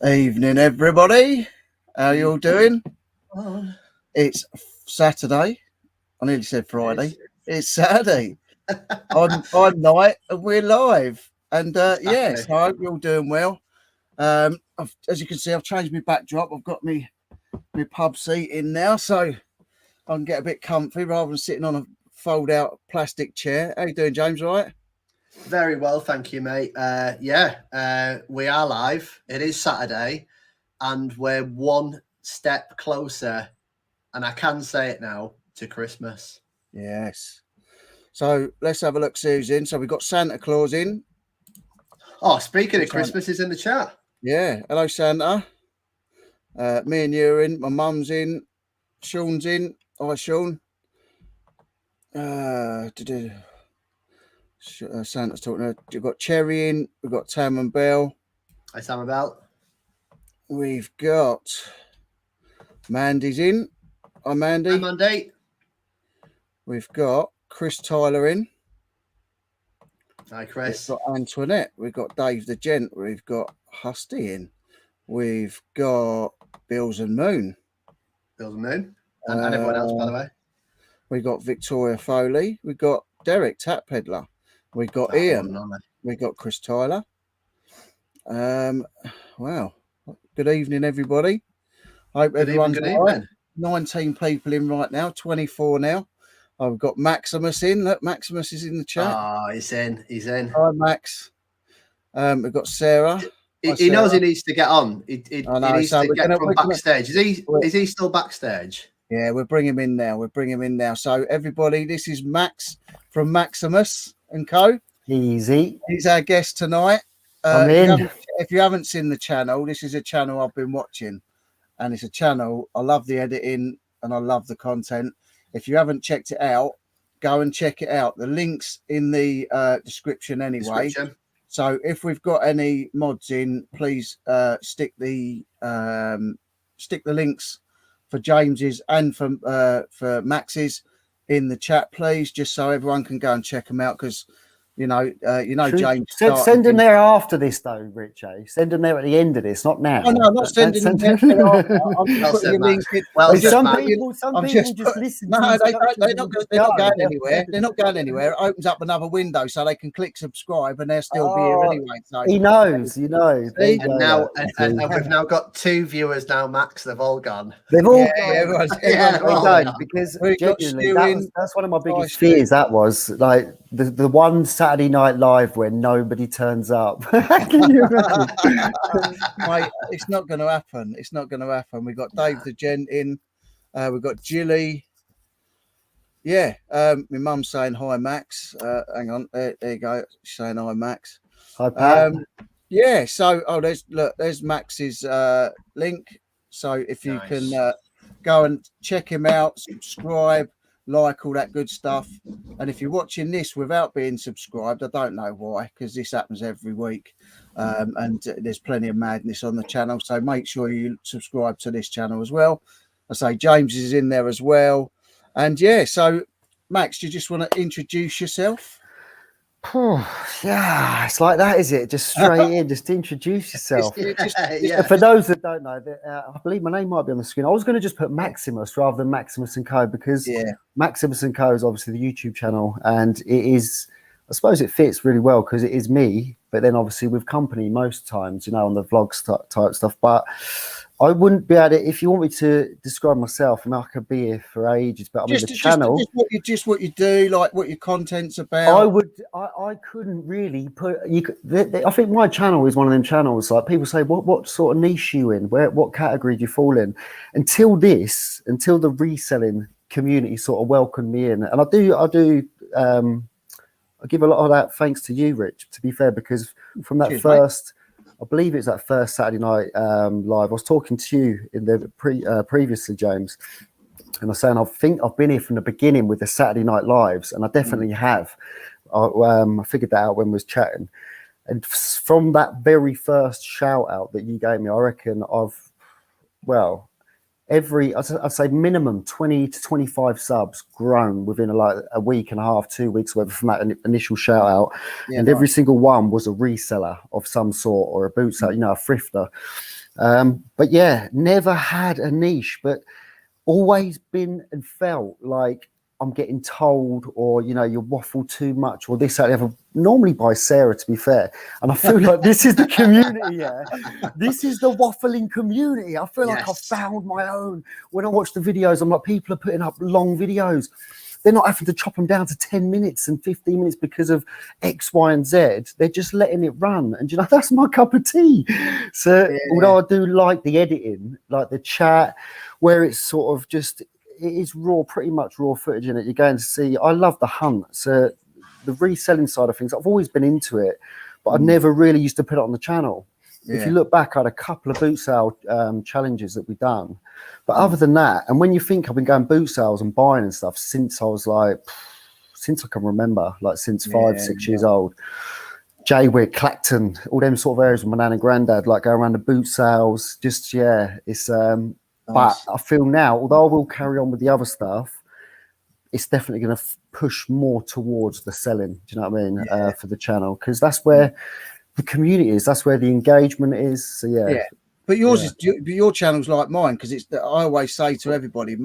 Evening, everybody. How you all doing? On. It's Saturday. I nearly said Friday. It's Saturday on night, and we're live. And yes, I hope you're all doing well. As you can see, I've changed my backdrop. I've got my pub seat in now, so I can get a bit comfy rather than sitting on a fold-out plastic chair. How you doing, James? All right? Very well, thank you, mate. We are live. It is Saturday, and we're one step closer, and I can say it now, to Christmas. Yes. So let's have a look, see who's in. So we've got Santa Claus in. Oh, speaking of Christmas, is in the chat. Yeah. Hello, Santa. Me and you are in. My mum's in. Sean's in. Hi, Sean. Santa's talking. We've got Cherry in. We've got Tam and Bell. Hi, Sam and Bell. We've got Mandy's in. Hi, Mandy. Hi, Mandy. We've got Chris Tyler in. Hi, Chris. We've got Antoinette. We've got Dave the Gent. We've got Husty in. We've got Bills and Moon. Bills and Moon. And everyone else, by the way. We've got Victoria Foley. We've got Derek Tap Peddler. We've got Ian. We've got Chris Tyler. Wow. Good evening, everybody. Hope everyone's all right. 19 people in right now, 24 now. I've got Maximus in. Look, Maximus is in the chat. Oh, he's in. He's in. Hi, Max. We've got Sarah. He knows he needs to get on. He needs to get from backstage. Is he still backstage? Yeah, we'll bring him in now. So everybody, this is Max from Maxemus Co. Easy. He's our guest tonight. I'm in. If you haven't seen the channel, this is a channel I've been watching, and it's a channel I love the editing and I love the content. If you haven't checked it out, go and check it out. The link's in the description anyway. So if we've got any mods in, please stick the links for James's and for Max's in the chat, please, just so everyone can go and check them out. Because James. Send them there after this, though, Rich. Send them there at the end of this, not now. Oh, no, I'm not sending them there. I'm just putting your link in. Well, some people just listen. No, they're not going anywhere. They're not going anywhere. It opens up another window so they can click subscribe and they'll still be here anyway. So he knows. And we've now got 2 viewers now, Max. They've all gone. They've all gone. Because genuinely, that's one of my biggest fears. That was like the one Saturday Night Live where nobody turns up. Can you imagine? Mate, it's not going to happen. It's not going to happen. We've got Dave the Gent in. We've got Jilly. Yeah. My mum's saying hi, Max. Hang on. There you go. She's saying hi, Max. Hi, Pat. Yeah. So, there's Max's link. So if you can go and check him out, subscribe, like, all that good stuff. And if you're watching this without being subscribed, I don't know why, because this happens every week, and there's plenty of madness on the channel, so make sure you subscribe to this channel as well. I say James is in there as well. And yeah, so Max, do you just want to introduce yourself? Yeah, it's like that, is it? Just straight in, just introduce yourself. For those that don't know, I believe my name might be on the screen. I was going to just put Maximus rather than Maxemus Co, because Maxemus Co is obviously the YouTube channel, and it is, I suppose it fits really well because it is me, but then obviously with company most times, on the vlogs type stuff. But I wouldn't be able to, if you want me to describe myself, I could be here for ages, but the channel. Just what you do, like what your content's about. I couldn't really put, I think my channel is one of them channels, like people say, what sort of niche you in? What category do you fall in? Until the reselling community sort of welcomed me in. And I give a lot of that thanks to you, Rich, to be fair, because from that I believe it's that first Saturday Night Live, I was talking to you in the previously, James, and I was saying I think I've been here from the beginning with the Saturday Night Lives, and I definitely have. I figured that out when we was chatting, and from that very first shout out that you gave me, I reckon I'd say minimum 20 to 25 subs grown within a week and a half, 2 weeks, whatever, from that initial shout out. And every single one was a reseller of some sort, or a boot seller, a thrifter. But yeah, never had a niche, but always been and felt like I'm getting told, or you waffle too much, or this, that, the other. Normally by Sarah, to be fair. And I feel like this is the community. Yeah, this is the waffling community. I feel like I found my own. When I watch the videos, I'm like, people are putting up long videos. They're not having to chop them down to 10 minutes and 15 minutes because of X, Y, and Z. They're just letting it run. And that's my cup of tea. So although I do like the editing, like the chat, where it's sort of just, it is raw, pretty much raw footage in it. You're going to see, I love the hunt. So the reselling side of things, I've always been into it, but I never really used to put it on the channel. If you look back, I had a couple of boot sale challenges that we've done. But other than that, and when you think I've been going boot sales and buying and stuff since I was like, since I can remember, like since 5-6 years old. Jaywick, Clacton, all them sort of areas with my nan and granddad, like go around the boot sales. Just, it's... But I feel now, although I will carry on with the other stuff, it's definitely going to push more towards the selling. Do you know what I mean? For the channel, because that's where the community is. That's where the engagement is. So But yours is your channel's like mine, because it's. I always say to everybody,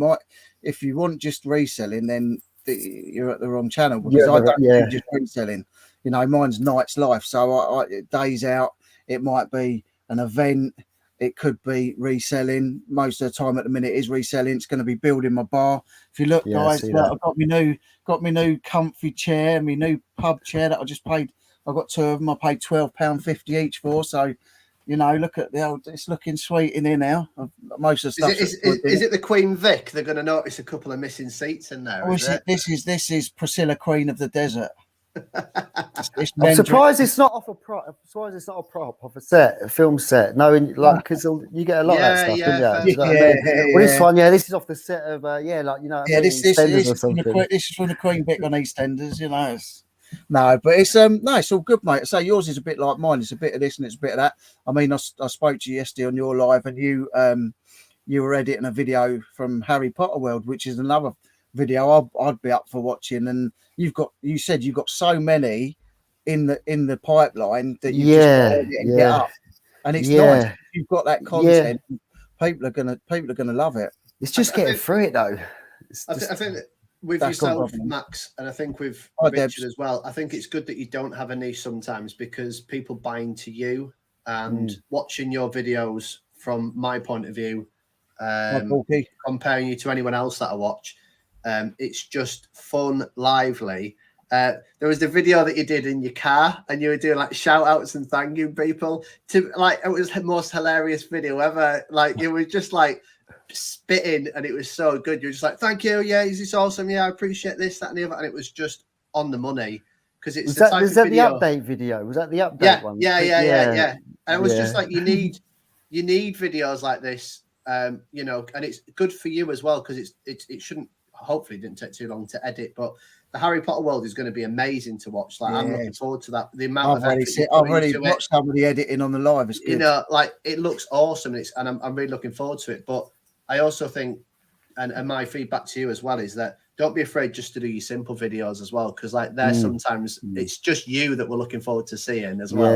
if you want just reselling, then you're at the wrong channel, because I don't do just reselling. Mine's night's life. So I days out. It might be an event. It could be reselling. Most of the time at the minute is reselling. It's going to be building my bar. If you look, guys, I've got my new comfy chair, my new pub chair that I just paid. I got 2 of them. I paid £12.50 each for. So, look at it's looking sweet in here now. Most of the stuff. Is it the Queen Vic? They're going to notice a couple of missing seats in there. This is Priscilla, Queen of the Desert. I'm surprised it's not off a prop. I'm surprised it's not a prop off a film set. No, because you get a lot of that stuff. Well, this one, this is off the set of this is from the Queen Vic on EastEnders. No, but it's it's all good, mate. So yours is a bit like mine. It's a bit of this and it's a bit of that. I mean, I spoke to you yesterday on your live, and you were editing a video from Harry Potter World, which is another video I'd be up for watching. And you said you've got so many in the pipeline that you just edit and get up, and it's nice. You've got that content. People are gonna love it. It's just getting through it though. I think that with yourself, Max, and I think with Richard as well, I think it's good that you don't have a niche sometimes, because people buy into you, and watching your videos from my point of view, comparing you to anyone else that I watch, it's just fun, lively. There was the video that you did in your car, and you were doing like shout outs and thanking people. It was the most hilarious video ever. Like, it was just like spitting, and it was so good. You were just like, thank you, is this awesome? I appreciate this, that, and the other. And it was just on the money, because it's the update video? Was that the update one? Yeah. And it was just like, you need videos like this, and it's good for you as well, because it shouldn't. Hopefully, it didn't take too long to edit, but the Harry Potter world is going to be amazing to watch. Like, I'm looking forward to that. The amount I've already watched some of the editing on the live. It's good. It looks awesome, and I'm really looking forward to it. But I also think, and my feedback to you as well, is that don't be afraid just to do your simple videos as well, because sometimes it's just you that we're looking forward to seeing as well.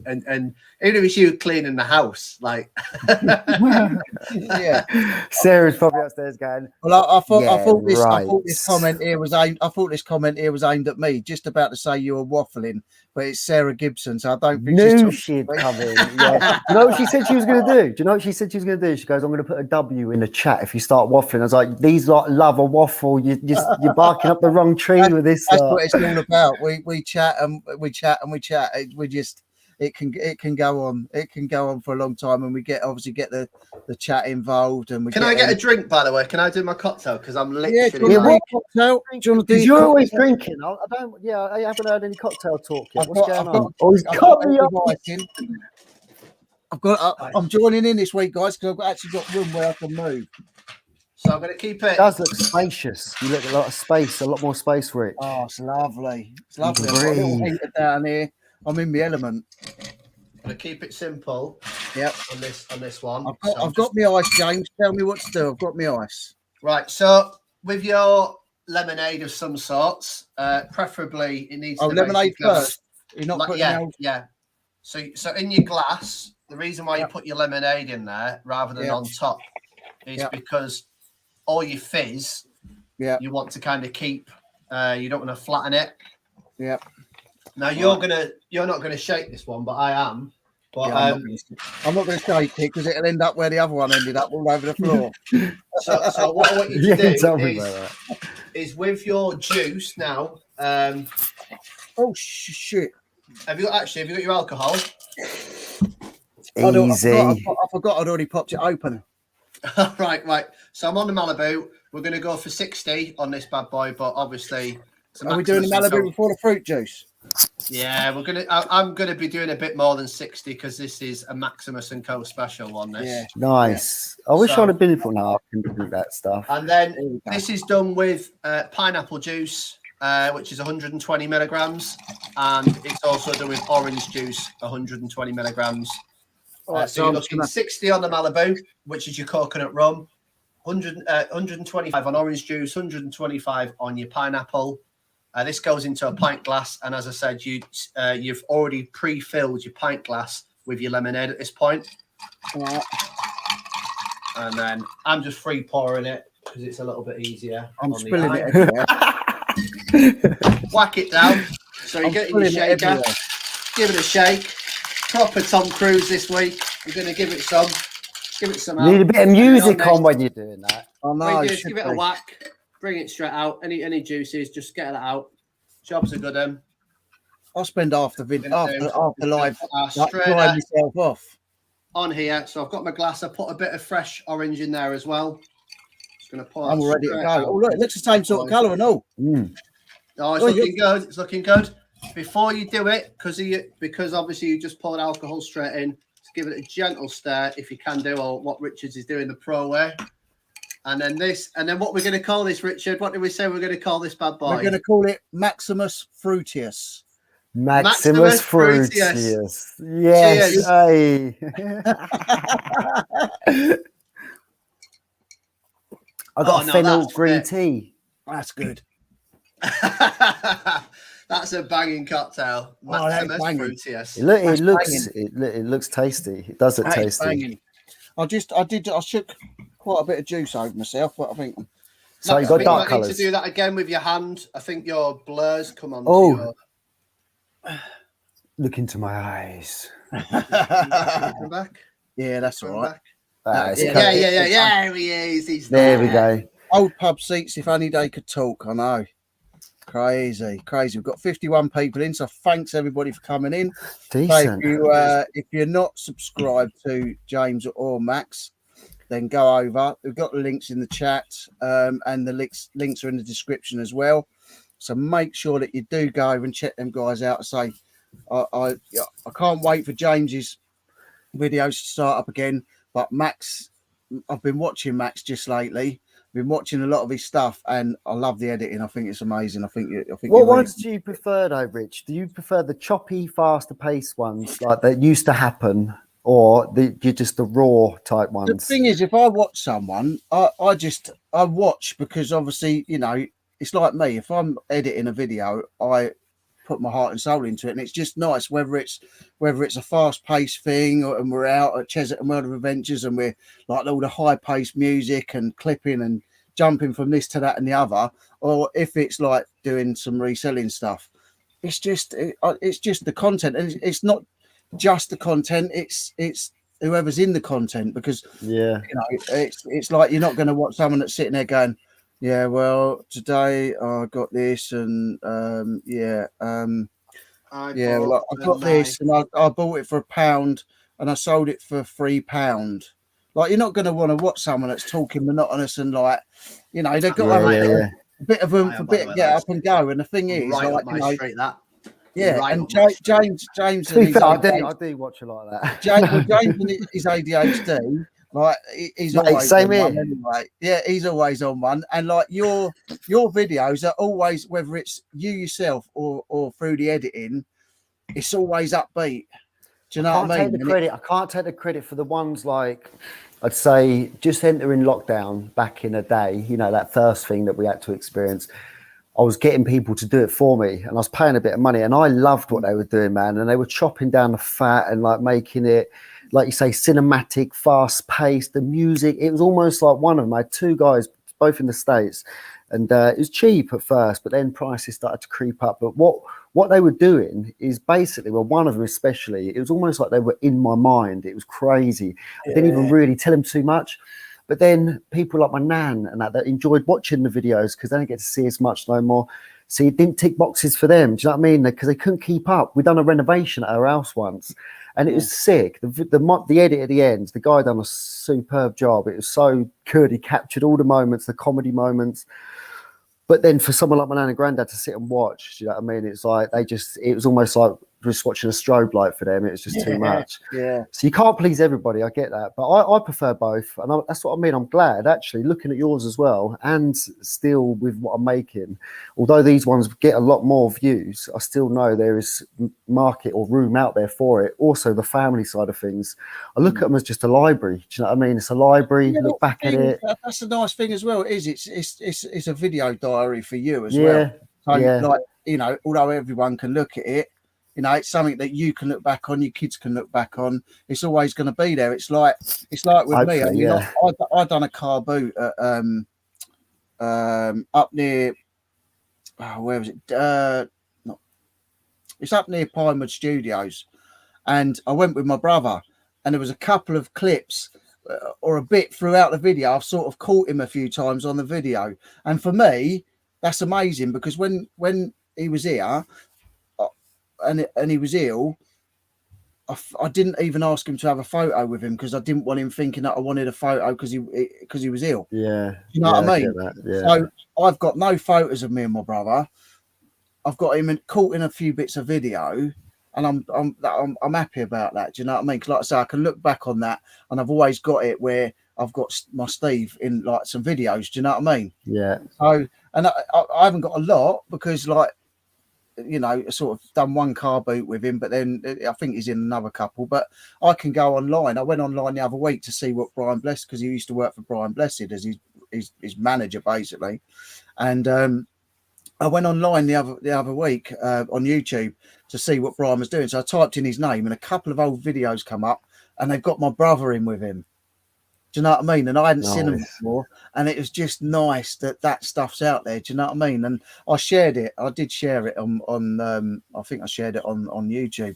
And even if it's you cleaning the house, like Sarah's probably upstairs going, well, I thought this comment here was aimed at me, just about to say you were waffling, but it's Sarah Gibson, so I don't think she'd come in. Do you know what she said she was going to do? She goes, I'm going to put a W in the chat if you start waffling. I was like, these lot love a waffle. You're barking up the wrong tree with this. That's what it's all about. We chat and we chat. It can go on. It can go on for a long time, and we obviously get the chat involved. And I get a drink, by the way? Can I do my cocktail? Because I'm literally cocktail. Because you're always drinking. I don't. Yeah, I haven't heard any cocktail talk yet. What's going on? He's got me up. I'm joining in this week, guys, because I've actually got room where I can move. So I'm going to keep it. It does look spacious. You look a lot more space for it. Oh, it's lovely. It's lovely. I've got a little heater down here. I'm in the element. I'm going to keep it simple. Yep. On this one. I've got my ice, James. Tell me what to do. I've got my ice. Right. So with your lemonade of some sorts, preferably it needs. Lemonade first. You're not putting yeah. So in your glass, the reason why you put your lemonade in there rather than on top is because all your fizz, you want to kind of keep. You don't want to flatten it. Yeah. Now you're not gonna shake this one, but I am. But I'm not going to shake it because it'll end up where the other one ended up, all over the floor. So what I want you to do is with your juice now. Oh shit! Have you got your alcohol? Easy. I forgot I'd already popped it open. right. So I'm on the Malibu. We're going to go for 60 on this bad boy, but obviously, are we doing the Malibu before the fruit juice? Yeah, I'm gonna be doing a bit more than 60 because this is a Maxemus Co special one. This nice. I wish I'd have been for now. I can do that stuff. And then this is done with pineapple juice, which is 120 milligrams, and it's also done with orange juice, 120 milligrams. So you're looking 60 on the Malibu, which is your coconut rum, 125 on orange juice, 125 on your pineapple. This goes into a pint glass, and as I said, you've already pre-filled your pint glass with your lemonade at this point. And then I'm just free pouring it because it's a little bit easier. I'm spilling it everywhere. Whack it down. So you get in your shaker, give it a shake. Proper Tom Cruise this week. We're going to give it some. You need a bit of music on when you're doing that. Oh no! Just give it a whack. Bring it straight out. Any juices, just get that out. Job's a good one. I'll spend half the video after live drying myself off on here. So I've got my glass. I put a bit of fresh orange in there as well. Just gonna pour. I'm ready to go. Oh look, it looks the same sort of colour and all. Oh, it's looking good. It's looking good. Before you do it, because obviously you just poured alcohol straight in, just give it a gentle stir if you can do, or what Richards is doing the pro way. And then what we're going to call this, Richard? What did we say we're going to call this bad boy? We're going to call it Maximus Fruitius. Maximus Fruitius. Yes. Hey. I got a fennel green tea. That's good. That's a banging cocktail. Maximus Fruitius. It looks tasty. It does look tasty. I shook quite a bit of juice over myself, but I think so. You got dark colours. To do that again with your hand. I think your blurs come on. Look into my eyes. Come back. Yeah, that's all right. Yeah. He is. He's there. We go. Old pub seats. If only they could talk. I know. Crazy. We've got 51 people in, so thanks everybody for coming in. Decent. So if you're not subscribed to James or Max, then go over. We've got the links in the chat, and the links are in the description as well. So make sure that you do go over and check them guys out. I can't wait for James's videos to start up again. But Max, I've been watching Max just lately. Been watching a lot of his stuff, and I love the editing. I think it's amazing. I think. What ones do you prefer, though, Rich? Do you prefer the choppy, faster paced ones like that used to happen, or you're just the raw type ones? The thing is, if I watch someone, I watch because obviously, it's like me. If I'm editing a video, I put my heart and soul into it, and it's just nice whether it's a fast-paced thing and we're out at Cheshunt and World of Adventures and we're like all the high-paced music and clipping and jumping from this to that and the other, or if it's like doing some reselling stuff. It's just the content, and it's not just the content, it's whoever's in the content, because it's like you're not going to watch someone that's sitting there going, yeah, well, today I got this, and I got this, and I bought it for £1, and I sold it for £3. Like, you're not going to want to watch someone that's talking monotonous and they've got to have a bit of room for a bit of get up and go. And the thing is, and James, I do watch a lot of that. James and his ADHD. Like, he's always on one anyway. Yeah, he's always on one. And like your videos are always, whether it's you yourself or through the editing, it's always upbeat. Do you know what I mean? I can't take the credit for the ones like, I'd say, just entering lockdown back in a day, that first thing that we had to experience. I was getting people to do it for me, and I was paying a bit of money, and I loved what they were doing, man. And they were chopping down the fat and like making it like you say, cinematic, fast paced. The music, it was almost like one of them. I had two guys, both in the States, and it was cheap at first, but then prices started to creep up. But what they were doing is basically, well, one of them especially, it was almost like they were in my mind. It was crazy. I didn't even really tell them too much. But then people like my nan and that enjoyed watching the videos because they don't get to see as much no more. So it didn't tick boxes for them. Do you know what I mean? Because they couldn't keep up. We'd done a renovation at our house once, and it was sick. The edit at the end, the guy done a superb job. It was so good. He captured all the moments, the comedy moments. But then for someone like my nan and granddad to sit and watch, do you know what I mean? It's like it was almost like just watching a strobe light for them. It was just too much. Yeah. So you can't please everybody. I get that. But I prefer both. And that's what I mean. I'm glad actually looking at yours as well. And still with what I'm making, although these ones get a lot more views, I still know there is market or room out there for it. Also the family side of things. I look at them as just a library. Do you know what I mean? It's a library. Look back at it. That's a nice thing as well. It's a video diary for you as well. So, like, you know, although everyone can look at it, you know, it's something that you can look back on, your kids can look back on. It's always going to be there. It's like with me. I mean, I done a car boot at, up near, where was it? It's up near Pinewood Studios, and I went with my brother, and there was a couple of clips or a bit throughout the video. I've sort of caught him a few times on the video, and for me, that's amazing because when he was here. And he was ill, I didn't even ask him to have a photo with him because I didn't want him thinking that I wanted a photo because he was ill. Yeah, you know what I mean. So I've got no photos of me and my brother. I've got him caught in a few bits of video, and I'm happy about that. Do you know what I mean? Because like I say, I can look back on that, and I've always got it where I've got my Steve in like some videos. Do you know what I mean? Yeah. So, and I haven't got a lot because like, you know, sort of done one car boot with him, but then I think he's in another couple. But I can go online. I went online the other week to see what Brian Blessed, because he used to work for Brian Blessed as his manager basically, and I went online the other week on YouTube to see what Brian was doing. So I typed in his name, and a couple of old videos come up, and they've got my brother in with him. Do you know what I mean? And I hadn't seen them before, and it was just nice that stuff's out there. Do you know what I mean? And I shared it. I did share it on I think I shared it on YouTube,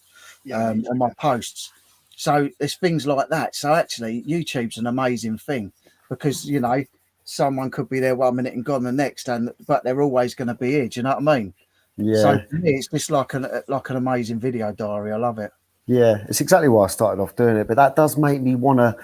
on my posts. So there's things like that. So actually, YouTube's an amazing thing because, you know, someone could be there 1 minute and gone the next, but they're always going to be here. Do you know what I mean? Yeah. So for me, it's just like an amazing video diary. I love it. Yeah, it's exactly why I started off doing it. But that does make me want to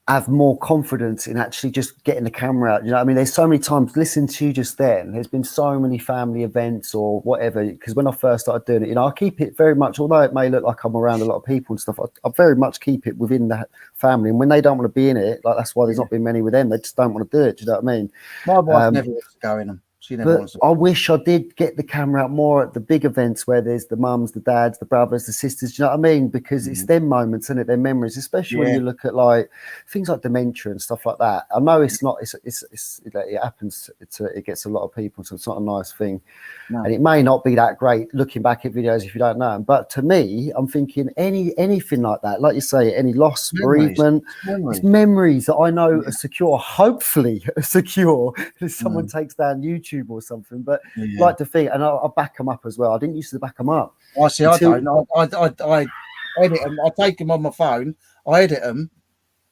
have more confidence in actually just getting the camera out. You know what I mean? There's so many times listening to you just then, there's been so many family events or whatever, because when I first started doing it, you know, I keep it very much, although it may look like I'm around a lot of people and stuff, I very much keep it within that family. And when they don't want to be in it, like that's why there's not been many with them. They just don't want to do it. Do you know what I mean? My wife never wants to go in them. But I wish I did get the camera out more at the big events where there's the mums, the dads, the brothers, the sisters. Do you know what I mean? Because it's them moments, isn't it? Their memories, especially when you look at like things like dementia and stuff like that. I know it's not. It happens. It gets a lot of people, so it's not a nice thing. No. And it may not be that great looking back at videos if you don't know them. But to me, I'm thinking anything like that, like you say, any loss, bereavement, it's memories that I know are secure. Hopefully, secure. If someone takes down YouTube or something, but like to think, and I'll back them up as well. I didn't used to back them up. I see. I don't. I edit them. I take them on my phone. I edit them,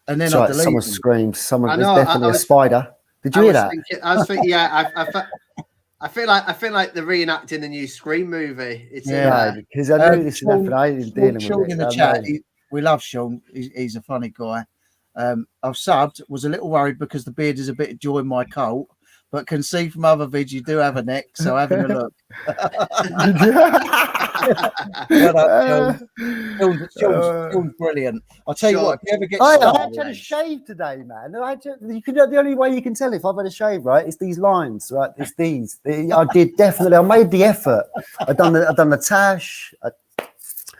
and then I delete someone them. Screamed. There's definitely a spider. Did you hear that? I was thinking. Yeah, I feel like they're reenacting the new Scream movie. It's because I knew this would happen. I didn't deal with it. Sean in the chat. We love Sean. He's a funny guy. I've subbed. Was a little worried because the beard is a bit of joy in my cult. But can see from other vids you do have a neck, so having a look. Sean's brilliant. I'll tell you what, if you ever get I actually had a shave today, man. The only way you can tell if I've had a shave, right, is these lines, right? It's these. I did definitely. I made the effort. I've done the tash.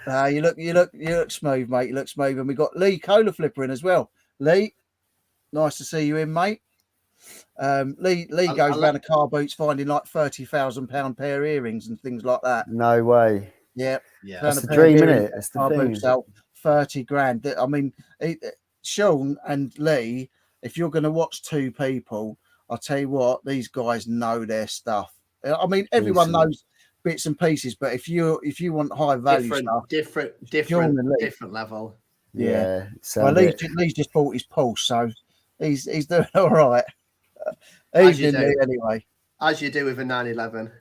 You look smooth, mate. You look smooth, and we got Lee Cola Flipper in as well. Lee, nice to see you in, mate. Lee goes around the car boots finding like £30,000 pair of earrings and things like that. No way. Yeah. That's the dream, isn't it? That's the thing. 30 grand. I mean, Sean and Lee, if you're going to watch two people, I'll tell you what, these guys know their stuff. I mean, everyone knows bits and pieces, but if you want high value stuff, different level. Yeah. Well, Lee's just bought his Pulse, so he's doing all right. Evening, Lee, anyway. As you do with a 911.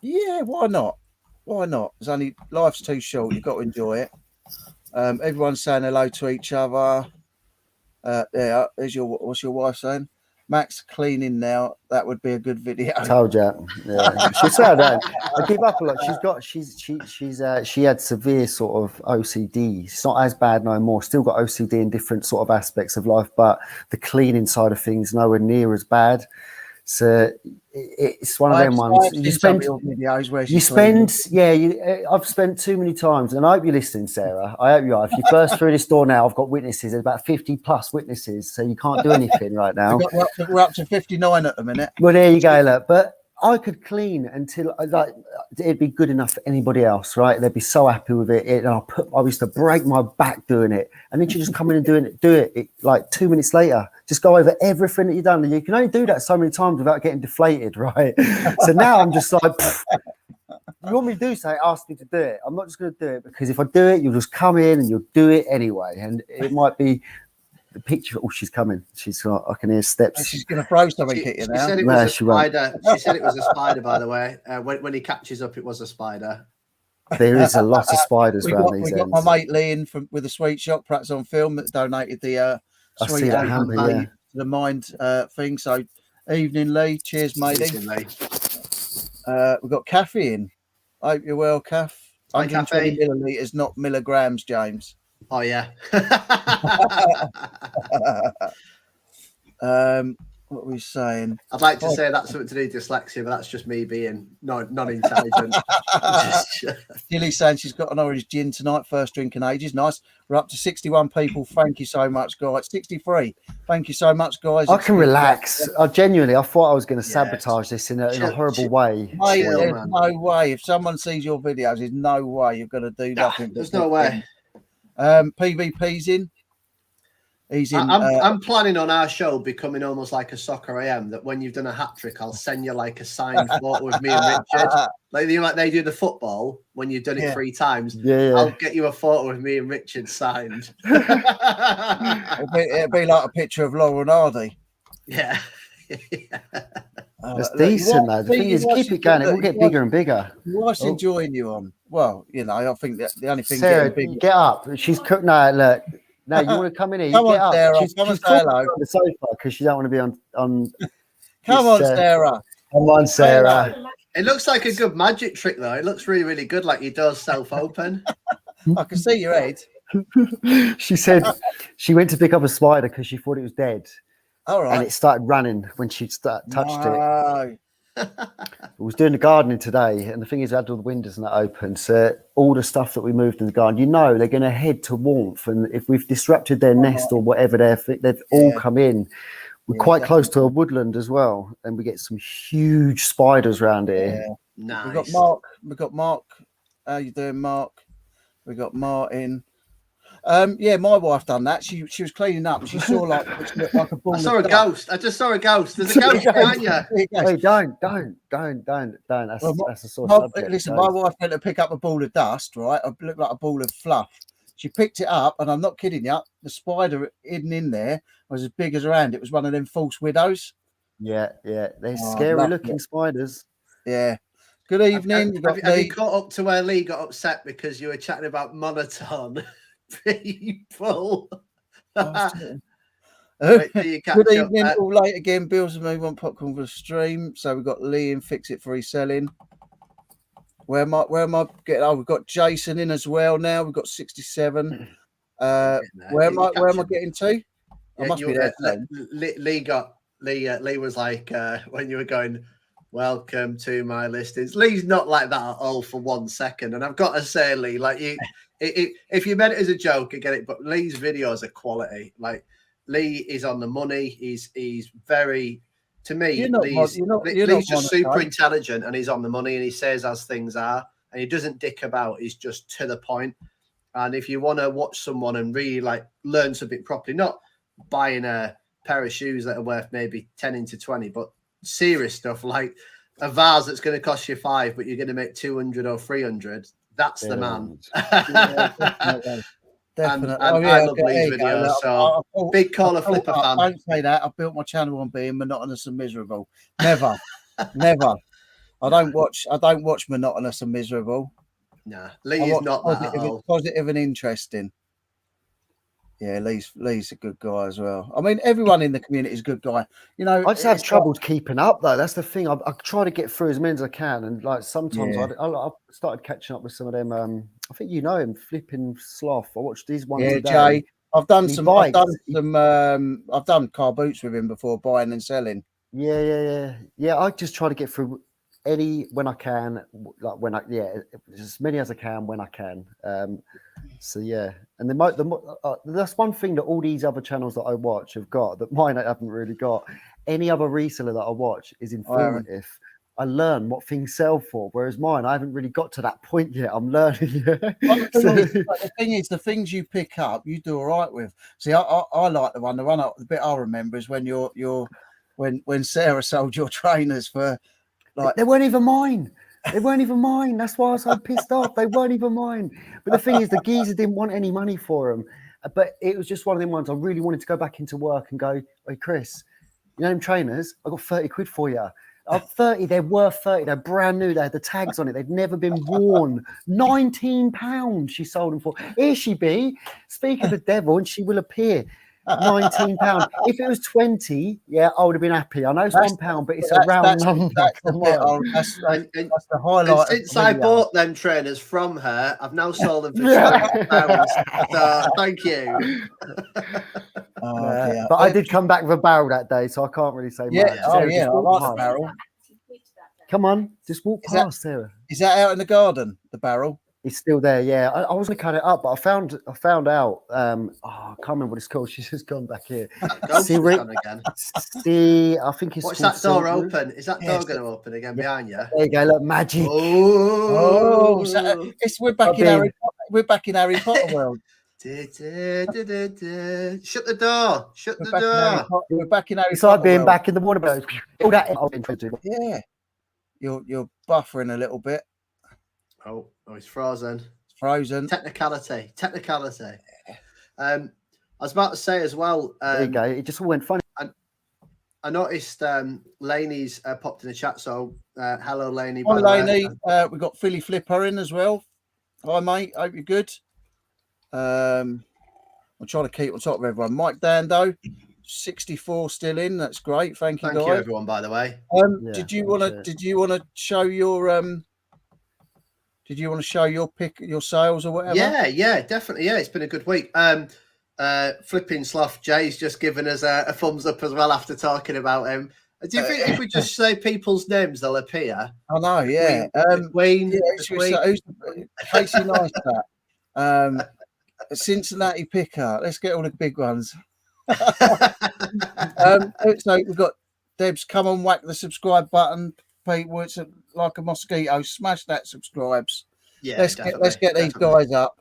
Yeah, why not? Why not? It's only life's too short. You've got to enjoy it. Everyone's saying hello to each other. What's your wife saying? Max cleaning now. That would be a good video. Told you. Yeah. She said that. I give up a lot. She had severe sort of OCD. It's not as bad no more. Still got OCD in different sort of aspects of life, but the cleaning side of things nowhere near as bad. So it's one of them ones. I've spent too many times, and I hope you're listening, Sarah. I hope you are. If you burst through this door now, I've got witnesses. There's about 50 plus witnesses, so you can't do anything right now. We're up to 59 at the minute. Well, there you go, look. But I could clean until it'd be good enough for anybody else, right? They'd be so happy with it. And I used to break my back doing it, and then you just come in and do it like 2 minutes later. Just go over everything that you've done, and you can only do that so many times without getting deflated, right? So now I'm just like, you want me to do something? Ask me to do it. I'm not just going to do it because if I do it, you'll just come in and you'll do it anyway, and it might be. The picture. Oh, she's coming. I can hear steps. She's going to throw something at you now. She said it was a spider. She said it was a spider, by the way. When he catches up, it was a spider. There is a lot of spiders around these ends. Got my mate Lee in with a sweet shop, perhaps on film, that donated the sweet to the mind thing. So, evening, Lee. Cheers, matey. Evening, Lee. We've got Kathy in. Hope you're well, Kath. 120 millilitres, not milligrams, James. Oh yeah. What were we saying? I'd like to say that's something to do with dyslexia, but that's just me being non-intelligent. Jilly's saying she's got an orange gin tonight, first drink in ages. Nice. We're up to 61 people. Thank you so much, guys. 63. Thank you so much, guys. I can relax. I thought I was going to sabotage this in a horrible way. Mate, there's no way. If someone sees your videos, there's no way you're going to do nothing. There's no way. PvP's in. He's in. I'm planning on our show becoming almost like a soccer AM. That when you've done a hat trick, I'll send you like a signed photo with me and Richard. Like they do the football when you've done it 3 times. Yeah. I'll get you a photo with me and Richard signed. It'll be like a picture of Laurel Hardy. Yeah. That's decent, though. The thing is, keep it going. It will get bigger and bigger. What's enjoying you on? Well, I think that the only thing. Sarah, get up. She's cooked. No, look. No, you want to come in here? Come you get on, up. Sarah. She's come on, on the sofa because she don't want to be on. Come on, Sarah. Come on, Sarah. It looks like a good magic trick, though. It looks really, really good. Like your door's self-open. I can see your head. She said she went to pick up a spider because she thought it was dead. All right. And it started running when she touched it. I was doing the gardening today, and the thing is, I had all the windows and that open. So all the stuff that we moved in the garden, they're going to head to warmth, and if we've disrupted their nest or whatever, they've all come in. We're quite close to a woodland as well, and we get some huge spiders around here. Yeah. Nice. We've got Mark. How you doing, Mark? We got Martin. My wife done that. She was cleaning up and she saw like a ball. I saw a ghost. I just saw a ghost. There's a ghost behind you. Hey, don't. That's a sore subject. Listen, my wife went to pick up a ball of dust, right? It looked like a ball of fluff. She picked it up, and I'm not kidding you. The spider hidden in there was as big as her hand. It was one of them false widows. Yeah. They're scary looking spiders. Yeah. Good evening. Have you caught up to where Lee got upset because you were chatting about monotone? People. Good evening. All late again. Bills and me want popcorn for the stream. So we've got Lee and Fix It for Reselling. Where am I getting? Oh, we've got Jason in as well now. We've got 67. Where am I getting to? I must be there. Lee was like when you were going, welcome to my listings. Lee's not like that at all for 1 second. And I've got to say, Lee, like if you meant it as a joke, I get it. But Lee's videos are quality. Like Lee is on the money. He's very, to me, Lee's just super intelligent, and he's on the money, and he says as things are, and he doesn't dick about. He's just to the point. And if you want to watch someone and really like learn something properly, not buying a pair of shoes that are worth maybe 10 into 20, but serious stuff like a vase that's going to cost you 5, but you're going to make 200 or 300. That's the man. Definitely. And I love Lee's videos. So big Caller Flipper fan. Don't say that. I built my channel on being monotonous and miserable. Never, never. I don't watch monotonous and miserable. Nah, Lee is not that at all. Positive and interesting. Yeah, Lee's a good guy as well. I mean, everyone in the community is a good guy. You know, I just have trouble keeping up though. That's the thing. I try to get through as many as I can, and like sometimes I started catching up with some of them. I think you know him, Flipping Sloth. I watched these ones. Yeah, today. Jay. I've done car boots with him before, buying and selling. Yeah. I just try to get through when I can, as many as I can when I can. So yeah, and that's one thing that all these other channels that I watch have got that mine I haven't really got. Any other reseller that I watch is informative. I learn what things sell for, whereas mine I haven't really got to that point yet. I'm learning. The thing is, the things you pick up, you do all right with. See, I like the bit I remember is when when Sarah sold your trainers for like they weren't even mine. They weren't even mine. That's why I was so pissed off. They weren't even mine. But the thing is, the geezer didn't want any money for them. But it was just one of them ones I really wanted to go back into work and go, hey, Chris, you know them trainers? I got 30 quid for you. 30, they're worth 30. They're brand new. They had the tags on it. They'd never been worn. £19 she sold them for. Here she be. Speak of the devil and she will appear. £19. If it was 20, I would have been happy. I know it's £1, but it's a round number. That's the highlight. And since I bought them trainers from her, I've now sold them for £20. So thank you. But I did come back with a barrel that day, so I can't really say much. I like the barrel. Come on, just walk past, Sarah. Is that out in the garden, the barrel? It's still there, yeah. I was gonna cut it up, but I found out. I can't remember what it's called. She's just gone back here. Again. See, I think it's. Watch that door open. Is that door going to open again behind you? There you go. Look, magic. Oh, we're back in Harry. We're back in Harry Potter world. Shut the door. Shut the door. We're back in Harry Potter. It's like being back in the water boat. All that. Yeah, you're buffering a little bit. Oh, it's frozen. It's frozen. Technicality. I was about to say as well. There you go. It just all went funny. I noticed Laney's popped in the chat. So hello, Laney. Hi, Laney. We've got Philly Flipper in as well. Hi, mate. Hope you're good. I'm trying to keep on top of everyone. Mike Dando, 64 still in. That's great. Thank you, guys. Thank you, everyone. By the way. Did you want to show your Did you want to show your sales or whatever? Yeah, definitely. Yeah, it's been a good week. Flipping Sloth, Jay's just given us a thumbs up as well after talking about him. Do you think if we just say people's names, they'll appear? I know, yeah. Wayne, who's Casey Neistat, Cincinnati Picker. Let's get all the big ones. So we've got Debs. Come on, whack the subscribe button. People, it's like a mosquito. Smash that subscribes. Yeah, let's get these guys up.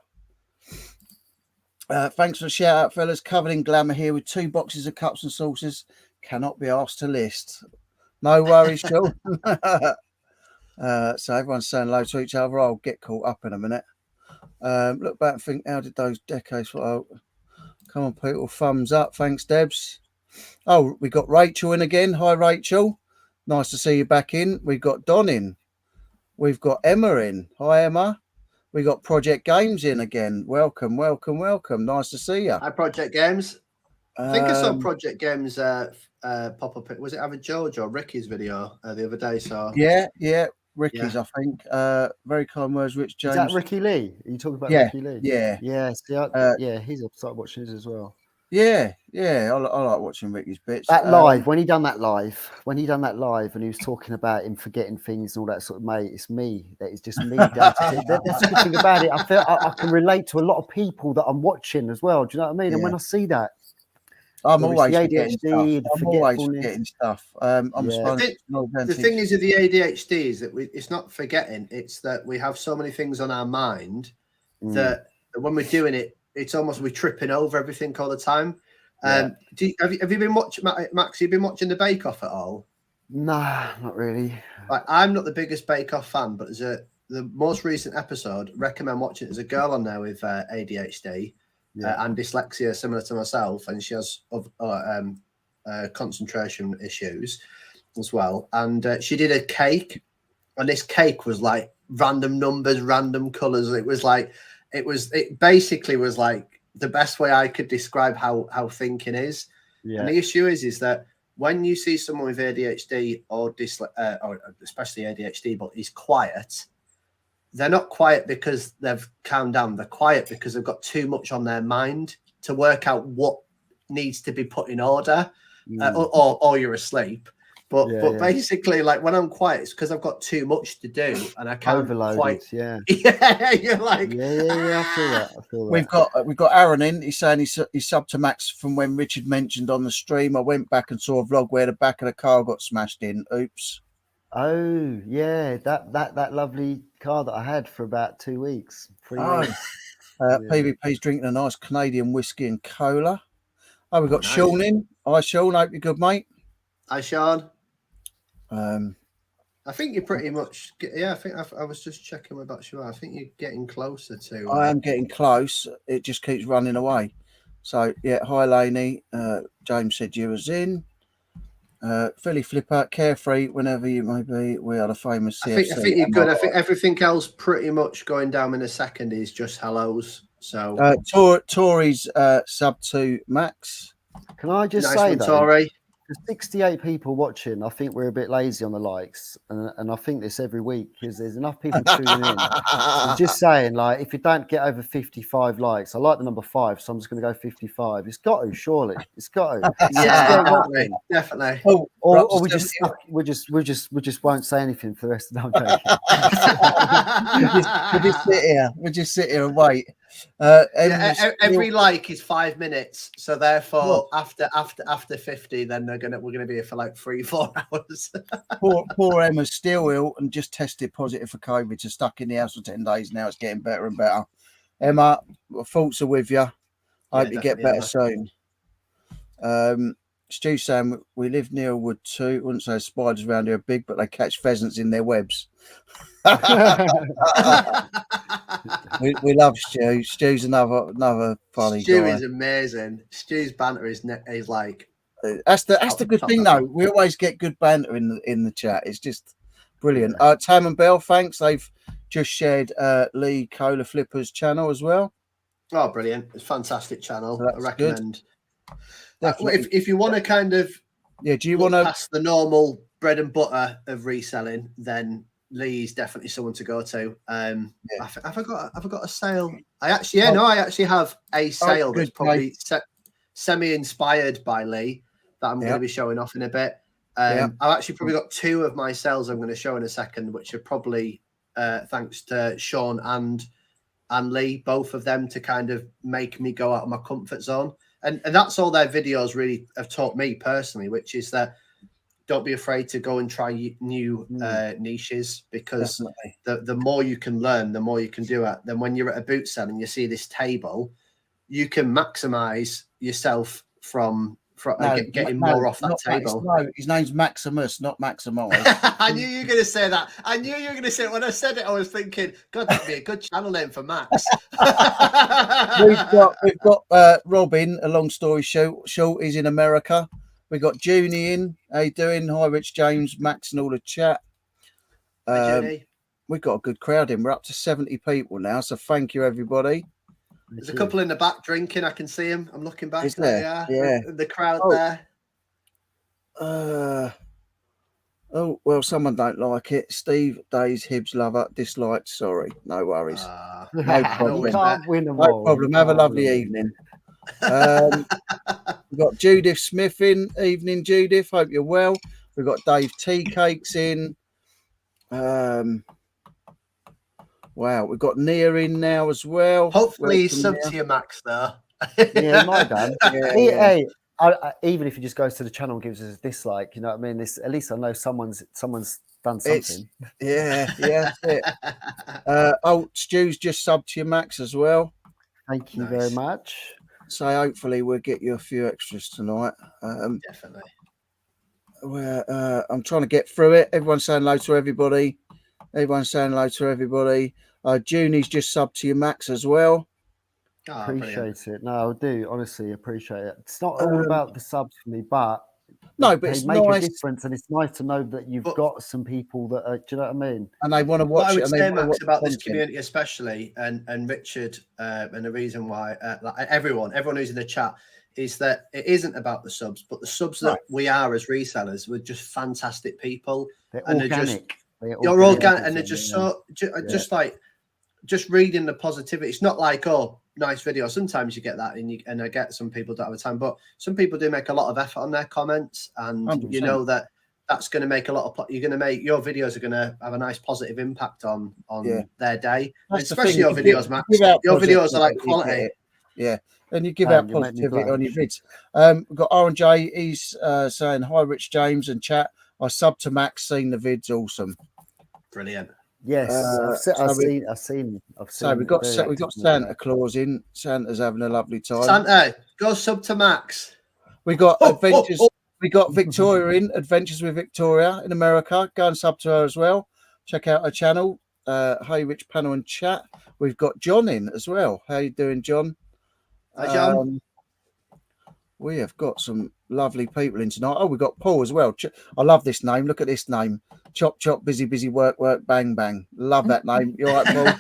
Thanks for the shout out, fellas. Covered in glamour here with 2 boxes of cups and saucers. Cannot be asked to list. No worries, Sean. So everyone's saying hello to each other. I'll get caught up in a minute. Look back and think, how did those decades? Come on, people. Thumbs up. Thanks, Debs. Oh, we got Rachel in again. Hi, Rachel. Nice to see you back in. We've got Don in. We've got Emma in. Hi, Emma. We got Project Games in again. Welcome. Nice to see you. Hi, Project Games. I think I saw Project Games pop up. Was it either George or Ricky's video the other day? So yeah, Ricky's. I think. Very kind words, Rich James. Is that Ricky Lee? Are you talking about Ricky Lee? Yeah. See, he's started watching his as well. Yeah. I like watching Ricky's bits. That live, when he done that live, and he was talking about him forgetting things and all that sort of, mate, it's me. That is just me. That's the good thing about it. I feel I can relate to a lot of people that I'm watching as well. Do you know what I mean? And when I see that, I'm always forgetting stuff. The thing is with the ADHD is that it's not forgetting. It's that we have so many things on our mind that when we're doing it, it's almost we're tripping over everything all the time. Have you been watching, Max? You've been watching the Bake Off at all? Nah, not really. Like, I'm not the biggest Bake Off fan, but the most recent episode, recommend watching it. There's a girl on there with ADHD and dyslexia, similar to myself, and she has concentration issues as well. And she did a cake, and this cake was like random numbers, random colors. It basically was like the best way I could describe how thinking is. And the issue is that when you see someone with ADHD or especially ADHD, but he's quiet, they're not quiet because they've calmed down. They're quiet because they've got too much on their mind to work out what needs to be put in order, or you're asleep. But basically, like when I'm quiet, it's because I've got too much to do and I can't overloaded. You're like, I feel that. We've got Aaron in. He's saying he's subbed to Max from when Richard mentioned on the stream. I went back and saw a vlog where the back of the car got smashed in. Oops. Oh yeah, that lovely car that I had for about 2 weeks, 3 weeks. PvP's drinking a nice Canadian whiskey and cola. Oh, we've got Sean in. Hi, Sean. Hope you're good, mate. Hi, Sean. I think you're pretty much. I think I was just checking with that. I think you're getting closer to. I am getting close. It just keeps running away. So hi, Laney. James said you was in. Philly Flipper, carefree whenever you may be. We are the famous CFC. I think you're good. I think everything else pretty much going down in a second is just hellos. So Tori's sub to Max. Can I just say that? Tori. 68 people watching. I think we're a bit lazy on the likes, and I think this every week because there's enough people tuning in. I'm just saying, like, if you don't get over 55 likes, I like the number 5, so I'm just going to go 55. It's got to, surely. It's got to. Definitely. Or we just won't say anything for the rest of the time. We just sit here and wait. Every like is 5 minutes, so therefore after 50, then we're gonna be here for like 3-4 hours. poor Emma's still ill and just tested positive for COVID. So stuck in the house for 10 days now. It's getting better and better. Emma, thoughts are with you. I hope you get better soon. Stu saying we live near a wood too. Wouldn't say spiders around here are big, but they catch pheasants in their webs. we love Stu. Stu's another funny Stu guy. Is amazing. Stu's banter is like that's the good thing though. We always get good banter in the chat. It's just brilliant. Tam and Bell, thanks. They've just shared Lee Cola Flipper's channel as well. Oh, brilliant! It's a fantastic channel. So I recommend. If you want to kind of do you want to pass the normal bread and butter of reselling, then Lee's definitely someone to go to. Have I got a sale? I actually have a sale that's probably semi-inspired by Lee that I'm going to be showing off in a bit. I've actually probably got 2 of my sales I'm going to show in a second, which are probably thanks to Sean and Lee, both of them, to kind of make me go out of my comfort zone. And that's all their videos really have taught me personally, which is that don't be afraid to go and try new niches, because the more you can learn, the more you can do it. Then when you're at a boot sale and you see this table, you can maximize yourself from getting more off that table. His name's Maximus, not Maximize. I knew you were going to say that. I knew you were going to say it. When I said it, I was thinking, God, that'd be a good channel name for Max. We've got Robin, a long story short, he's in America. We've got Junie in. How you doing? Hi, Rich, James, Max, and all the chat. We've got a good crowd in. We're up to 70 people now, so thank you, everybody. There's a couple in the back drinking. I can see them. I'm looking back. Is there? Yeah. The crowd there. Well, someone don't like it. Steve, Days, Hibbs, lover, disliked. Sorry. No worries. No problem. You can't win them all. No problem. Have a lovely evening. We've got Judith Smith in. Evening, Judith. Hope you're well. We've got Dave Tea Cakes in. Wow, we've got Nia in now as well. Hopefully he's sub to your Max there. Yeah, my dad. Hey, even if he just goes to the channel and gives us a dislike, you know what I mean? At least I know someone's done something. That's it. Stu's just subbed to your Max as well. Thank you very much. So hopefully we'll get you a few extras tonight. Definitely. Where I'm trying to get through it. Everyone's saying hello to everybody. Junie's just subbed to you, Max, as well. Oh, appreciate it. No, I do honestly appreciate it. It's not all about the subs for me, but it's make nice. a difference, and it's nice to know that you've got some people that are, do you know what I mean? And they want to watch what I would it. say, Max, about this community especially, and Richard, and the reason why like everyone who's in the chat, is that it isn't about the subs, but the subs that we are as resellers, we're just fantastic people. They're and organic. They're organic, and they're just just like reading the positivity. It's not like, oh, nice video. Sometimes you get that, and I get some people don't have the time, but some people do make a lot of effort on their comments, and 100%. you know that's going to make a lot of. You're going to make your videos are going to have a nice positive impact on their day, especially your videos, Max. Your videos are like quality. Yeah, and you give out positivity on your vids. We've got R&J. He's saying hi, Rich James and chat. I subbed to Max. Seen the vids, awesome. Brilliant. Yes, I've seen. So we got Santa Claus in. Santa's having a lovely time. Santa, go sub to Max. We got Adventures. We got Victoria in Adventures with Victoria in America. Go and sub to her as well. Check out her channel. Hey, Rich Panel and chat. We've got John in as well. How you doing, John? Hi, John. We have got some lovely people in tonight. Oh, we've got Paul as well. I love this name. Look at this name. Chop, chop, busy, busy, work, work, bang, bang. Love that name. You all right,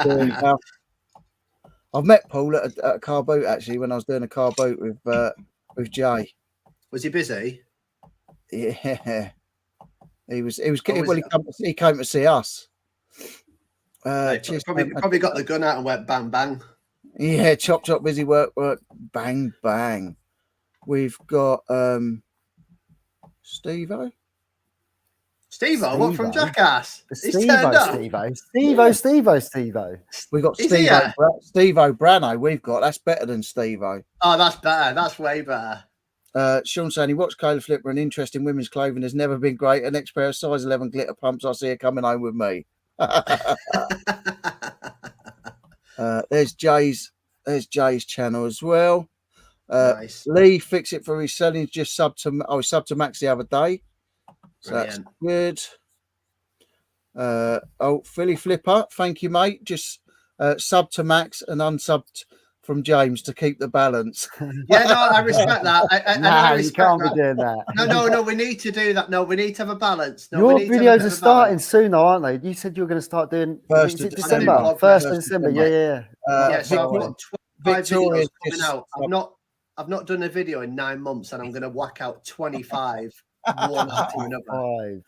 Paul? I've met Paul at a car boot, actually, when I was doing a car boot with Jay. Was he busy? Yeah. He came to see us. Probably got the gun out and went bang, bang. Yeah, chop, chop, busy, work, work, bang, bang. We've got Steve-O. Steve-O, what from Jackass? Steve-O. We got Steve-O Brano. We've got that's better than Steve-O. Oh, that's better. That's way better. Sean saying he watched Kayla Flipper and interest in women's clothing has never been great. Next pair of size 11 glitter pumps, I see her coming home with me. There's Jay's channel as well. Nice. Lee, Fix It for Reselling, just subbed to Max the other day. So Brilliant. That's good. Philly Flipper, thank you, mate. Just sub to Max and unsubbed from James to keep the balance. Yeah, no, I respect that. You can't be doing that. No, we need to do that. No, we need to have a balance. Your videos are starting soon, though, aren't they? You said you were going to start doing December. 1st of December. Yeah. So I've got 25 videos coming out. I've not done a video in 9 months, and I'm going to whack out 25 one after another.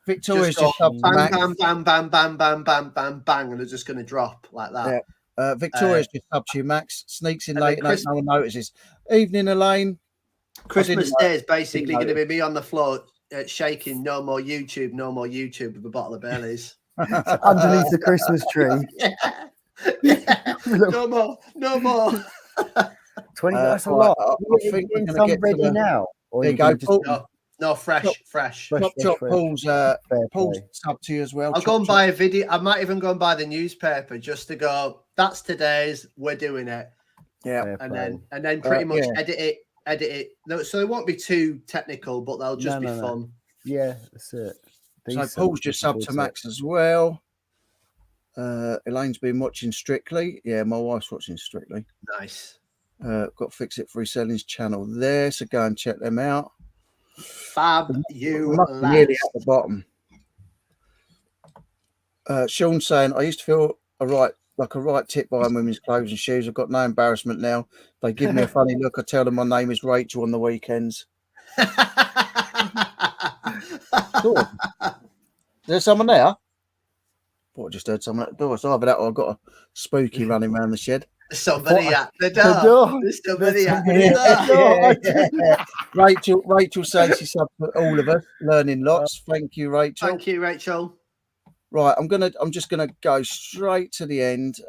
Victoria's just bam, bam, bam, bam, bam, bam, bam, bang, and they're just going to drop like that. Yeah. Victoria's just up to you, Max. Sneaks in late and no one notices. Evening, Elaine. Christmas Day is basically going to be me on the floor shaking no more YouTube with a bottle of Baileys. Underneath the Christmas tree. Yeah. No more. 20, that's a lot. I think we're going to get ready now. Or there you go. No, fresh. Chop, Paul's up to you as well. I'll go and buy a video. I might even go and buy the newspaper just to go, that's today's, we're doing it. Yeah. And then pretty much edit it. No, so it won't be too technical, but they'll just be fun. Yeah, that's it. Decent. So Paul's just subbed to Max as well. Elaine's been watching Strictly. Yeah, my wife's watching Strictly. Nice. Got Fix It for Reselling's channel there, so go and check them out. Fab, you nearly at the bottom. Sean saying, I used to feel like a right tip buying women's clothes and shoes. I've got no embarrassment now. They give me a funny look. I tell them my name is Rachel on the weekends. Cool. Is there someone there? I just heard someone at the door. So either that or I've got a spooky running around the shed. Somebody at the door. There's somebody at the door. Rachel says she's up for all of us, learning lots. Thank you, Rachel. Thank you, Rachel. Right, I'm just gonna go straight to the end.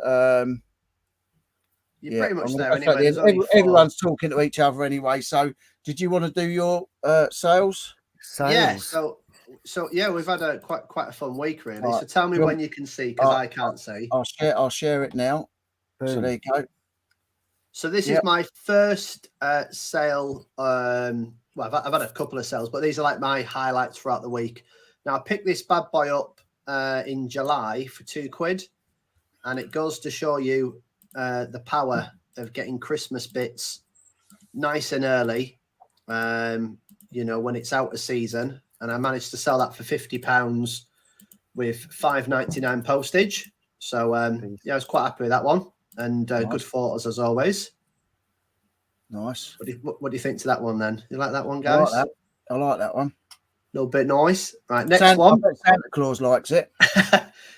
You're pretty much there anyway. Everyone's talking to each other anyway. So, did you want to do your sales? Yeah. So yeah, we've had quite a fun week really. Right. So tell me when you can see, because I can't see. I'll share it now. So there you go. So this is my first sale. Well, I've had a couple of sales, but these are like my highlights throughout the week. Now I picked this bad boy up in July for £2, and it goes to show you the power of getting Christmas bits nice and early. You know, when it's out of season, and I managed to sell that for £50 with £5.99 postage. So yeah, I was quite happy with that one, and nice. Good photos as always. Nice. What do you think to that one then? You like that one, guys? I like that one. A little bit nice. Right, next one. Santa Claus likes it.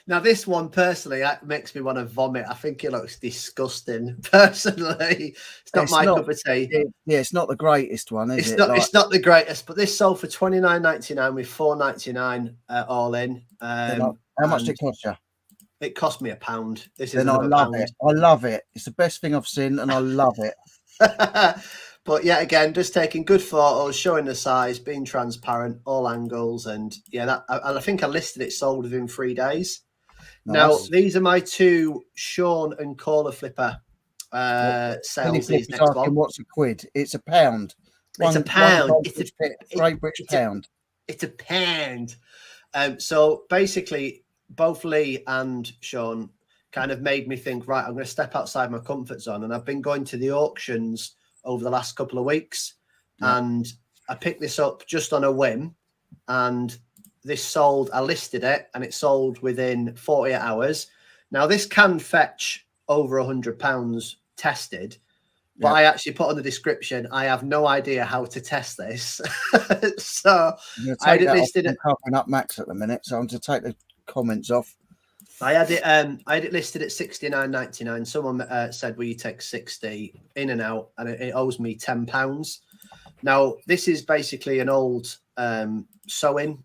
Now, this one personally makes me want to vomit. I think it looks disgusting. Personally, it's not my cup of tea. Yeah, it's not the greatest one, is it? It's not the greatest, but this sold for £29.99 with £4.99 all in. How much did it cost you? It cost me £1. This is I love it. I love it. It's the best thing I've seen, and I love it. But yeah, again, just taking good photos, showing the size, being transparent, all angles, and yeah, I think I listed it sold within 3 days. Nice. Now these are my two Sean and Caller Flipper sales. These next one. What's a quid? It's a pound. It's a pound. It's a Great British pound. It's a pound. So basically, both Lee and Sean kind of made me think, right, I'm going to step outside my comfort zone. And I've been going to the auctions over the last couple of weeks. Yeah. And I picked this up just on a whim. And this sold, I listed it, and it sold within 48 hours. Now, this can fetch over £100 tested. But I actually put on the description, I have no idea how to test this. So I had it listed. I'm covering up Max at the minute, so I'm to take the comments off. I had it listed at £69.99. Someone said, "Will you take 60 in and out?" And it owes me £10. Now this is basically an old sewing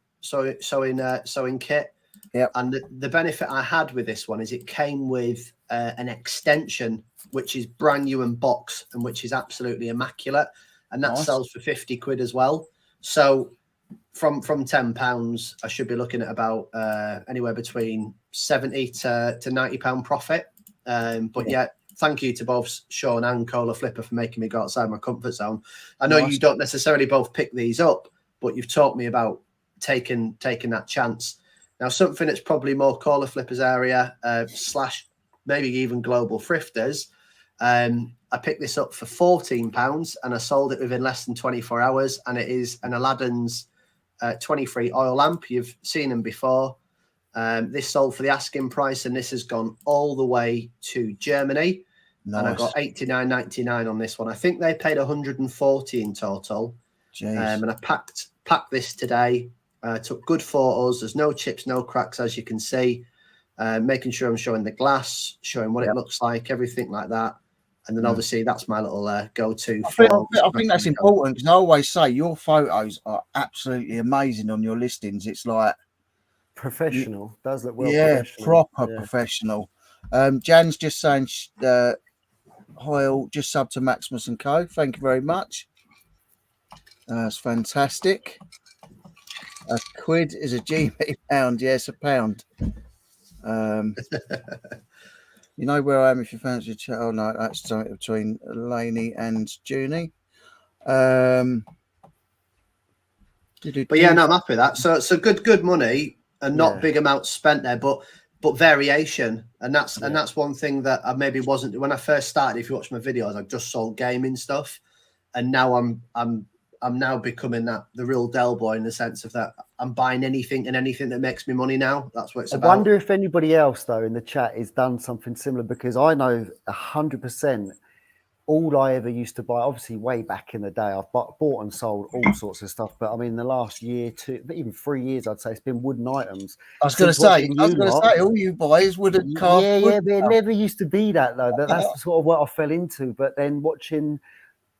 kit. Yeah. And the benefit I had with this one is it came with an extension, which is brand new in box and which is absolutely immaculate, and that sells for £50 as well. So from £10, I should be looking at about anywhere between £70 to £90 profit. But yeah, thank you to both Sean and Caller Flipper for making me go outside my comfort zone. I know you don't necessarily both pick these up, but you've taught me about taking that chance. Now, something that's probably more Caller Flippers area / maybe even global thrifters. I picked this up for £14 and I sold it within less than 24 hours. And it is an Aladdin's 23 oil lamp. You've seen them before. This sold for the asking price, and this has gone all the way to Germany. Nice. And I got £89.99 on this one. I think they paid £140 in total. And I packed this today. Took good photos. There's no chips, no cracks, as you can see. Making sure I'm showing the glass, showing what it looks like, everything like that. And then obviously that's my little go-to. I think that's important, because I always say your photos are absolutely amazing on your listings. It's like professional. Does look well. Yeah, proper professional. Jan's just saying, hi all, just sub to Maxemus Co. Thank you very much. That's fantastic. A quid is a GB pound. Yes, a pound. You know where I am if you fancy a chat. Oh no, that's something between Lainey and Junie. But yeah, no, I'm happy with that. So good money and not big amounts spent there, but variation. And that's one thing that I maybe wasn't when I first started. If you watch my videos, I just sold gaming stuff, and now I'm now becoming the real Del boy, in the sense of that I'm buying anything that makes me money now. That's what it's about. I wonder if anybody else, though, in the chat has done something similar, because I know 100% all I ever used to buy, obviously way back in the day, I've bought and sold all sorts of stuff. But I mean, the last year, even 3 years, I'd say it's been wooden items. I was going to say, all you buy is wooden carved. Yeah, but it never used to be that, though. That's sort of what I fell into. But then watching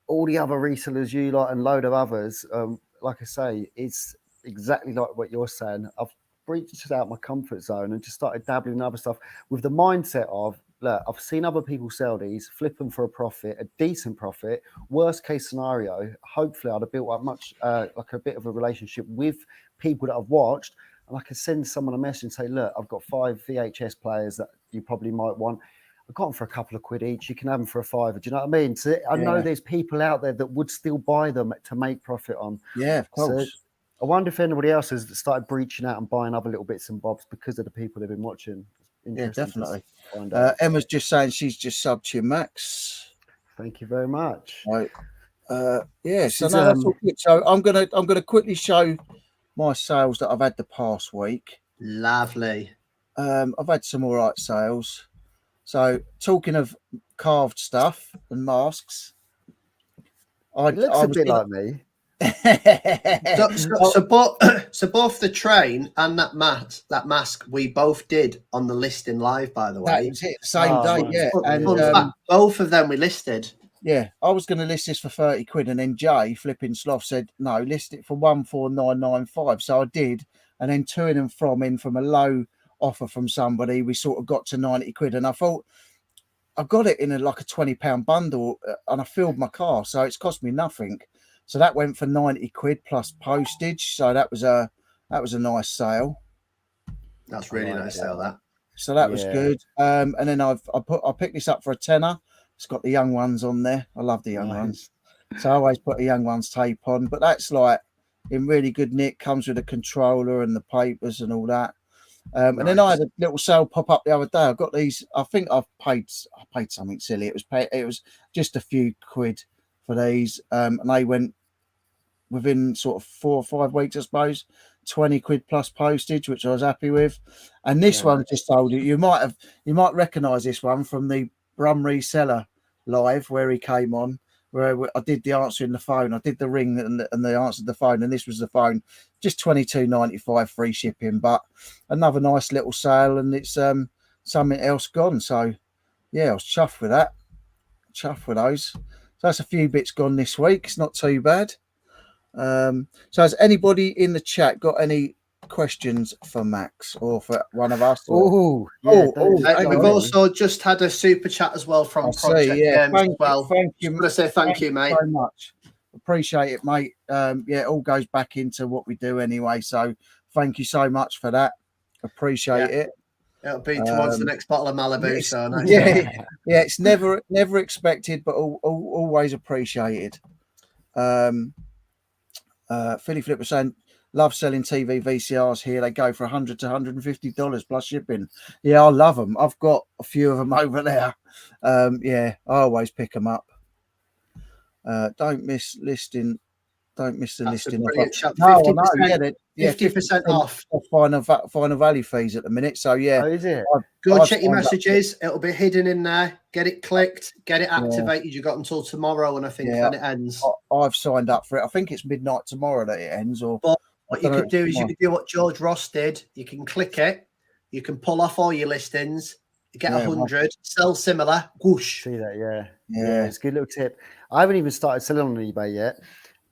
all the other resellers, you lot, and load of others, like I say, it's exactly like what you're saying. I've reached out my comfort zone and just started dabbling in other stuff with the mindset of, look, I've seen other people sell these, flip them for a profit, a decent profit. Worst case scenario, hopefully I'd have built up much like a bit of a relationship with people that I've watched, and I can send someone a message and say, look, I've got 5 VHS players that you probably might want. I got them for a couple of quid each. You can have them for a £5. Do you know what I mean? So I know there's people out there that would still buy them to make profit on. Yeah, of course. So I wonder if anybody else has started breaching out and buying other little bits and bobs because of the people they've been watching. Yeah, definitely. Emma's just saying she's just subbed to you, Max. Thank you very much. Right. Yeah, so no, that's all good. So I'm gonna quickly show my sales that I've had the past week. Lovely. I've had some all right sales. So talking of carved stuff and masks, it looks a bit like me. so both the train and that mask we both did on the listing live, by the way. That was it, same day, yeah. And both of them we listed. Yeah, I was going to list this for 30 quid, and then Jay flipping sloth said no, list it for 14995. So I did, and then to and from a low offer from somebody, we sort of got to 90 quid, and I thought I got it in like a £20 bundle, and I filled my car, so it's cost me nothing. So that went for 90 quid plus postage. So that was a nice sale. That's really nice sale, that. So that was good. And then I picked this up for a tenner. It's got the young ones on there. I love the young ones. So I always put a young ones tape on. But that's like in really good nick. Comes with a controller and the papers and all that. And then I had a little sale pop up the other day. I got these. I think I paid something silly. It was just a few quid for these. And they went within sort of 4 or 5 weeks, I suppose. 20 quid plus postage, which I was happy with. And this one just told you might recognise this one from the JR Reseller live where he came on, where I did the answering the phone. I did the ring and they answered the phone, and this was the phone. Just $22.95 free shipping, but another nice little sale, and it's something else gone. So yeah, I was chuffed with that. Chuffed with those. So that's a few bits gone this week. It's not too bad. So has anybody in the chat got any questions for Max or for one of us? We've also just had a super chat as well from Project Games as well. Thank you. I want to say thank you, mate. So much. Appreciate it, mate. It all goes back into what we do anyway. So thank you so much for that. Appreciate it. It'll be towards the next bottle of Malibu. So nice. It's never expected, but always appreciated. Philly Flip was saying, love selling TV VCRs here. They go for $100 to $150 plus shipping. Yeah, I love them. I've got a few of them over there. I always pick them up. Don't miss listing. Don't miss the listing. 50% off. Final value fees at the minute. So yeah, is it? Go check your messages. It'll be hidden in there. Get it clicked. Get it activated. You got until tomorrow, and I think then it ends. I've signed up for it. I think it's midnight tomorrow that it ends. But what you could do is you could do what George Ross did. You can click it. You can pull off all your listings. Get 100. Sell similar. Whoosh. See that? Yeah. It's a good little tip. I haven't even started selling on eBay yet.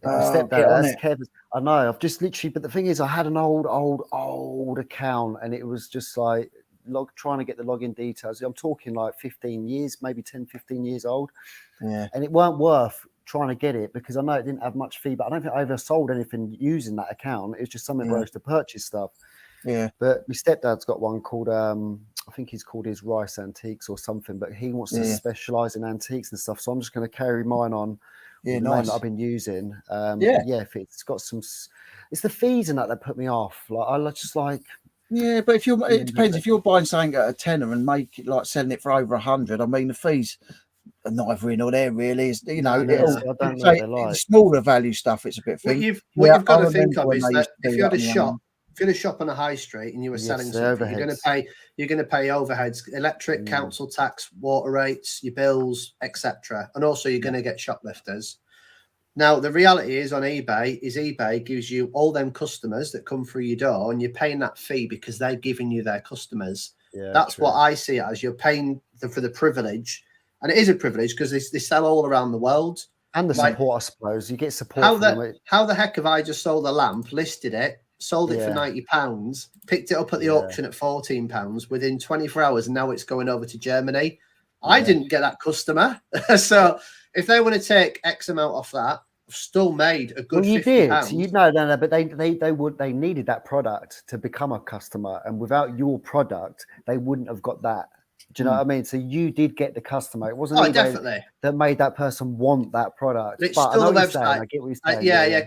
I know. I've just literally, but the thing is, I had an old account, and it was just like trying to get the login details. I'm talking like 15 years, maybe 10, 15 years old. Yeah. And it weren't worth trying to get it because I know it didn't have much fee, but I don't think I ever sold anything using that account. It was just something where I used to purchase stuff. Yeah. But my stepdad's got one called, I think he's called his Rice Antiques or something, but he wants to specialize in antiques and stuff. So I'm just going to carry mine on. Yeah, nice. That I've been using. If it's got some, it's the fees and that put me off. Like I just like. Yeah, but it depends. If you're buying something at a tenner and selling it for over 100, I mean the fees are neither in or there really. Is I don't know what they're like. Smaller value stuff, it's a bit thing. What you've got to think of is that if you had a shop. If you had a shop on a high street and you were selling something, you're going to pay overheads, electric, council tax, water rates, your bills, etc. And also you're going to get shoplifters. Now the reality is on eBay gives you all them customers that come through your door, and you're paying that fee because they're giving you their customers. Yeah, that's true. What I see it as. You're paying for the privilege, and it is a privilege because they sell all around the world. And the support, I suppose. You get support. How the heck have I just sold a lamp, listed it, sold it for £90, picked it up at the auction at £14 within 24 hours, and now it's going over to Germany. I didn't get that customer. So if they want to take X amount off that, I've still made a good £50. You no, but they needed that product to become a customer, and without your product, they wouldn't have got that. Do you know what I mean? So you did get the customer. It wasn't eBay definitely that made that person want that product. But it's but still I know the what you're saying. website. I get what you're saying. Yeah.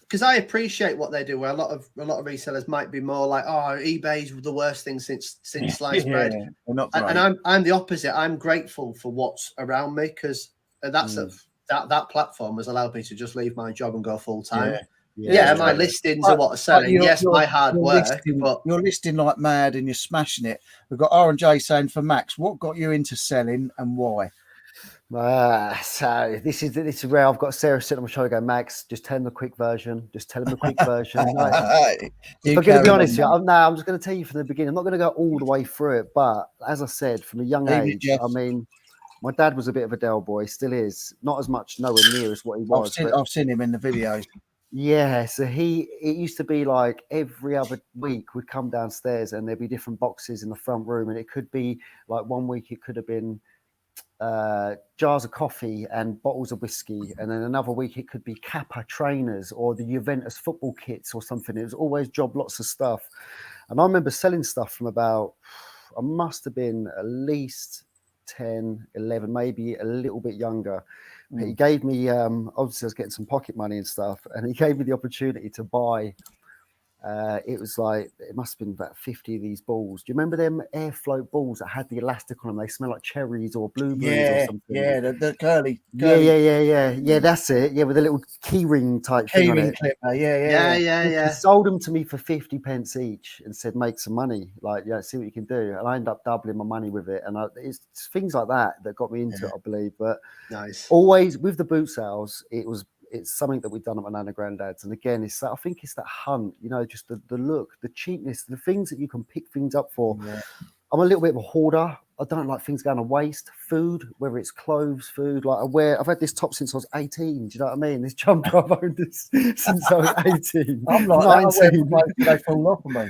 Because I appreciate what they do. Where a lot of resellers might be more like, oh, eBay's the worst thing since sliced bread. And I'm the opposite. I'm grateful for what's around me because that platform has allowed me to just leave my job and go full time. My listings are what are selling. Yes, my hard work, but you're listing like mad and you're smashing it. We've got R&J saying for Max, what got you into selling and why? So this is where I've got Sarah sitting on my shoulder going, Max, just tell him the quick version. Just tell him the quick version. If I'm going to be honest, I'm just going to tell you from the beginning. I'm not going to go all the way through it, but as I said, from a young age, I mean, my dad was a bit of a Dell boy, still is. Not as much, nowhere near as what he was. I've seen him in the videos. Yeah, so it used to be like every other week we'd come downstairs and there'd be different boxes in the front room, and it could be like one week it could have been jars of coffee and bottles of whiskey, and then another week it could be Kappa trainers or the Juventus football kits or something. It was always lots of stuff. And I remember selling stuff from about, I must have been at least 10, 11, maybe a little bit younger. He gave me, obviously I was getting some pocket money and stuff, and he gave me the opportunity to buy, it was like, it must have been about 50 of these balls. Do you remember them air float balls that had the elastic on them? They smell like cherries or blueberries or something. Yeah, the curly. Yeah, that's it. Yeah, with a little key ring type thing on it. Clipper. He sold them to me for 50 pence each and said, make some money. Like, see what you can do. And I ended up doubling my money with it. And it's things like that got me into it, I believe. But always with the boot sales, it's something that we've done at my Nana Granddad's. And again, I think it's that hunt, just the look, the cheapness, the things that you can pick things up for. Yeah. I'm a little bit of a hoarder. I don't like things going to waste. Food, whether it's clothes, food. Like I've had this top since I was 18. Do you know what I mean? This jumper, I've owned this since I was 18. I'm like 19. They fall off of me.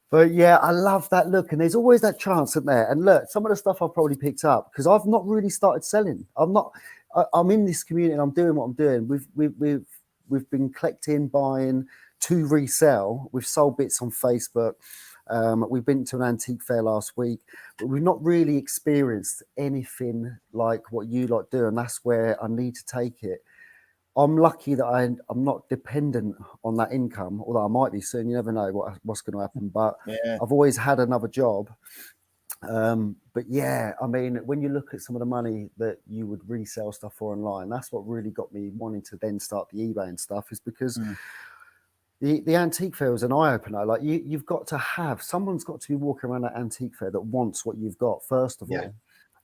But yeah, I love that look. And there's always that chance, isn't there? And look, some of the stuff I've probably picked up because I've not really started selling. I'm in this community and I'm doing what I'm doing. We've been collecting, buying to resell. We've sold bits on Facebook. We've been to an antique fair last week, but we've not really experienced anything like what you lot do, and that's where I need to take it. I'm lucky that I'm not dependent on that income, although I might be soon. You never know what's going to happen, but I've always had another job. But yeah, I mean, when you look at some of the money that you would resell stuff for online, that's what really got me wanting to then start the eBay and stuff, is because the antique fair is an eye-opener. Like you've got to have, someone's got to be walking around that antique fair that wants what you've got, first of all.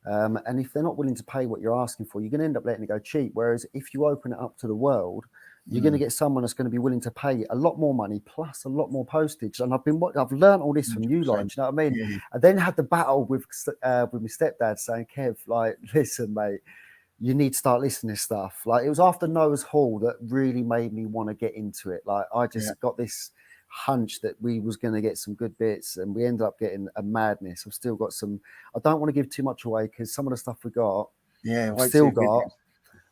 And if they're not willing to pay what you're asking for, you're going to end up letting it go cheap. Whereas if you open it up to the world, you're going to get someone that's going to be willing to pay a lot more money plus a lot more postage. And I've learned all this from you, like, do you know what I mean? Yeah. I then had the battle with my stepdad saying, Kev, like, listen, mate, you need to start listening to stuff. Like, it was after Noah's Hall that really made me want to get into it. Like, I just got this hunch that we was going to get some good bits, and we ended up getting a madness. I've still got some. I don't want to give too much away because some of the stuff we got, I've still got,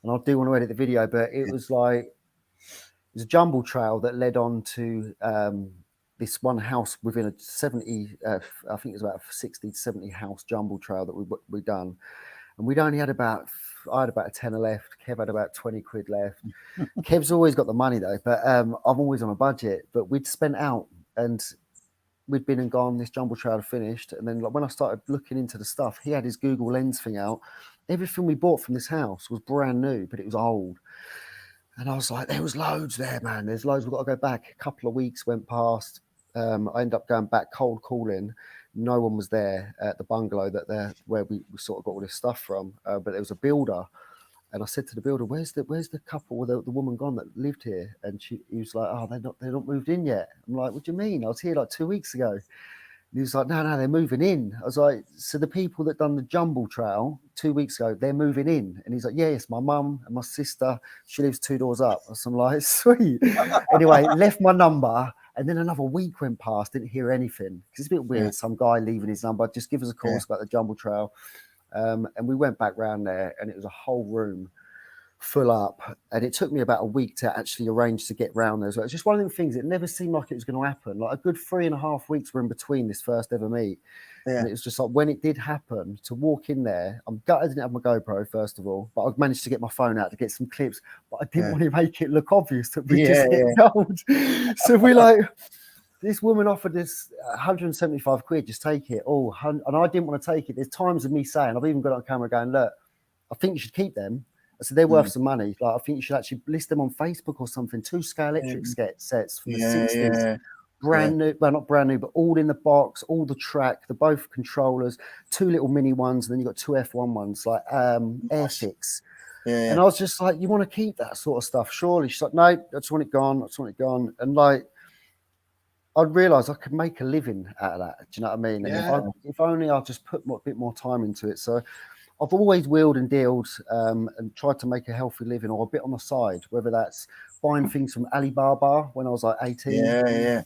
and I do want to edit the video, but it was like, it was a jumble trail that led on to this one house within a 70, I think it was about a 60 to 70 house jumble trail that we done. And we'd only had I had about a tenner left. Kev had about 20 quid left. Kev's always got the money though, but I'm always on a budget. But we'd spent out and we'd been and gone. This jumble trail finished. And then like, when I started looking into the stuff, he had his Google Lens thing out. Everything we bought from this house was brand new, but it was old. And I was like, there was loads there, man. There's loads. We've got to go back. A couple of weeks went past. I ended up going back cold calling. No one was there at the bungalow where we sort of got all this stuff from. But there was a builder. And I said to the builder, where's the couple with the woman gone that lived here? And he was like, oh, they're not moved in yet. I'm like, what do you mean? I was here like 2 weeks ago. And he was like, no, they're moving in. I was like, so the people that done the jumble trail 2 weeks ago, they're moving in. And he's like, yeah, it's my mum and my sister. She lives 2 doors up. So I'm like, sweet. Anyway, left my number. And then another week went past, didn't hear anything. Because it's a bit weird, some guy leaving his number, just give us a call about the jumble trail. And we went back round there, and it was a whole room full up, and it took me about a week to actually arrange to get round there as well. It's just one of them things. It never seemed like it was going to happen. Like a good 3.5 weeks were in between this first ever meet. Yeah. And it was just like when it did happen, to walk in there, I'm gutted I didn't have my GoPro first of all, but I managed to get my phone out to get some clips, but I didn't want to make it look obvious that we just hit gold. So we like, this woman offered us 175 quid, just take it. Oh, and I didn't want to take it. There's times of me saying, I've even got it on camera going, look, I think you should keep them. I said, they're worth some money. Like, I think you should actually list them on Facebook or something. 2 scale electric sets from the 60s. Brand new, well, not brand new, but all in the box, all the track, the both controllers, 2 little mini ones, and then you got 2 F1 ones, like Airfix. And I was just like, you want to keep that sort of stuff, surely? She's like, no, I just want it gone. I just want it gone. And like, I realised I could make a living out of that. Do you know what I mean? And if only I just put a bit more time into it. So I've always wheeled and dealed and tried to make a healthy living, or a bit on the side, whether that's buying things from Alibaba when I was like 18.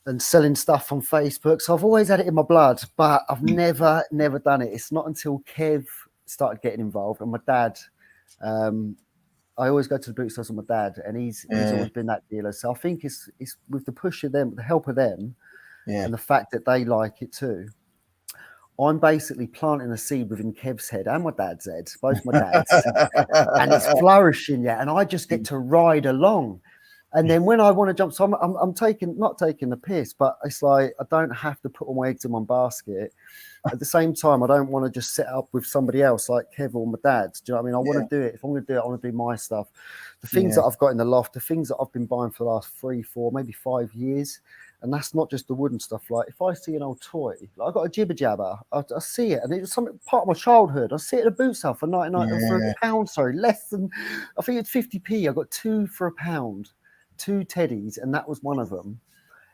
And selling stuff on Facebook. So I've always had it in my blood, but I've never done it. It's not until Kev started getting involved, and my dad, I always go to the boot stores with my dad, and he's always been that dealer. So I think it's with the push of them, the help of them, and the fact that they like it too. I'm basically planting a seed within Kev's head and my dad's head, both my dads, and it's flourishing, and I just get to ride along. And then when I want to jump, so I'm not taking the piss, but it's like I don't have to put all my eggs in one basket. At the same time, I don't want to just set up with somebody else like Kev or my dad. Do you know what I mean? I want to do it. If I'm going to do it, I want to do my stuff. The things that I've got in the loft, the things that I've been buying for the last 3, 4, maybe 5 years. And that's not just the wooden stuff. Like if I see an old toy, like I've got a jibber jabber, I see it, and it's something part of my childhood. I see it at a boot sale for 99 for £1. Sorry, less than, I think it's 50p. I got 2 for £1. 2 teddies, and that was one of them.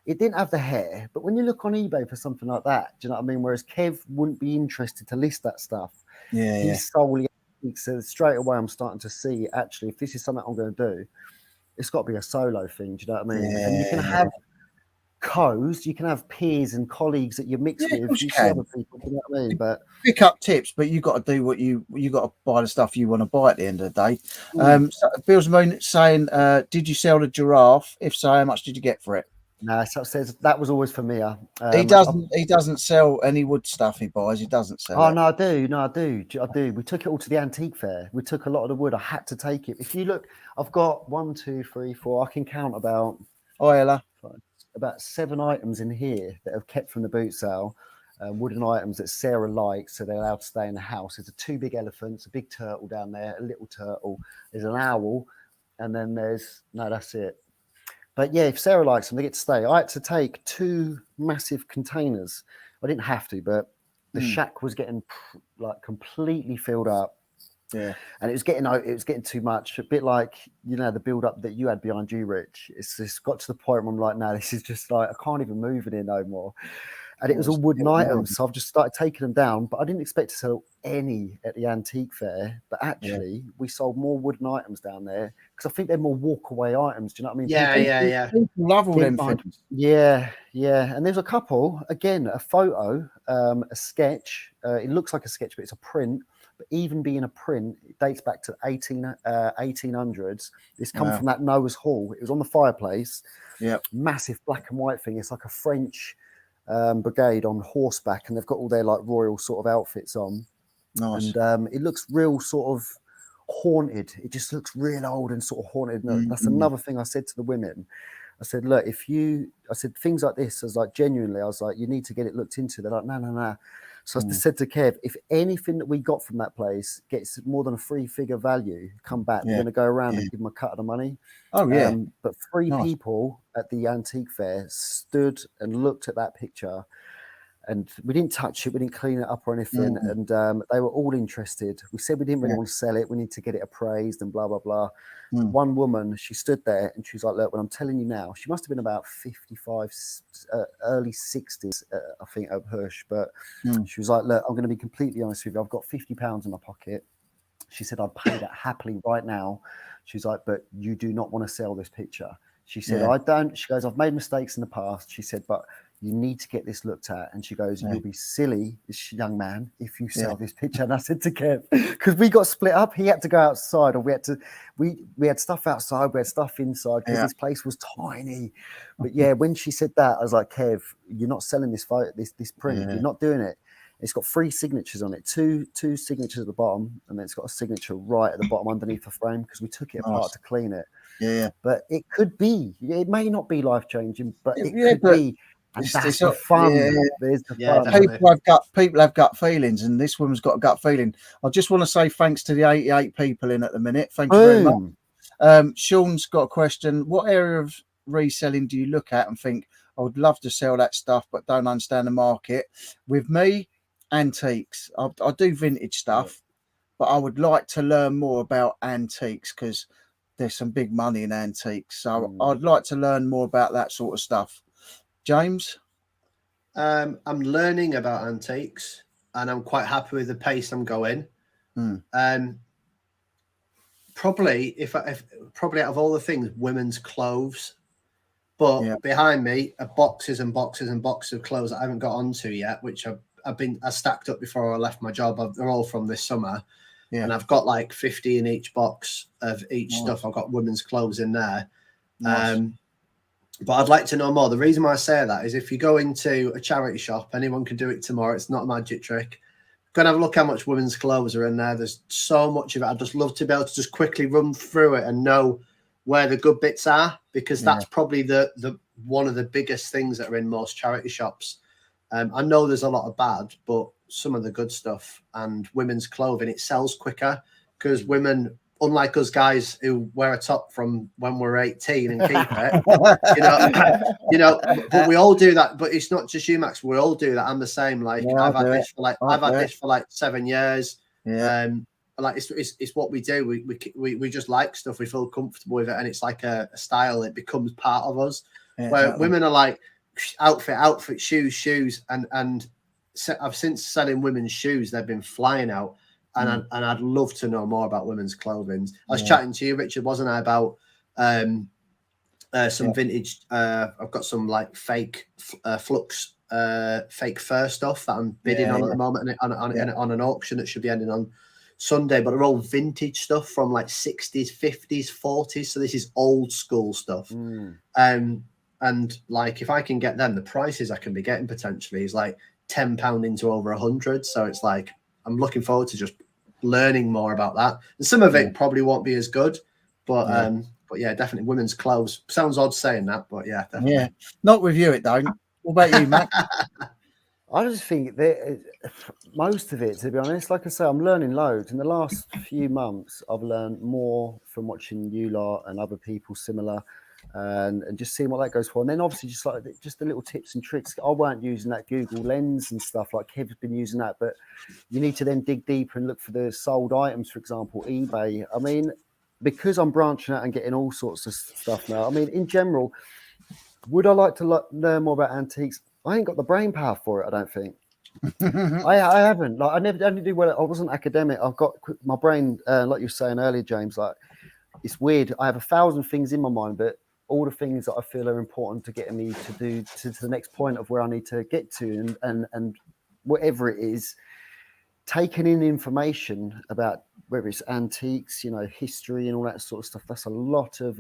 It didn't have the hair, but when you look on eBay for something like that, do you know what I mean? Whereas Kev wouldn't be interested to list that stuff. He's solely, so straight away I'm starting to see, actually, if this is something I'm going to do, it's got to be a solo thing. Do you know what I mean? And you can have co's, you can have peers and colleagues that you mix with. You see other people, you know what I mean? But pick up tips, but you got to do what you got to buy the stuff you want to buy at the end of the day. So Bill's Moon saying, did you sell the giraffe? If so, how much did you get for it? No, so it says that was always for me. He doesn't sell any wood stuff he buys. He doesn't sell. Oh, no, I do. We took it all to the antique fair. We took a lot of the wood. I had to take it. If you look, I've got 1, 2, 3, 4. I can count about 7 items in here that have kept from the boot sale. Wooden items that Sarah likes, so they're allowed to stay in the house. There's 2 big elephants, a big turtle down there, a little turtle. There's an owl, and then that's it. But yeah, if Sarah likes them, they get to stay. I had to take 2 massive containers. I didn't have to, but the shack was getting like completely filled up. Yeah, and it was getting too much. A bit like, you know, the build up that you had behind you, Rich. It's just got to the point where I'm like, no, this is just like, I can't even move in here no more. And it was all wooden items, so I've just started taking them down. But I didn't expect to sell any at the antique fair. But actually, we sold more wooden items down there because I think they're more walk-away items. Do you know what I mean? People love all them things. Yeah. And there's a couple. Again, a photo, a sketch. It looks like a sketch, but it's a print. But even being a print, it dates back to 1800s. It's come from that Noah's Hall. It was on the fireplace. Yeah, massive black and white thing. It's like a French brigade on horseback, and they've got all their like royal sort of outfits on. Nice. And it looks real sort of haunted. It just looks real old and sort of haunted. And that's another thing I said to the women. I said, look, I said things like this, I was like, genuinely, I was like, you need to get it looked into. They're like, no. So I said to Kev, if anything that we got from that place gets more than a 3-figure value, come back. We're going to go around and give them a cut of the money. Oh, yeah. But 3 people at the antique fair stood and looked at that picture, and we didn't touch it. We didn't clean it up or anything. And they were all interested. We said we didn't really want to sell it. We need to get it appraised and blah, blah, blah. One woman, she stood there and she was like, look, when I'm telling you now, she must have been about 55, early 60s, I think, at push. But she was like, look, I'm going to be completely honest with you. I've got £50 in my pocket. She said, I'd pay that happily right now. She's like, but you do not want to sell this picture. She said, I don't. She goes, I've made mistakes in the past. She said, but you need to get this looked at. And she goes, you'll be silly, this young man, if you sell this picture. And I said to Kev, because we got split up, he had to go outside, or we had stuff outside, we had stuff inside, because this place was tiny. But yeah, when she said that, I was like, Kev, you're not selling this photo, this print, you're not doing it. It's got 3 signatures on it, two signatures at the bottom, and then it's got a signature right at the bottom underneath the frame, because we took it apart to clean it. Yeah. But it could be, it may not be life-changing, but it could be. And that's the fun. There's the fun. People have gut feelings, and this woman's got a gut feeling. I just want to say thanks to the 88 people in at the minute. Thank you very much. Sean's got a question. What area of reselling do you look at and think, I would love to sell that stuff, but don't understand the market? With me, antiques. I do vintage stuff, but I would like to learn more about antiques, because there's some big money in antiques. So I'd like to learn more about that sort of stuff. James? I'm learning about antiques, and I'm quite happy with the pace I'm going. Probably probably out of all the things, women's clothes. But behind me are boxes and boxes and boxes of clothes that I haven't got onto yet, which I stacked up before I left my job. They're all from this summer. And I've got like 50 in each box of each stuff. I've got women's clothes in there. But I'd like to know more. The reason why I say that is, if you go into a charity shop, anyone can do it tomorrow. It's not a magic trick. Go and have a look how much women's clothes are in there. There's so much of it. I'd just love to be able to just quickly run through it and know where the good bits are, because that's probably the one of the biggest things that are in most charity shops. I know there's a lot of bad, but some of the good stuff, and women's clothing, it sells quicker, because women, unlike us guys who wear a top from when we're 18 and keep it, but we all do that. But it's not just you, Max. We all do that. I'm the same. Like I've had this for like 7 years. Like it's what we do. We just like stuff. We feel comfortable with it, and it's like a style. It becomes part of us. Where women are like outfit, shoes, and I've since selling women's shoes. They've been flying out. And I'd love to know more about women's clothing. I was chatting to you, Richard, wasn't I, about some vintage. I've got some like fake flux, fake fur stuff that I'm bidding on at the moment, on an auction that should be ending on Sunday. But they're all vintage stuff from like 60s, 50s, 40s. So this is old school stuff. And like, if I can get them, the prices I can be getting potentially is like £10 into over 100. So it's like, I'm looking forward to just learning more about that. And some of it probably won't be as good, but yeah, definitely women's clothes. Sounds odd saying that, but yeah, definitely. Yeah, not with you, it don't. What about you, Matt? I just think that most of it, to be honest, like I say, I'm learning loads. In the last few months, I've learned more from watching you lot and other people similar, and just seeing what that goes for. And then obviously just the little tips and tricks. I weren't using that Google Lens and stuff, like Kev's been using that, but you need to then dig deeper and look for the sold items, for example, eBay. I mean, because I'm branching out and getting all sorts of stuff now, I mean, in general, would I like to learn more about antiques? I ain't got the brain power for it, I don't think. I haven't. Like, I only do well. I wasn't academic. I've got my brain, like you were saying earlier, James, like, it's weird. I have 1,000 things in my mind, but all the things that I feel are important to getting me to do to the next point of where I need to get to, and whatever it is, taking in information about whether it's antiques, history and all that sort of stuff. That's a lot of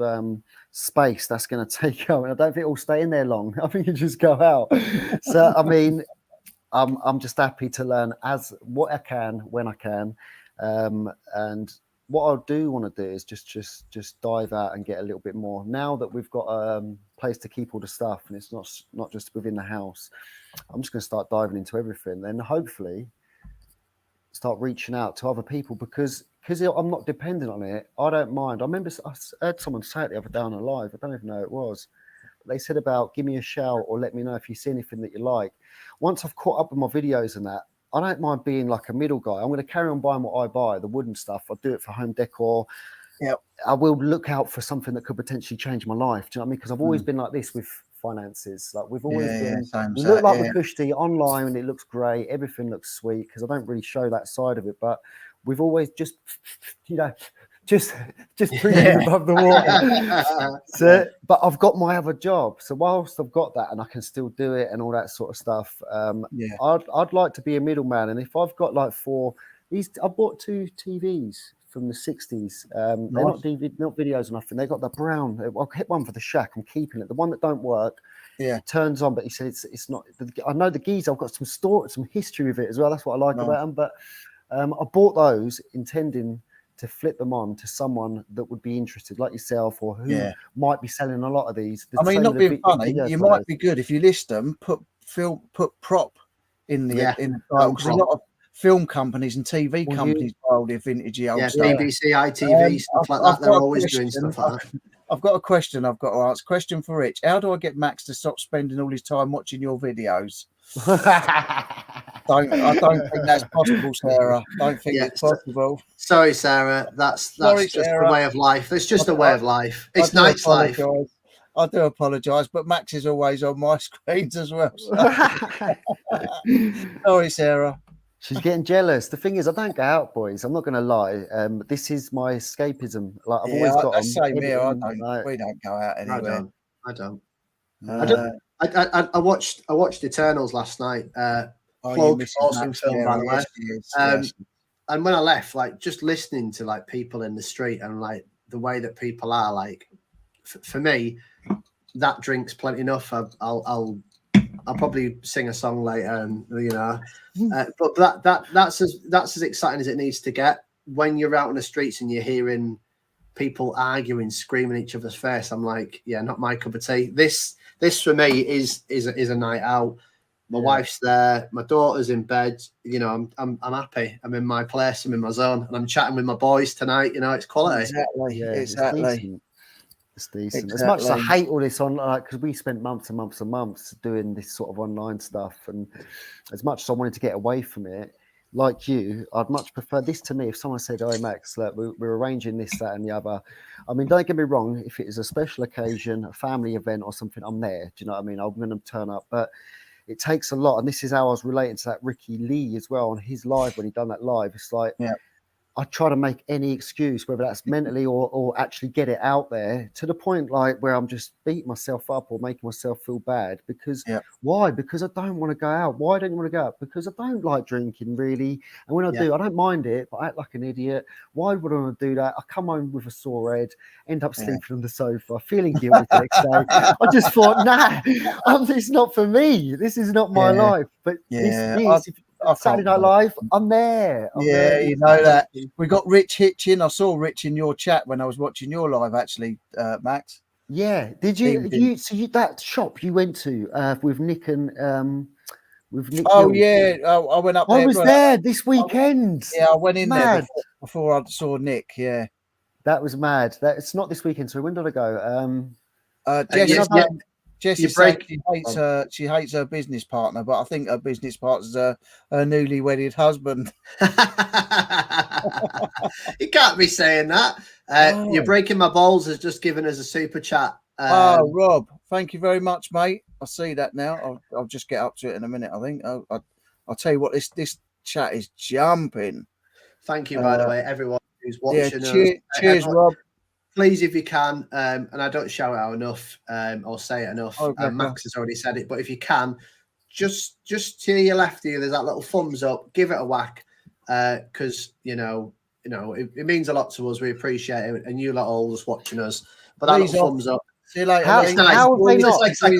space that's going to take out, and I don't think it'll stay in there long. I think it just go out. So I mean, I'm just happy to learn as what I can when I can, and what I do want to do is just dive out and get a little bit more. Now that we've got a place to keep all the stuff, and it's not just within the house, I'm just going to start diving into everything. Then hopefully start reaching out to other people, because I'm not dependent on it. I don't mind. I remember I heard someone say it the other day on a live. I don't even know who it was. But they said about give me a shout or let me know if you see anything that you like. Once I've caught up with my videos and that, I don't mind being like a middle guy. I'm going to carry on buying what I buy, the wooden stuff. I'll do it for home decor. Yeah, I will look out for something that could potentially change my life. Do you know what I mean? Because I've always been like this with finances. Like we've always been. We look like the Kushti online, and it looks great. Everything looks sweet because I don't really show that side of it. But we've always just, just bringing it above the water. So, but I've got my other job, so whilst I've got that and I can still do it and all that sort of stuff, I'd like to be a middleman. And if I've got like I bought 2 TVs from the 60s. They're not videos or nothing. They got the brown. I'll hit one for the shack. I'm keeping it. The one that don't work. It turns on, but he said it's not. I know the geese. I've got some history with it as well. That's what I like about them. But I bought those intending to flip them on to someone that would be interested, like yourself, or who might be selling a lot of these. I mean, not being funny, you might be good if you list them. Put prop in the title, because a lot of film companies and TV companies buy all their vintagey old stuff. BBC, ITV, stuff like that. They're always doing stuff like that. I've got a question I've got to ask. Question for Rich. How do I get Max to stop spending all his time watching your videos? I don't think that's possible, Sarah. I don't think it's possible. Sorry, Sarah. That's just Sarah. A way of life. It's just a way of life. It's night's life. I do apologise, but Max is always on my screens as well. So. Sorry, Sarah. She's getting jealous. The thing is, I don't go out, boys. I'm not going to lie. This is my escapism. Like I've always got. Same here. We don't go out anywhere. I don't. I watched Eternals last night. Awesome film, by the way. And when I left, like just listening to like people in the street and like the way that people are, like for me, that drink's plenty enough. I'll probably sing a song later, and but that's as exciting as it needs to get. When you're out on the streets and you're hearing people arguing, screaming each other's face, I'm like, yeah, not my cup of tea. This for me is a night out. My wife's there, my daughter's in bed. I'm happy. I'm in my place. I'm in my zone, and I'm chatting with my boys tonight. It's quality. Exactly. It's decent. As much as I hate all this because we spent months and months and months doing this sort of online stuff, and as much as I wanted to get away from it, like you, I'd much prefer this to me. If someone said, "Oh, Max, look, we're arranging this, that, and the other," I mean, don't get me wrong. If it is a special occasion, a family event, or something, I'm there. Do you know what I mean? I'm going to turn up, but it takes a lot. And this is how I was relating to that Ricky Lee as well on his live when he done that live. It's like, I try to make any excuse, whether that's mentally or actually get it out there to the point like where I'm just beating myself up or making myself feel bad because why? Because I don't want to go out. Why don't you want to go out? Because I don't like drinking really. And when I do, I don't mind it, but I act like an idiot. Why would I want to do that? I come home with a sore head, end up sleeping on the sofa, feeling guilty the next day. I just thought, it's not for me. This is not my life. But Saturday Night Live, I'm there. You know that. We got Rich Hitchin. I saw Rich in your chat when I was watching your live, actually, Max. Yeah. Did you see that shop you went to with Nick and with Nick? Oh, yeah. I went up there. I was there this weekend. I went in there before I saw Nick. Yeah. That was mad. It's not this weekend. So when did I go? Jessie said she hates her business partner, but I think her business partner's her newly wedded husband. You can't be saying that. You're breaking my balls has just given us a super chat. Rob, thank you very much, mate. I see that now. I'll just get up to it in a minute. I think I'll tell you what, this chat is jumping. Thank you, by the way, everyone who's watching. Cheers, Rob. Please, if you can, and I don't shout out enough or say it enough. Max has already said it, but if you can, just to your left here, there's that little thumbs up. Give it a whack, because it means a lot to us. We appreciate it, and you lot all just watching us. But that little thumbs up. See you later. How have they not? It's like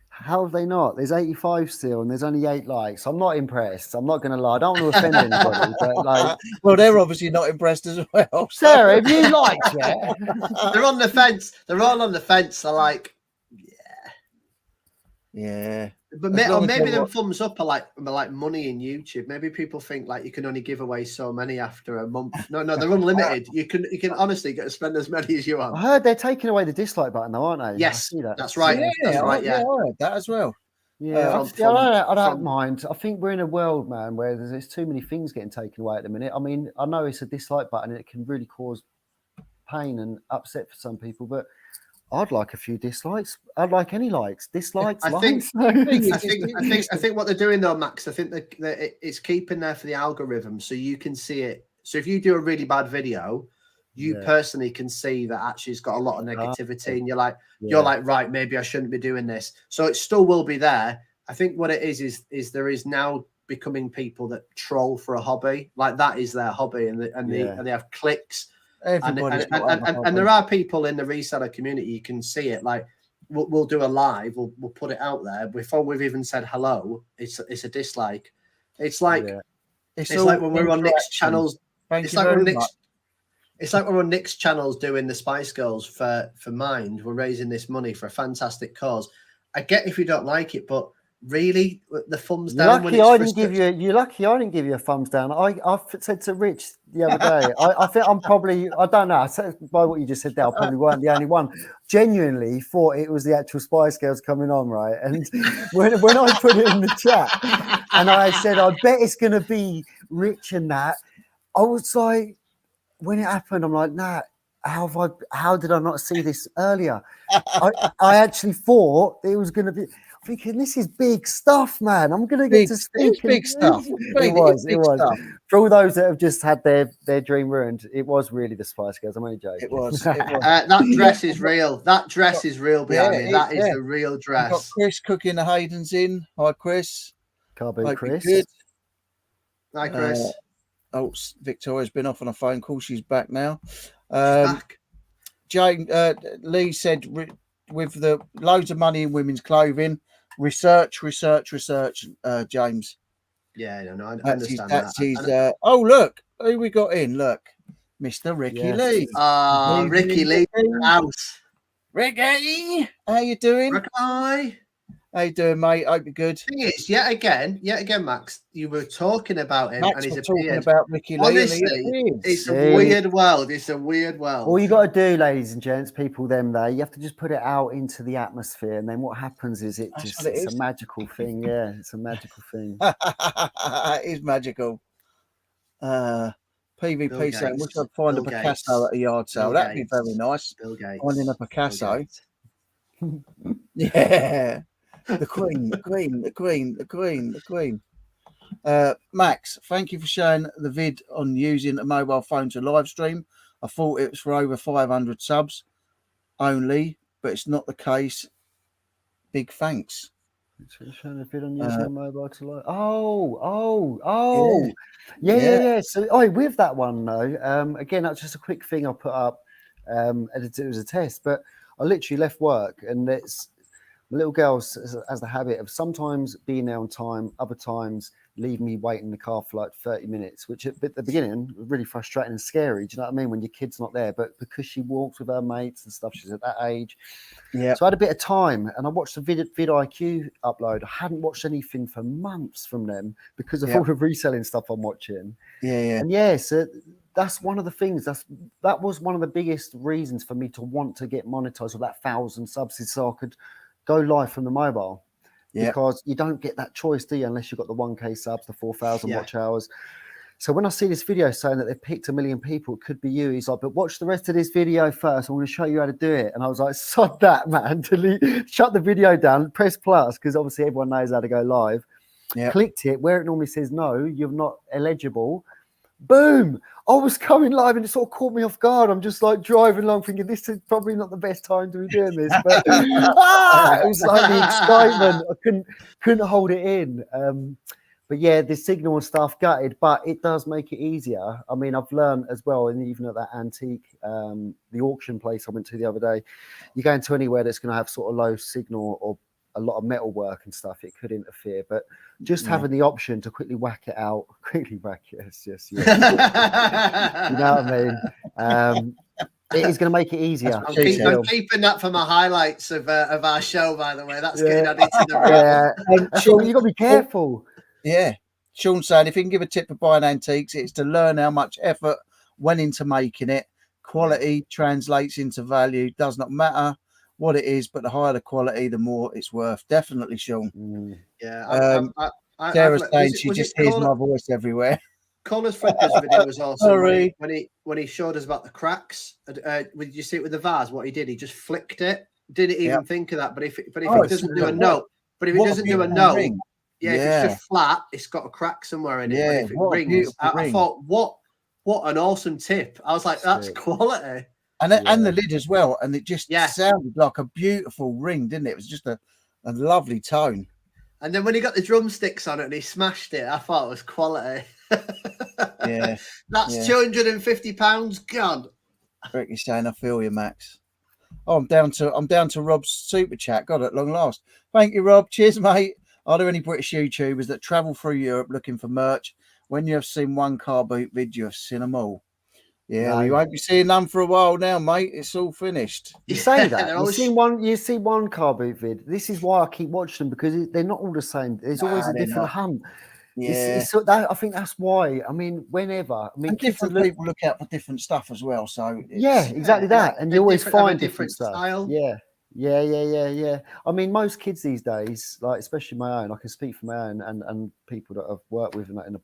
How have they not? There's 85 still, and there's only 8 likes. I'm not impressed. I'm not going to lie. I don't want to offend anybody, but well, they're obviously not impressed as well. So. Sarah, have you liked yet? They're on the fence. They're all on the fence. They're like, yeah. But maybe them thumbs up are like money in YouTube. Maybe people think like you can only give away so many after a month. No, they're unlimited. You can honestly get to spend as many as you want. I heard they're taking away the dislike button, though, aren't they? Yes, that's right. That's right. Yeah, I heard that as well. Yeah, I don't mind. I think we're in a world, man, where there's too many things getting taken away at the minute. I mean, I know it's a dislike button and it can really cause pain and upset for some people, but I'd like a few dislikes. I'd like any likes, dislikes, likes. I think what they're doing though, Max, I think that it's keeping there for the algorithm so you can see it. So if you do a really bad video, you personally can see that actually it's got a lot of negativity, and you're like, right, maybe I shouldn't be doing this. So it still will be there. I think what it is there is now becoming people that troll for a hobby, like that is their hobby, and they have clicks. And there are people in the reseller community, you can see it, like we'll do a live, we'll put it out there before we've even said hello. It's a dislike. It's like it's like when we're on Nick's channels. It's like we're on Nick's channels doing the Spice Girls for Mind. We're raising this money for a fantastic cause. I get if you don't like it, but really, the thumbs down. You're lucky I didn't give you a thumbs down. I said to Rich the other day, I think I'm probably, I don't know, I said, by what you just said there, I probably weren't the only one. Genuinely thought it was the actual Spice Girls coming on, right? And when I put it in the chat and I said, I bet it's going to be Rich and that, I was like, when it happened, I'm like, nah, how did I not see this earlier? I actually thought it was going to be, thinking this is big stuff, man. I'm going to get to speak. Big stuff. It was. Stuff. For all those that have just had their dream ruined, it was really the Spice Girls. I'm only joking. It was. That dress is real. That dress is real behind me. That is a real dress. Got Chris cooking the Haydens in. Hi, Chris. Carbon Chris. Good. Hi, Chris. Victoria's been off on a phone call. She's back now. Back. Jane Lee said with the loads of money in women's clothing, research, James. Yeah, no, I understand that. Look, who we got in? Look, Mr. Ricky Lee. Ricky Lee house. Ricky, how you doing? Ricky. How you doing, mate? Hope you're good. Thing is, yet again, Max, you were talking about him, and he's talking about Ricky Lee. Honestly, it's a weird world. It's a weird world. All you got to do, ladies and gents, people, them there, you have to just put it out into the atmosphere, and then what happens is it's a magical thing. Yeah, it's a magical thing. It is magical. PvP saying, wish I'd find a Picasso at a yard sale. That'd be very nice. Finding a Picasso. Yeah. The Queen. Max, thank you for sharing the vid on using a mobile phone to live stream. I thought it was for over 500 subs only, but it's not the case. Big thanks. Showing a vid on using a mobile to live. Yeah. So, with that one though, again, that's just a quick thing I put up. And it was a test, but I literally left work, and my little girl has the habit of sometimes being there on time, other times leaving me waiting in the car for like 30 minutes, which at the beginning was really frustrating and scary. Do you know what I mean? When your kid's not there, but because she walks with her mates and stuff, she's at that age. Yeah. So I had a bit of time, and I watched the vidIQ upload. I hadn't watched anything for months from them because of all the reselling stuff I'm watching. Yeah. And so that's one of the things. That was one of the biggest reasons for me to want to get monetized with that 1,000 subs, so I could go live from the mobile, because you don't get that choice, do you, unless you've got the 1K subs, the 4,000 watch hours. So when I see this video saying that they've picked 1 million people, it could be you. He's like, but watch the rest of this video first. I'm going to show you how to do it. And I was like, sod that, man. Shut the video down, press plus, because obviously everyone knows how to go live. Clicked it where it normally says no, you're not eligible. Boom! I was coming live, and it sort of caught me off guard. I'm just like driving along thinking this is probably not the best time to be doing this, but it was like the excitement. I couldn't hold it in. But yeah, the signal and stuff gutted, but it does make it easier. I mean, I've learned as well, and even at that antique, the auction place I went to the other day, you go into anywhere that's going to have sort of low signal or a lot of metal work and stuff, it could interfere. But just having the option to quickly whack it out, it's just, you know what I mean? It is going to make it easier. I'm keeping that for my highlights of our show, by the way. That's getting added to the reel. Sean, you've got to be careful. Yeah. Sean saying, if you can give a tip for buying antiques, it's to learn how much effort went into making it. Quality translates into value. Does not matter what it is, but the higher the quality, the more it's worth. Definitely, Sean. Yeah. Sarah's saying she just hears my voice everywhere. Colin's Fred's video was awesome. When he showed us about the cracks. Did you see it with the vase? What he did, he just flicked it. Didn't even think of that. But if it doesn't do a note, if it's just flat, it's got a crack somewhere in it. But if it rings, I thought, what what an awesome tip. I was like, that's quality. And the lid as well. And it just sounded like a beautiful ring, didn't it? It was just a lovely tone. And then when he got the drumsticks on it and he smashed it, I thought it was quality. Yeah. That's £250 gone. Rick, you're saying I feel you, Max. Oh, I'm down to Rob's super chat. God, at long last. Thank you, Rob. Cheers, mate. Are there any British YouTubers that travel through Europe looking for merch? When you have seen one car boot vid, you have seen them all. Yeah, no. We won't be seeing none for a while now, mate. It's all finished. You say that. You see one car boot vid. This is why I keep watching them, because they're not all the same. There's always a different hunt. Yeah, I think that's why. I mean, whenever different people look out for different stuff as well. So exactly that, and you always find different stuff. Style. Yeah. I mean, most kids these days, like especially my own, I can speak for my own and people that I've worked with in the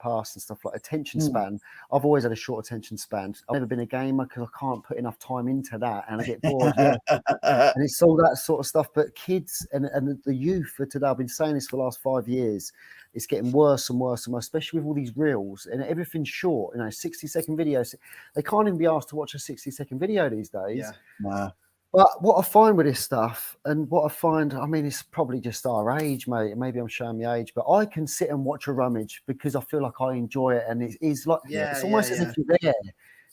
past and stuff, like attention span. I've always had a short attention span. I've never been a gamer because I can't put enough time into that, and I get bored. And it's all that sort of stuff. But kids and the youth for today, I've been saying this for the last 5 years, it's getting worse and worse and worse, especially with all these reels and everything's short. 60-second videos. They can't even be asked to watch a 60-second video these days. Wow. But what I find with this stuff, and what I find, I mean, it's probably just our age, mate. Maybe I'm showing my age, but I can sit and watch a rummage because I feel like I enjoy it, and it's like it's almost as if you're there.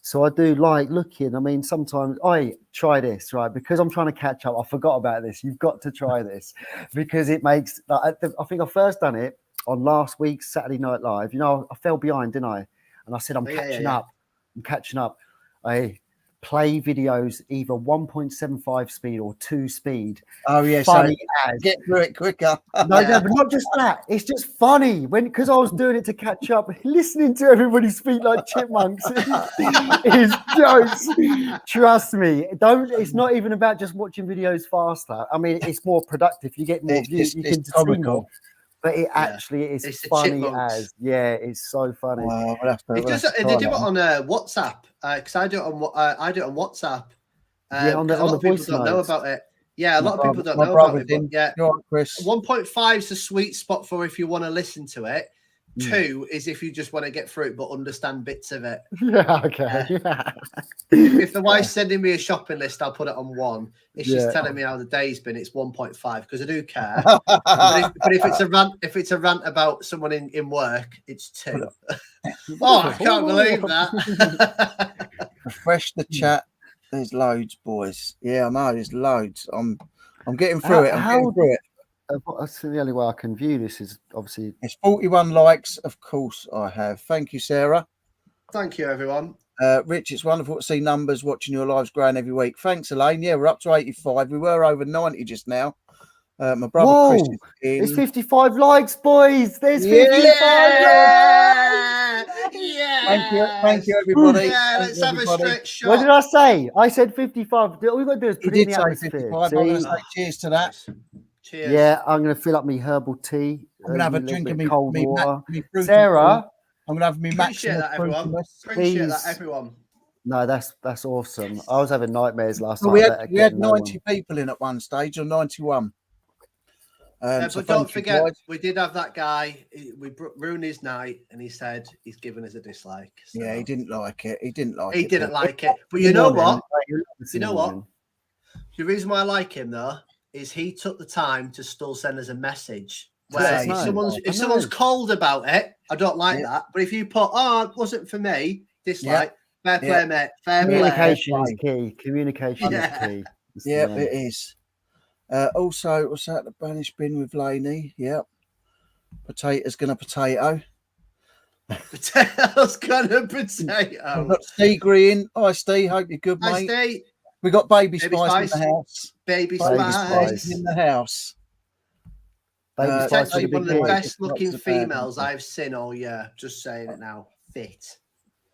So I do like looking. I mean, sometimes I try this, right? Because I'm trying to catch up. I forgot about this. You've got to try this because it makes. I think I first done it on last week's Saturday Night Live. I fell behind, didn't I? And I said I'm catching up. I'm catching up. I play videos either 1.75 speed or 2 speed. Oh yeah, funny so as. Get through it quicker. No, but not just that. It's just funny because I was doing it to catch up, listening to everybody speak like chipmunks. It's jokes. Trust me. It's not even about just watching videos faster. I mean, it's more productive. You get more views. You can see more. But it actually is funny as it's so funny. They do it on WhatsApp because I do it on WhatsApp. On the voice don't know about it. Yeah, a lot of people don't know about it. But yeah, 1.5 is a sweet spot for if you want to listen to it. 2 is if you just want to get through it but understand bits of it. Yeah, okay. If the wife's sending me a shopping list, I'll put it on 1. If she's telling me how the day's been, it's 1.5 because I do care. but if it's a rant about someone in work, it's 2. I can't believe that. Refresh the chat. There's loads, boys. Yeah, I know. There's loads. I'm getting through it. I'm getting through it. That's the only way I can view this is obviously. It's 41 likes. Of course I have. Thank you, Sarah. Thank you, everyone. Rich, it's wonderful to see numbers watching your lives growing every week. Thanks, Elaine. Yeah, we're up to 85. We were over 90 just now. My brother Chris is in. There's 55 likes, boys. There's 55 likes. Yeah. Thank you, everybody. Yeah, let's have a stretch shot. What did I say? I said 55. All we got to do is put it in the atmosphere. 55. I'm going to say cheers to that. Cheers. Yeah, I'm going to fill up my herbal tea. I'm going to have a drink of me cold water. Sarah, I'm going to have me Appreciate that, everyone. Appreciate that, everyone. No, that's awesome. I was having nightmares last night. We had 90 people in at one stage, or 91. But don't forget, we did have that guy. We ruined his night, and he said he's given us a dislike. So. Yeah, he didn't like it. He didn't like it. But you know what? You know what? The reason why I like him, though, is he took the time to still send us a message. Where if someone's cold about it, I don't like that. But if you put, it wasn't for me, dislike, fair play, mate. Fair Communication is key. Communication is key. Yeah, it is. Also, what's that? The Banish bin with Laney. Yep. Potato's gonna potato. Potato's gonna potato. We've got Steve Green. Hi, Steve. Hope you're good, mate. Hi, Steve. We got Baby Spice in the house. Baby Spice in the house. Baby Spice is one of the best looking females I've seen all year. Just saying it now. Fit.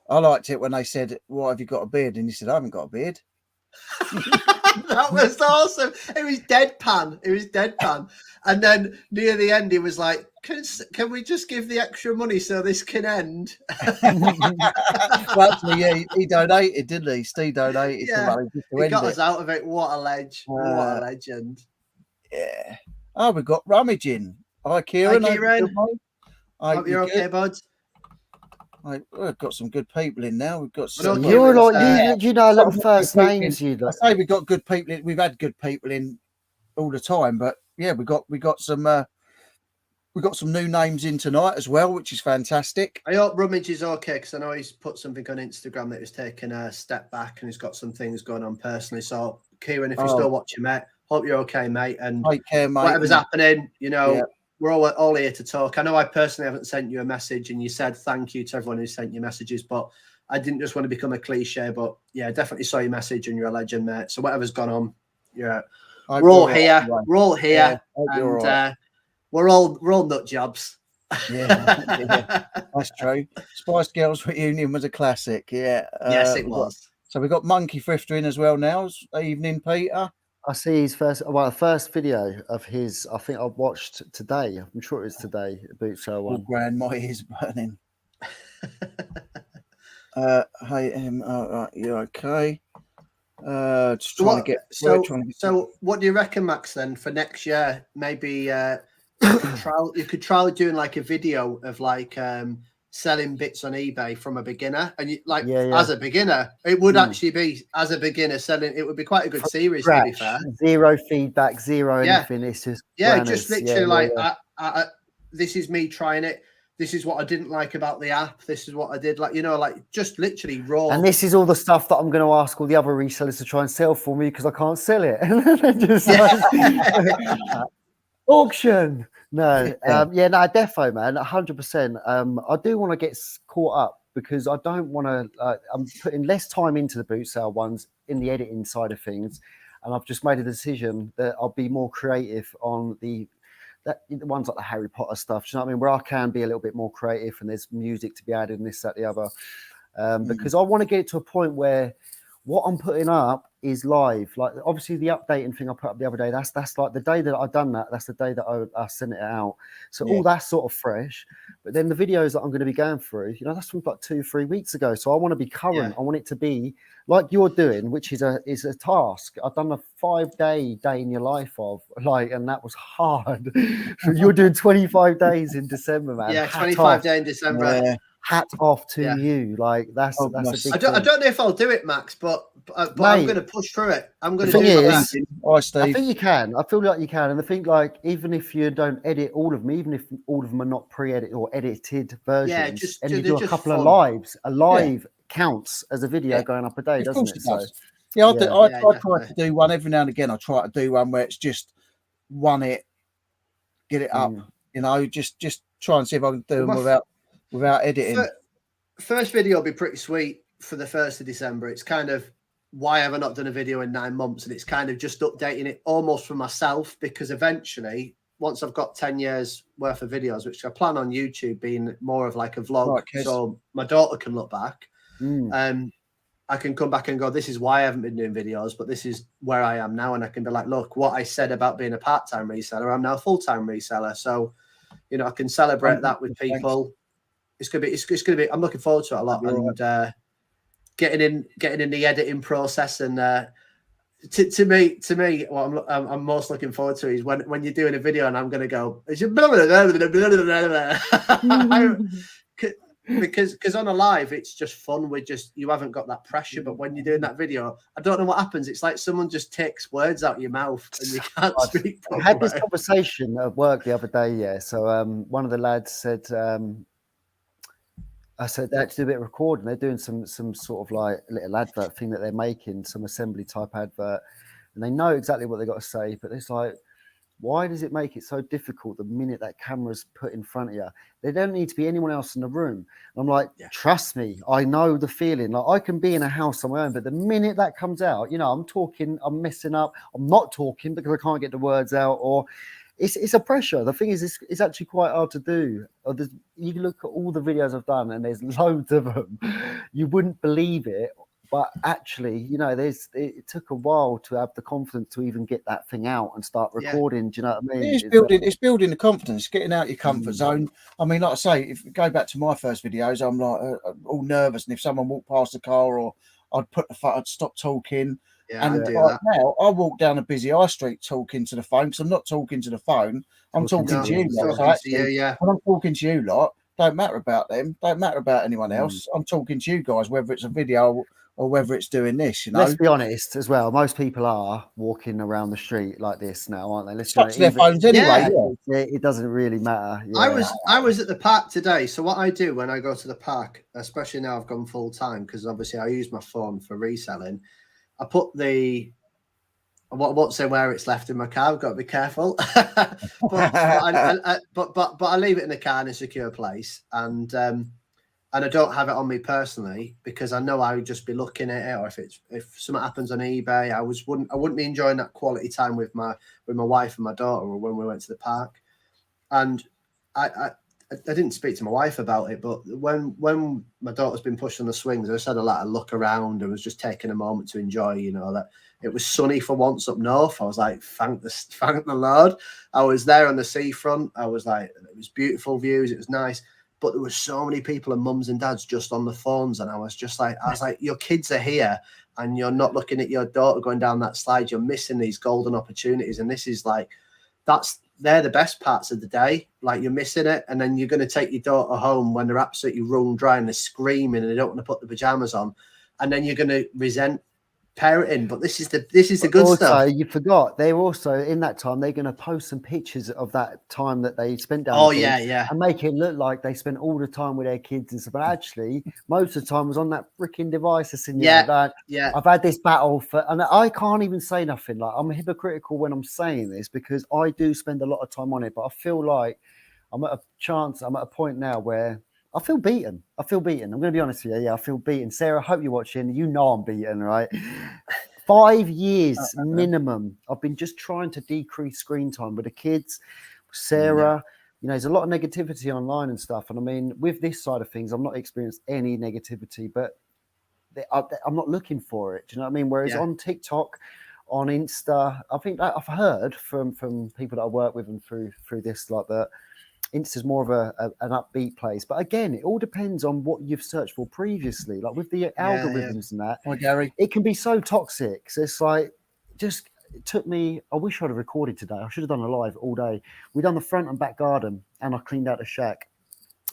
I liked it when they said, "Why have you got a beard?" And he said, "I haven't got a beard." That was awesome. It was deadpan. And then near the end, he was like, "Can we just give the extra money so this can end?" Well, actually, yeah, he donated, didn't he? Steve donated the money just to he got us out of it. What a what a legend. Yeah. Oh, we've got Rummage in. Hi, Kieran. Hi, Kieran. Hope you're okay, bud. We've got some good people in now. We've got Some, you're like you know a lot of first names. I say we've got good people in. We've had good people in all the time, but yeah, we got some new names in tonight as well, which is fantastic. I hope Rummage is okay, because I know he's put something on Instagram that he's taken a step back and he's got some things going on personally. So Kieran, if you're still watching, mate, hope you're okay, mate. And take care, mate. Whatever's happening, you know, we're all here to talk. I know I personally haven't sent you a message, and you said thank you to everyone who sent you messages, but I didn't just want to become a cliche. But yeah, definitely saw your message, and you're a legend, mate. So whatever's gone on, we're all here. Right. We're all here, and we're all nut jobs. Yeah, that's true. Spice Girls Reunion was a classic. Yeah, yes, it was. So we got Monkey Thrifter in as well now. Evening, Peter. I see his first video of his. I think I watched today. I'm sure it's today. Boot sale one. Grand, my ears burning. Hey, you're okay. Just trying to get. So, what do you reckon, Max? Then for next year, maybe you could try doing like a video of like selling bits on eBay from a beginner, and you like as a beginner, it would actually be as a beginner selling. It would be quite a good series, to be fair. Zero feedback, zero anything. It's just just literally this is me trying it. This is what I didn't like about the app. This is what I did, like, you know, like just literally raw. And this is all the stuff that I'm going to ask all the other resellers to try and sell for me because I can't sell it. Just auction. No, defo, man, 100%. I do want to get caught up because I don't want to. I'm putting less time into the boot sale ones in the editing side of things, and I've just made a decision that I'll be more creative on the ones like the Harry Potter stuff. Do you know what I mean? Where I can be a little bit more creative, and there's music to be added, and this, that, the other. Because I want to get it to a point where what I'm putting up is live. Like obviously the updating thing I put up the other day, that's like the day that I've done that, that's the day that I sent it out. So all that's sort of fresh. But then the videos that I'm going to be going through, you know, that's from like 2-3 weeks ago. So I want to be current. I want it to be like you're doing, which is a task. I've done a 5-day day in your life of like, and that was hard. So you're doing 25 days in December, man. Yeah, 25 days in December. Yeah. Hat off to you, like that's a big. I don't know if I'll do it, Max, but I'm going to push through it. I'm going to do it. I think you can. I feel like you can, and I think like even if you don't edit all of them, even if all of them are not pre-edited or edited versions, and you do a couple of lives, a live counts as a video going up a day, doesn't it? So, I try to do one every now and again. I try to do one where it's just get it up. You know, just try and see if I can do them without editing. First video will be pretty sweet for the 1st of December. It's kind of why have I not done a video in 9 months? And it's kind of just updating it almost for myself, because eventually, once I've got 10 years worth of videos, which I plan on YouTube being more of like a vlog, so my daughter can look back. I can come back and go, this is why I haven't been doing videos, but this is where I am now. And I can be like, look, what I said about being a part-time reseller, I'm now a full-time reseller. So, you know, I can celebrate that with people. Thanks. It's gonna be. I'm looking forward to it a lot, and getting in the editing process. And to me, what I'm most looking forward to is when you're doing a video, and I'm gonna go because on a live it's just fun. You haven't got that pressure, but when you're doing that video, I don't know what happens. It's like someone just takes words out of your mouth and you can't speak properly. I had this conversation at work the other day. So one of the lads said. I said they had to do a bit of recording. They're doing some sort of like little advert thing that they're making, some assembly type advert, and they know exactly what they got to say. But it's like, why does it make it so difficult the minute that camera's put in front of you? There don't need to be anyone else in the room. And I'm like, trust me, I know the feeling. Like I can be in a house on my own, but the minute that comes out, you know, I'm talking, I'm messing up, I'm not talking because I can't get the words out, or it's a pressure. The thing is, it's actually quite hard to do. You can look at all the videos I've done, and there's loads of them. You wouldn't believe it, but actually, you know, it took a while to have the confidence to even get that thing out and start recording. Do you know what I mean? It's building the confidence, getting out your comfort zone. I mean, like I say, if you go back to my first videos, I'm like all nervous, and if someone walked past the car, or I'd stop talking. And now I walk down a busy high street talking to the phone, because I'm not talking to the phone. I'm talking to you lot. So when I'm talking to you lot, don't matter about them, don't matter about anyone else. I'm talking to you guys, whether it's a video or whether it's doing this, you know. Let's be honest as well. Most people are walking around the street like this now, aren't they? Let's touch their phones anyway. It doesn't really matter. Yeah. I was at the park today. So what I do when I go to the park, especially now I've gone full time, because obviously I use my phone for reselling. I put I won't say where it's left in my car. I've got to be careful, but I leave it in the car in a secure place, and I don't have it on me personally because I know I would just be looking at it, or if something happens on eBay, I wouldn't be enjoying that quality time with my wife and my daughter, or when we went to the park. And I didn't speak to my wife about it, but when my daughter's been pushed on the swings, I just had a lot of look around and was just taking a moment to enjoy, you know, that it was sunny for once up north. I was like, thank the Lord. I was there on the seafront. I was like, it was beautiful views. It was nice. But there were so many people and mums and dads just on the phones. And I was like, your kids are here and you're not looking at your daughter going down that slide. You're missing these golden opportunities. And this is like, they're the best parts of the day. Like, you're missing it. And then you're going to take your daughter home when they're absolutely wrung dry and they're screaming and they don't want to put the pajamas on. And then you're going to resent parenting, but this is the good stuff. You forgot they're also in that time they're going to post some pictures of that time that they spent down. And make it look like they spent all the time with their kids and stuff. But actually, most of the time was on that freaking device. I've had this battle and I can't even say nothing. Like, I'm hypocritical when I'm saying this because I do spend a lot of time on it, but I feel like I'm at a point now where I feel beaten. I'm going to be honest with you. Yeah, I feel beaten. Sarah, I hope you're watching. You know I'm beaten, right? 5 years minimum. I've been just trying to decrease screen time with the kids. Sarah, you know, there's a lot of negativity online and stuff. And I mean, with this side of things, I've not experienced any negativity, but I'm not looking for it. Do you know what I mean? Whereas on TikTok, on Insta, I think I've heard from people that I work with and through this, like that Insta's more of an upbeat place. But again, it all depends on what you've searched for previously. Like with the algorithms and that, Gary, it can be so toxic. So it's like, it took me, I wish I'd have recorded today. I should have done a live all day. We done the front and back garden and I cleaned out the shack.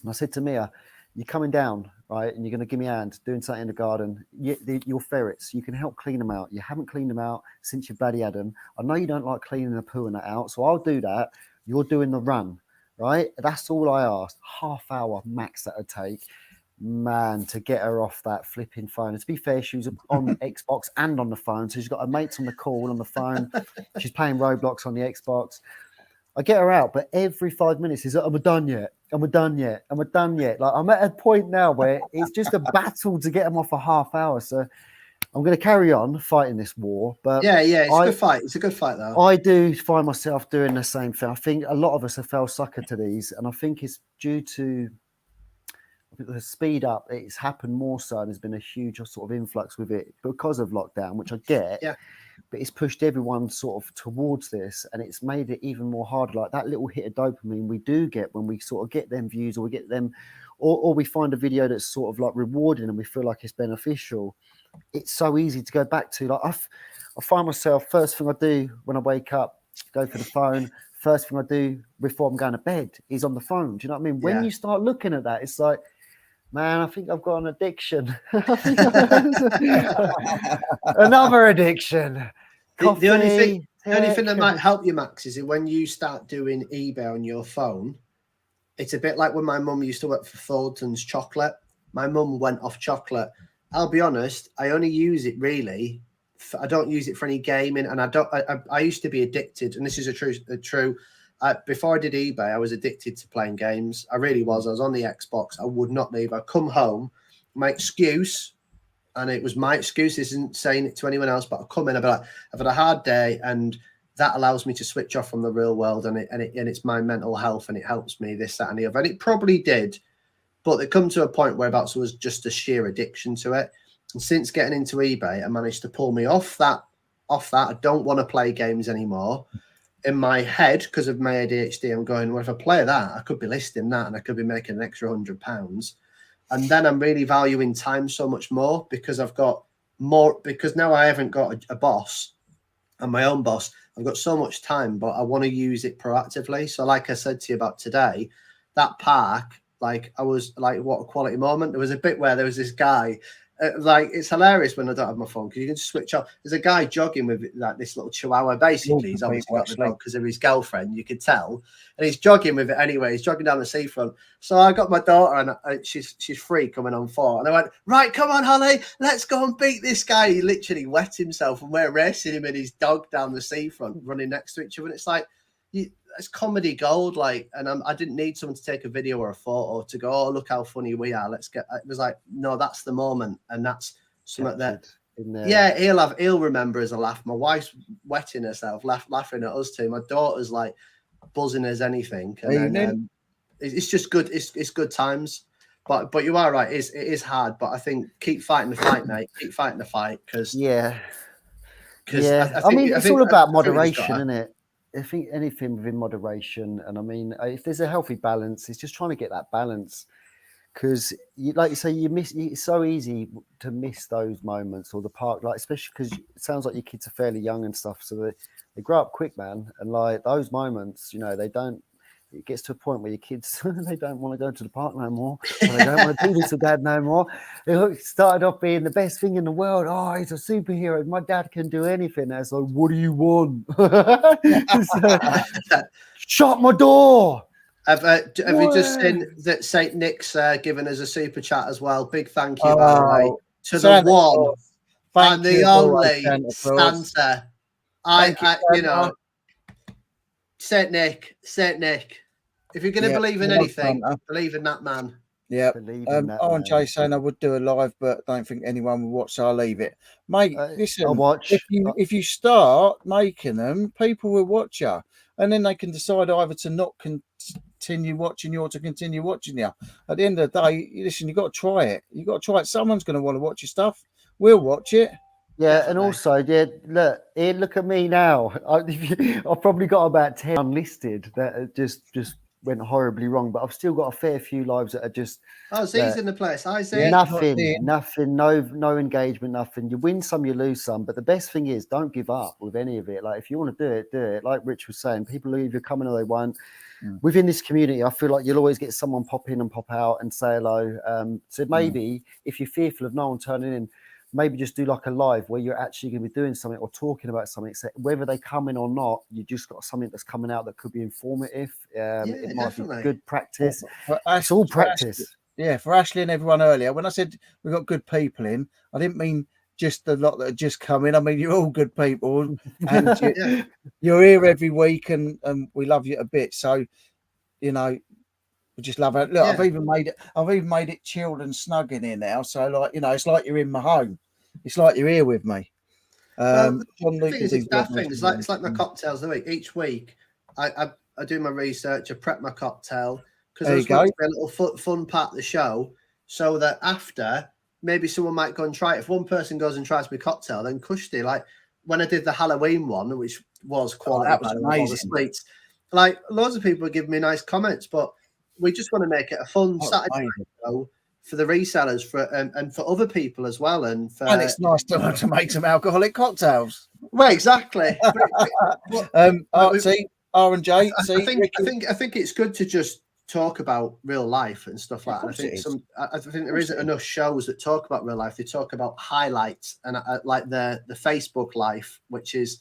And I said to Mia, you're coming down, right? And you're going to give me a hand doing something in the garden. Your ferrets, you can help clean them out. You haven't cleaned them out since your baddie had them. I know you don't like cleaning the poo and that out. So I'll do that. You're doing the run. Right, that's all I asked. Half hour max that would take, man, to get her off that flipping phone. And to be fair, she was on Xbox and on the phone, so she's got her mates on the call on the phone. She's playing Roblox on the Xbox. I get her out, but every 5 minutes is like, "Am I done yet? Am I done yet? Am I done yet?" Like, I'm at a point now where it's just a battle to get them off a half hour. So I'm going to carry on fighting this war, but it's a good fight. It's a good fight, though. I do find myself doing the same thing. I think a lot of us have fell sucker to these, and I think it's due to the speed up. It's happened more so, and there's been a huge sort of influx with it because of lockdown, which I get. Yeah. But it's pushed everyone sort of towards this, and it's made it even more hard. Like that little hit of dopamine we do get when we sort of get them views, or we get them, or we find a video that's sort of like rewarding, and we feel like it's beneficial. It's so easy to go back to. Like I find myself, first thing I do when I wake up, go for the phone. First thing I do before I'm going to bed is on the phone. Do you know what I mean? When you start looking at that, it's like, man, I think I've got an addiction. Another addiction. The only thing that might help you, Max, is that when you start doing eBay on your phone, it's a bit like when my mum used to work for Thornton's Chocolate. My mum went off chocolate. I'll be honest, I only use it really. I don't use it for any gaming, and I used to be addicted, and this is a true. Before I did eBay, I was addicted to playing games. I really was. I was on the Xbox. I would not leave. I'd come home, my excuse, and it was my excuse. This isn't saying it to anyone else, but I'd come in. I'd be like, I've had a hard day, and that allows me to switch off from the real world, and it's my mental health, and it helps me this, that, and the other. And it probably did. But it come to a point whereabouts it was just a sheer addiction to it. And since getting into eBay, I managed to pull me off that. I don't want to play games anymore. In my head, because of my ADHD, I'm going, well, if I play that, I could be listing that and I could be making an extra £100. And then I'm really valuing time so much more because I've got more, because now I haven't got a boss. I'm my own boss. I've got so much time, but I want to use it proactively. So like I said to you about today, that park, like I was like, what a quality moment. There was a bit where there was this guy. Like it's hilarious when I don't have my phone because you can just switch off. There's a guy jogging with like this little chihuahua. Basically, he's obviously got the dog because of his girlfriend. You could tell, and he's jogging with it anyway. He's jogging down the seafront. So I got my daughter, and she's free coming on 4, and I went, right, come on, Holly, let's go and beat this guy. He literally wet himself, and we're racing him and his dog down the seafront, running next to each other. And it's like, it's comedy gold, like, and I didn't need someone to take a video or a photo to go, oh, look how funny we are. Let's get. It was like, no, that's the moment, and that's something that, yeah, he'll remember as a laugh. My wife's wetting herself, laughing at us too. My daughter's like buzzing as anything, and then, it's just good. It's good times. But you are right. It is hard, but I think keep fighting the fight, mate. Keep fighting the fight because I mean, it's all about moderation, isn't it? I think anything within moderation, and I mean, if there's a healthy balance, it's just trying to get that balance. Because, like you say, it's so easy to miss those moments or the park, like especially because it sounds like your kids are fairly young and stuff, so they grow up quick, man. And like those moments, they don't. It gets to a point where your kids they don't want to go to the park no more. Or they don't want to do this with dad no more. It started off being the best thing in the world. Oh, he's a superhero. My dad can do anything. That's like, what do you want? Shut my door. Have you just seen that Saint Nick's given us a super chat as well? Big thank you, by the way, to the one and the only Santa. Saint Nick. If you're going to believe in anything, believe in that man. Yeah. RJ saying I would do a live, but I don't think anyone will watch, so I'll leave it. Mate, listen, I'll watch. If you start making them, people will watch you. And then they can decide either to not continue watching you or to continue watching you. At the end of the day, listen, you've got to try it. You've got to try it. Someone's going to want to watch your stuff. We'll watch it. Yeah, definitely. And also, look at me now. I've probably got about 10 unlisted that just went horribly wrong, but I've still got a fair few lives that are just. Oh, Z's in the place. Hi, Z. Nothing, no engagement, nothing. You win some, you lose some. But the best thing is, don't give up with any of it. Like, if you want to do it, do it. Like Rich was saying, people who either come in or they won't. Within this community, I feel like you'll always get someone pop in and pop out and say hello. So maybe if you're fearful of no one turning in, maybe just do like a live where you're actually going to be doing something or talking about something. So whether they come in or not, you just got something that's coming out that could be informative. It might definitely be good practice. It's all practice. For Ashley and everyone earlier, when I said we've got good people in, I didn't mean just the lot that had just come in. I mean, you're all good people, and you're here every week, and we love you a bit. So, we just love it. Look, I've even made it chilled and snug in here now. So, like, it's like you're in my home. It's like you're here with me. The thing is, it's that thing. It's like my cocktails the week. Each week, I do my research. I prep my cocktail because there's going to be a little fun part of the show, so that after maybe someone might go and try it. If one person goes and tries my cocktail, then cushy. Like when I did the Halloween one, which was quality, that was amazing. Like loads of people give me nice comments, but we just want to make it a fun Saturday show for the resellers, and for other people as well, and it's nice to make some alcoholic cocktails. Well, exactly. R and J. I think it's good to just talk about real life and stuff like that. I think there isn't enough shows that talk about real life. They talk about highlights and like the Facebook life, which is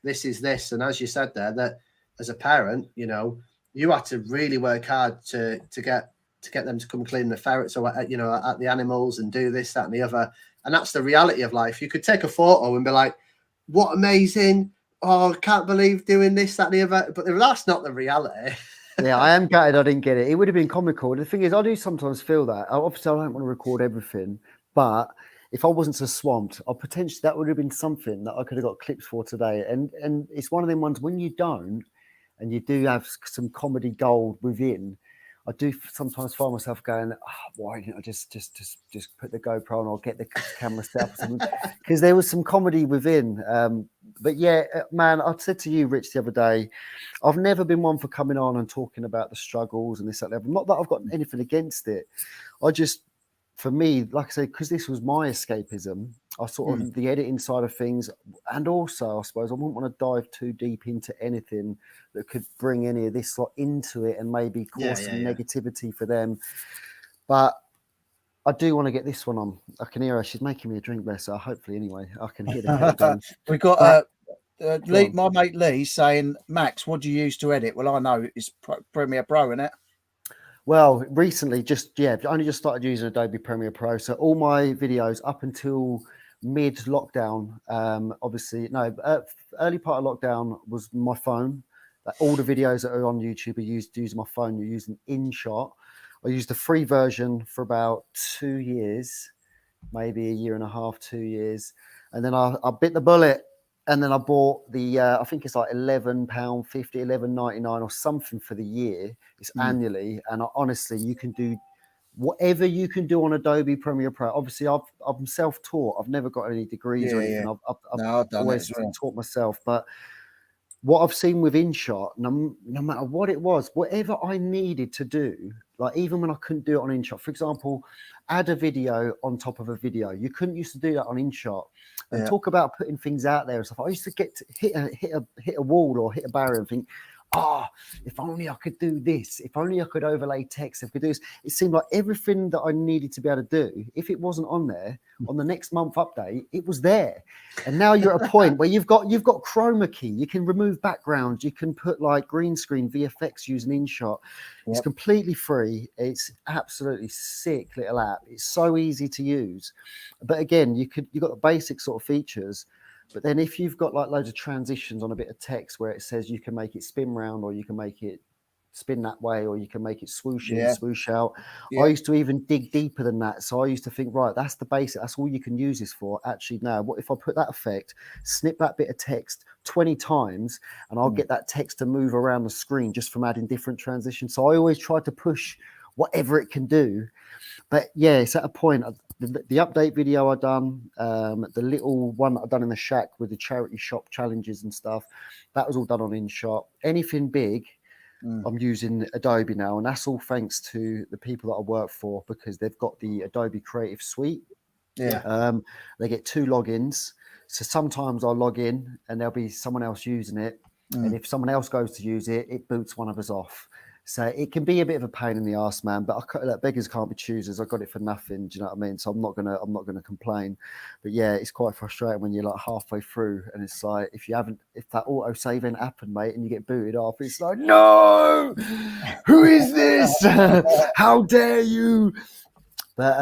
this. And as you said there, that as a parent, you had to really work hard to get them to come clean the ferrets or at the animals and do this, that, and the other. And that's the reality of life. You could take a photo and be like, "What amazing! Oh, can't believe doing this, that, and the other." But that's not the reality. Yeah, I am gutted I didn't get it. It would have been comical. The thing is, I do sometimes feel that. Obviously, I don't want to record everything, but if I wasn't so swamped, potentially that would have been something that I could have got clips for today. And it's one of them ones when you don't, and you do have some comedy gold within. I do sometimes find myself going, why didn't I just put the GoPro on or get the camera set up or something? Because there was some comedy within. But yeah, man, I said to you, Rich, the other day, I've never been one for coming on and talking about the struggles and this, that, level. Not that I've got anything against it. for me, like I said, because this was my escapism, I sort of the editing side of things, and also I suppose I wouldn't want to dive too deep into anything that could bring any of this into it and maybe cause some negativity for them. But I do want to get this one on. I can hear her. She's making me a drink, bless her. Hopefully, anyway, I can hear the kettle going. We got my mate Lee saying, Max, what do you use to edit? Well, I know it's Premiere Pro, isn't it? Well, recently, I only just started using Adobe Premiere Pro. So all my videos up until mid-lockdown, early part of lockdown was my phone. All the videos that are on YouTube are using my phone. You're using InShot. I used the free version for about 2 years, maybe a year and a half, 2 years. And then I bit the bullet. And then I bought the, I think it's like £11.50, £11.99 or something for the year. It's annually. And honestly, you can do whatever you can do on Adobe Premiere Pro. Obviously, I'm self-taught. I've never got any degrees or anything. I've always taught myself. But what I've seen with InShot, no matter what it was, whatever I needed to do, like even when I couldn't do it on InShot, for example, add a video on top of a video. You couldn't used to do that on InShot. And talk about putting things out there and stuff. I used to get to hit a wall or hit a barrier and think, if only I could do this. If only I could overlay text. If I could do this. It seemed like everything that I needed to be able to do, if it wasn't on there, on the next month update, it was there. And now you're at a point where you've got chroma key. You can remove backgrounds. You can put like green screen VFX using InShot. It's completely free. It's absolutely sick little app. It's so easy to use. But again, you've got the basic sort of features. But then if you've got like loads of transitions on a bit of text where it says you can make it spin round or you can make it spin that way or you can make it swoosh in, swoosh out. I used to even dig deeper than that. So I used to think, right, that's the basic. That's all you can use this for. Actually, no, what if I put that effect, snip that bit of text 20 times and I'll get that text to move around the screen just from adding different transitions. So I always try to push whatever it can do. But yeah, it's at a point. The update video I've done, the little one that I've done in the shack with the charity shop challenges and stuff, that was all done on InShot. Anything big, I'm using Adobe now, and that's all thanks to the people that I work for because they've got the Adobe Creative Suite. They get 2 logins. So sometimes I'll log in and there'll be someone else using it. And if someone else goes to use it, it boots one of us off. So it can be a bit of a pain in the arse, man. But beggars can't be choosers. I got it for nothing. Do you know what I mean? So I'm not gonna complain. But yeah, it's quite frustrating when you're like halfway through and it's like if that auto save ain't happened, mate, and you get booted off, it's like no, who is this? How dare you? But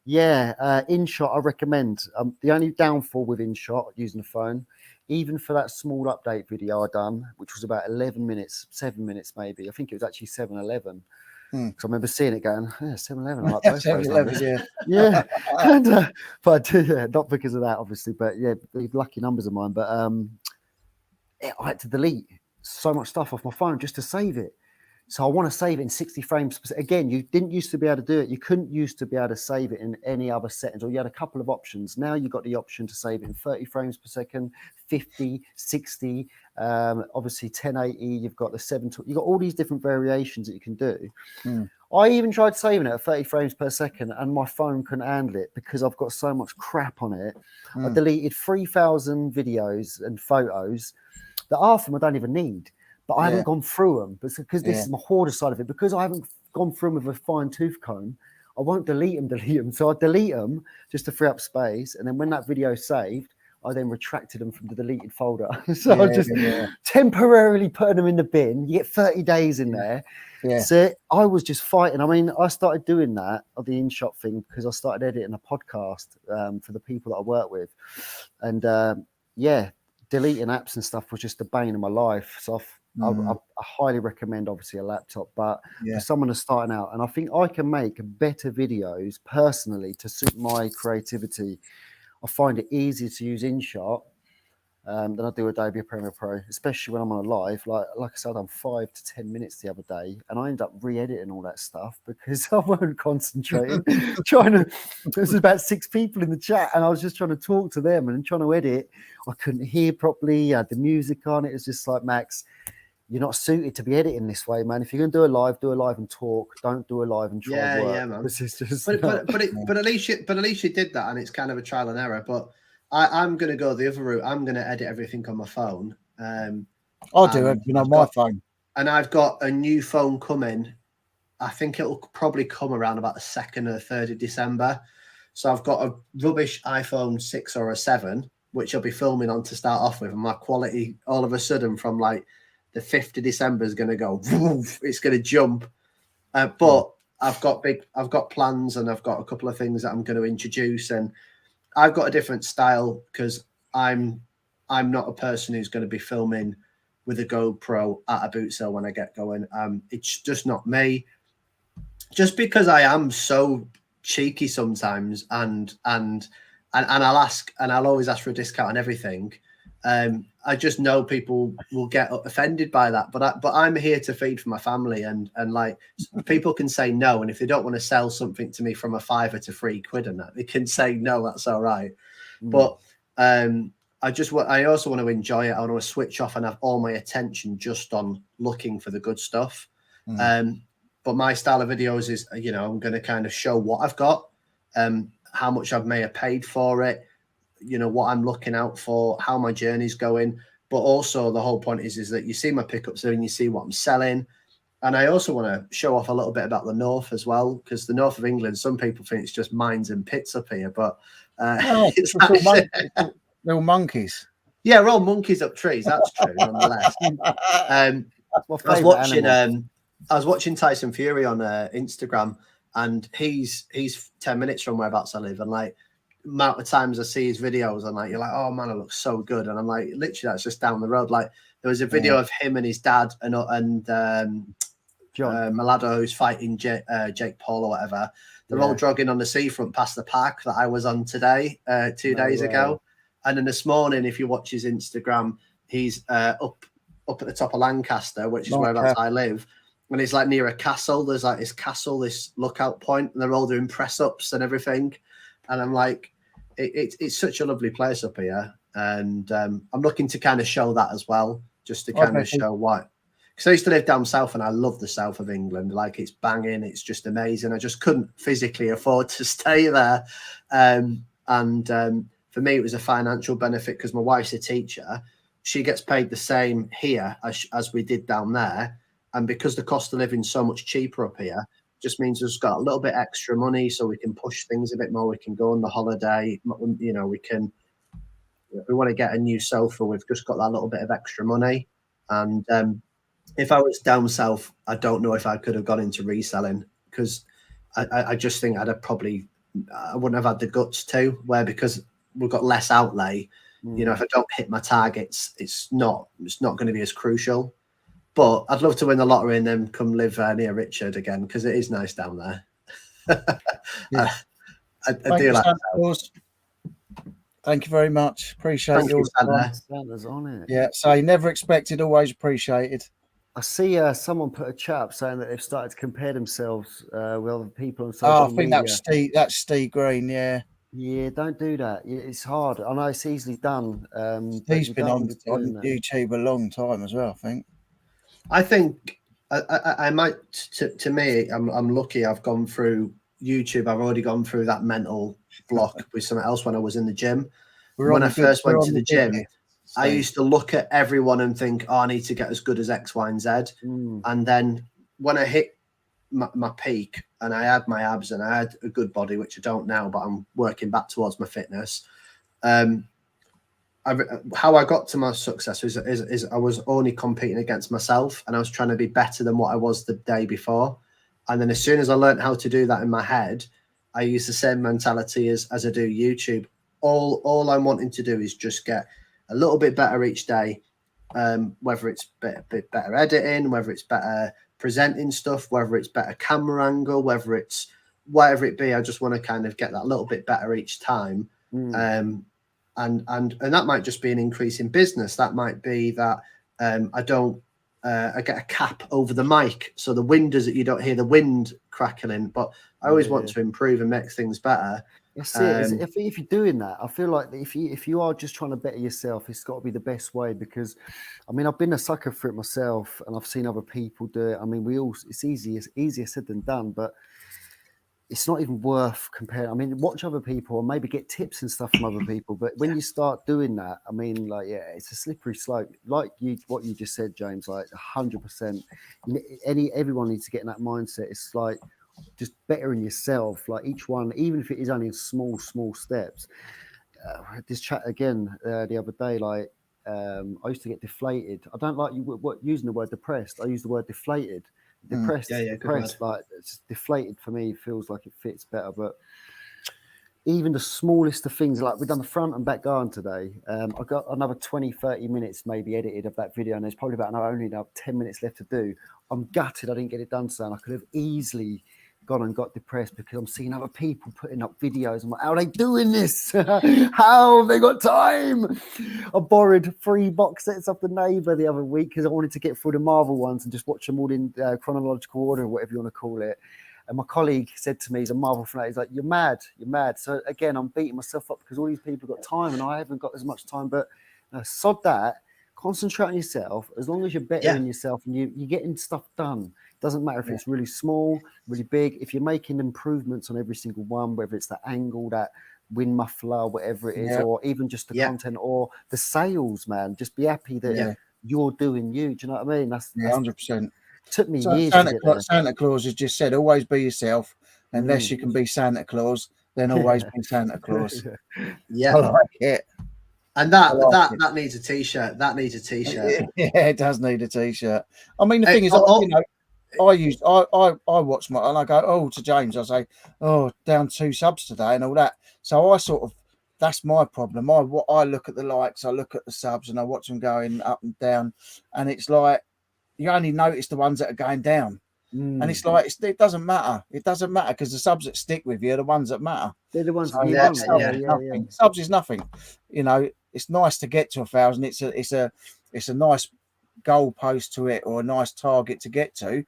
InShot I recommend. The only downfall with InShot using the phone, even for that small update video I done, which was about 11 minutes, 7 minutes maybe. I think it was actually 7-11. Because I remember seeing it going, 7-11. I like both 7-11, yeah. And, but not because of that, obviously. But yeah, lucky numbers of mine. But I had to delete so much stuff off my phone just to save it. So I want to save it in 60 frames. Again, you didn't used to be able to do it. You couldn't used to be able to save it in any other settings, or you had a couple of options. Now you've got the option to save it in 30 frames per second, 50, 60, obviously 1080. You've got the 720. You've got all these different variations that you can do. I even tried saving it at 30 frames per second and my phone couldn't handle it because I've got so much crap on it. I deleted 3,000 videos and photos that half of them I don't even need. But I haven't gone through them because this is my hoarder side of it. Because I haven't gone through them with a fine tooth comb, I won't delete them. So I delete them just to free up space. And then when that video is saved, I then retracted them from the deleted folder. So I just temporarily put them in the bin. You get 30 days in there. So I was just fighting. I mean, I started doing that of the InShot thing because I started editing a podcast for the people that I work with. And deleting apps and stuff was just the bane of my life. So I highly recommend obviously a laptop, but for someone who's starting out, and I think I can make better videos personally to suit my creativity. I find it easier to use InShot than I do Adobe Premiere Pro, especially when I'm on a live. Like I said, I've done 5 to 10 minutes the other day, and I end up re-editing all that stuff because I weren't concentrating. There's about 6 people in the chat, and I was just trying to talk to them and trying to edit. I couldn't hear properly. I had the music on. It was just like, Max, you're not suited to be editing this way, man. If you're gonna do a live and talk. Don't do a live and try and work. Yeah, man. This is just but at least you did that, and it's kind of a trial and error. But I'm gonna go the other route. I'm gonna edit everything on my phone. I'll do everything on my phone. And I've got a new phone coming. I think it'll probably come around about the 2nd or 3rd of December. So I've got a rubbish iPhone 6 or a 7, which I'll be filming on to start off with. And my quality all of a sudden from like the 5th of December is going to go, woof, it's going to jump. But I've got plans, and I've got a couple of things that I'm going to introduce. And I've got a different style because I'm not a person who's going to be filming with a GoPro at a boot sale when I get going. It's just not me. Just because I am so cheeky sometimes, and I'll always ask for a discount on everything. I just know people will get offended by that, but I'm here to feed for my family, and like people can say no, and if they don't want to sell something to me from a £5 to £3 and that, they can say no, that's all right. But I also want to enjoy it. I want to switch off and have all my attention just on looking for the good stuff. But my style of videos is, I'm going to kind of show what I've got, how much I may have paid for it, what I'm looking out for, how my journey's going. But also the whole point is that you see my pickups there and you see what I'm selling. And I also want to show off a little bit about the north as well, because the north of England, some people think it's just mines and pits up here, but it's little monkeys. Yeah, we're all monkeys up trees. That's true, nonetheless. I was watching Tyson Fury on Instagram, and he's 10 minutes from whereabouts I live, and like amount of times I see his videos, and like you're like, oh man, it looks so good, and I'm like, literally that's just down the road. Like there was a video of him and his dad and Malado, who's fighting Jake Paul or whatever. They're all jogging on the seafront past the park that I was on today, 2 days ago. And then this morning, if you watch his Instagram, he's up at the top of Lancaster, which is whereabouts I live. And he's like near a castle. There's like this castle, this lookout point, and they're all doing press ups and everything. And I'm like, it's such a lovely place up here. And I'm looking to kind of show that as well, just to kind of show why. Because I used to live down south, and I love the south of England. Like it's banging, it's just amazing. I just couldn't physically afford to stay there. For me, it was a financial benefit because my wife's a teacher. She gets paid the same here as we did down there. And because the cost of living is so much cheaper up here, just means we've got a little bit extra money so we can push things a bit more. We can go on the holiday. We want to get a new sofa. We've just got that little bit of extra money. And if I was down south, I don't know if I could have gone into reselling, because I just think I wouldn't have had the guts to, because we've got less outlay. If I don't hit my targets, it's not going to be as crucial. But I'd love to win the lottery and then come live near Richard again, because it is nice down there. I do like that. Thank you very much. Appreciate your Santa's on it. Yeah, so never expected, always appreciated. I see someone put a chat up saying that they've started to compare themselves with other people on social media. I think that's Steve Green, yeah. Yeah, don't do that. It's hard. I know it's easily done. He's been on YouTube a long time as well, I think. I think I might, to me, I'm lucky I've gone through YouTube. I've already gone through that mental block with something else when I was in the gym. When I first went to the gym, I used to look at everyone and think, oh, I need to get as good as X, Y, and Z. And then when I hit my peak and I had my abs and I had a good body, which I don't now, but I'm working back towards my fitness. How I got to my success is I was only competing against myself, and I was trying to be better than what I was the day before. And then as soon as I learned how to do that in my head, I use the same mentality as I do YouTube. All I'm wanting to do is just get a little bit better each day, whether it's bit better editing, whether it's better presenting stuff, whether it's better camera angle, whether it's whatever it be. I just want to kind of get that little bit better each time. And that might just be an increase in business. That might be that I get a cap over the mic, so the wind is that you don't hear the wind crackling. But I always want to improve and make things better. That's it. If you're doing that, I feel like if you are just trying to better yourself, it's got to be the best way. Because, I mean, I've been a sucker for it myself, and I've seen other people do it. I mean, it's easier said than done, but it's not even worth comparing. I mean, watch other people and maybe get tips and stuff from other people. But when you start doing that, I mean, like, yeah, it's a slippery slope. Like what you just said, James, like 100%. Everyone needs to get in that mindset. It's like just bettering yourself, like each one, even if it is only in small steps. This chat again the other day, like I used to get deflated. I don't like using the word depressed. I use the word deflated. Depressed, like it's deflated for me feels like it fits better. But even the smallest of things, like we've done the front and back garden today. I've got another 20-30 minutes maybe edited of that video, and there's probably only 10 minutes left to do. I'm gutted I didn't get it done today, and I could have easily gone and got depressed because I'm seeing other people putting up videos. I'm like, how are they doing this? How have they got time? I borrowed 3 box sets off the neighbour the other week because I wanted to get through the Marvel ones and just watch them all in chronological order, or whatever you want to call it. And my colleague said to me, he's a Marvel fanatic, he's like, you're mad. So again, I'm beating myself up because all these people have got time and I haven't got as much time. But sod that. Concentrate on yourself. As long as you're bettering yourself and you're getting stuff done. Doesn't matter if it's really small, really big. If you're making improvements on every single one, whether it's the angle, that wind muffler, whatever it is, or even just the content or the sales, man. Just be happy that you're doing you. Do you know what I mean? That's 100%. Took me years to get there. Santa Claus has just said, always be yourself. Unless you can be Santa Claus, then always be Santa Claus. Yeah, I like it. And that needs a t-shirt. That needs a t-shirt. Yeah, it does need a t-shirt. I mean, the thing is, you know, I watch my, and I go, oh, to James, I say, oh, down 2 subs today and all that. So I sort of, that's my problem. I look at the likes, I look at the subs, and I watch them going up and down, and it's like you only notice the ones that are going down, and it's like it doesn't matter. It doesn't matter because the subs that stick with you are the ones that matter. They're the ones. So subs is nothing. You know, it's nice to get to 1,000. It's a nice goalpost to it, or a nice target to get to,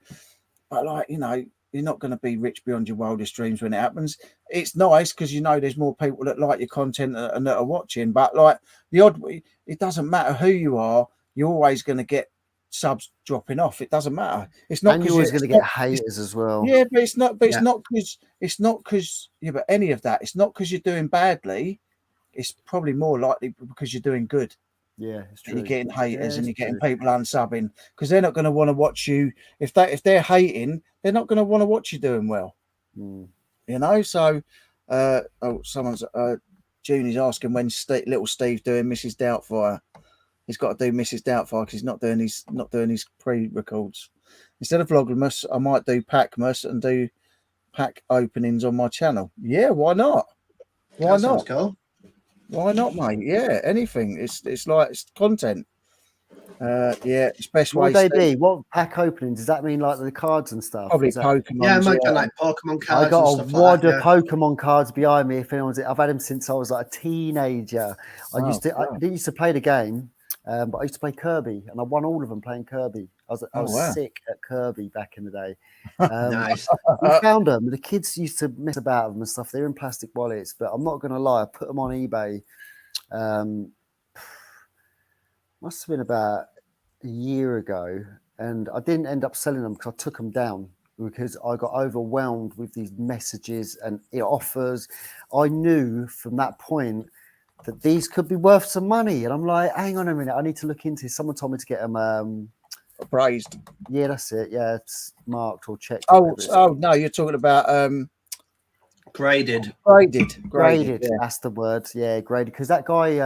but like, you know, you're not going to be rich beyond your wildest dreams when it happens. It's nice because you know there's more people that like your content and that are watching, but like it doesn't matter who you are, you're always going to get subs dropping off. It doesn't matter. It's not, and you're always going to get haters as well. Yeah, but it's not because but any of that, it's not because you're doing badly. It's probably more likely because you're doing good. Yeah, it's true. And you're getting haters and you're getting people unsubbing because they're not going to want to watch you. If they're hating, they're not going to want to watch you doing well. You know. So, someone's Junie's asking when little Steve doing Mrs. Doubtfire. He's got to do Mrs. Doubtfire because he's not doing his pre-records. Instead of Vlogmas, I might do Packmas and do pack openings on my channel. Yeah, why not? Why not? Cool. Why not, mate? Yeah, anything. It's like it's content. Yeah, it's best way. What would they be? What pack openings? Does that mean like the cards and stuff? Probably Pokemon. Yeah, like Pokemon cards. I got a wad of Pokemon cards behind me. If anyone's, I've had them since I was like a teenager. I didn't used to play the game, but I used to play Kirby, and I won all of them playing Kirby. I was sick at Kirby back in the day. Nice. We found them. The kids used to mess about them and stuff. They're in plastic wallets, but I'm not going to lie. I put them on eBay. Must have been about a year ago, and I didn't end up selling them because I took them down because I got overwhelmed with these messages and offers. I knew from that point that these could be worth some money, and I'm like, hang on a minute, I need to look into it. Someone told me to get them appraised. Yeah, that's it. Yeah, it's marked or checked. Oh no, you're talking about graded. Yeah. That's the word. Yeah, graded. Because that guy,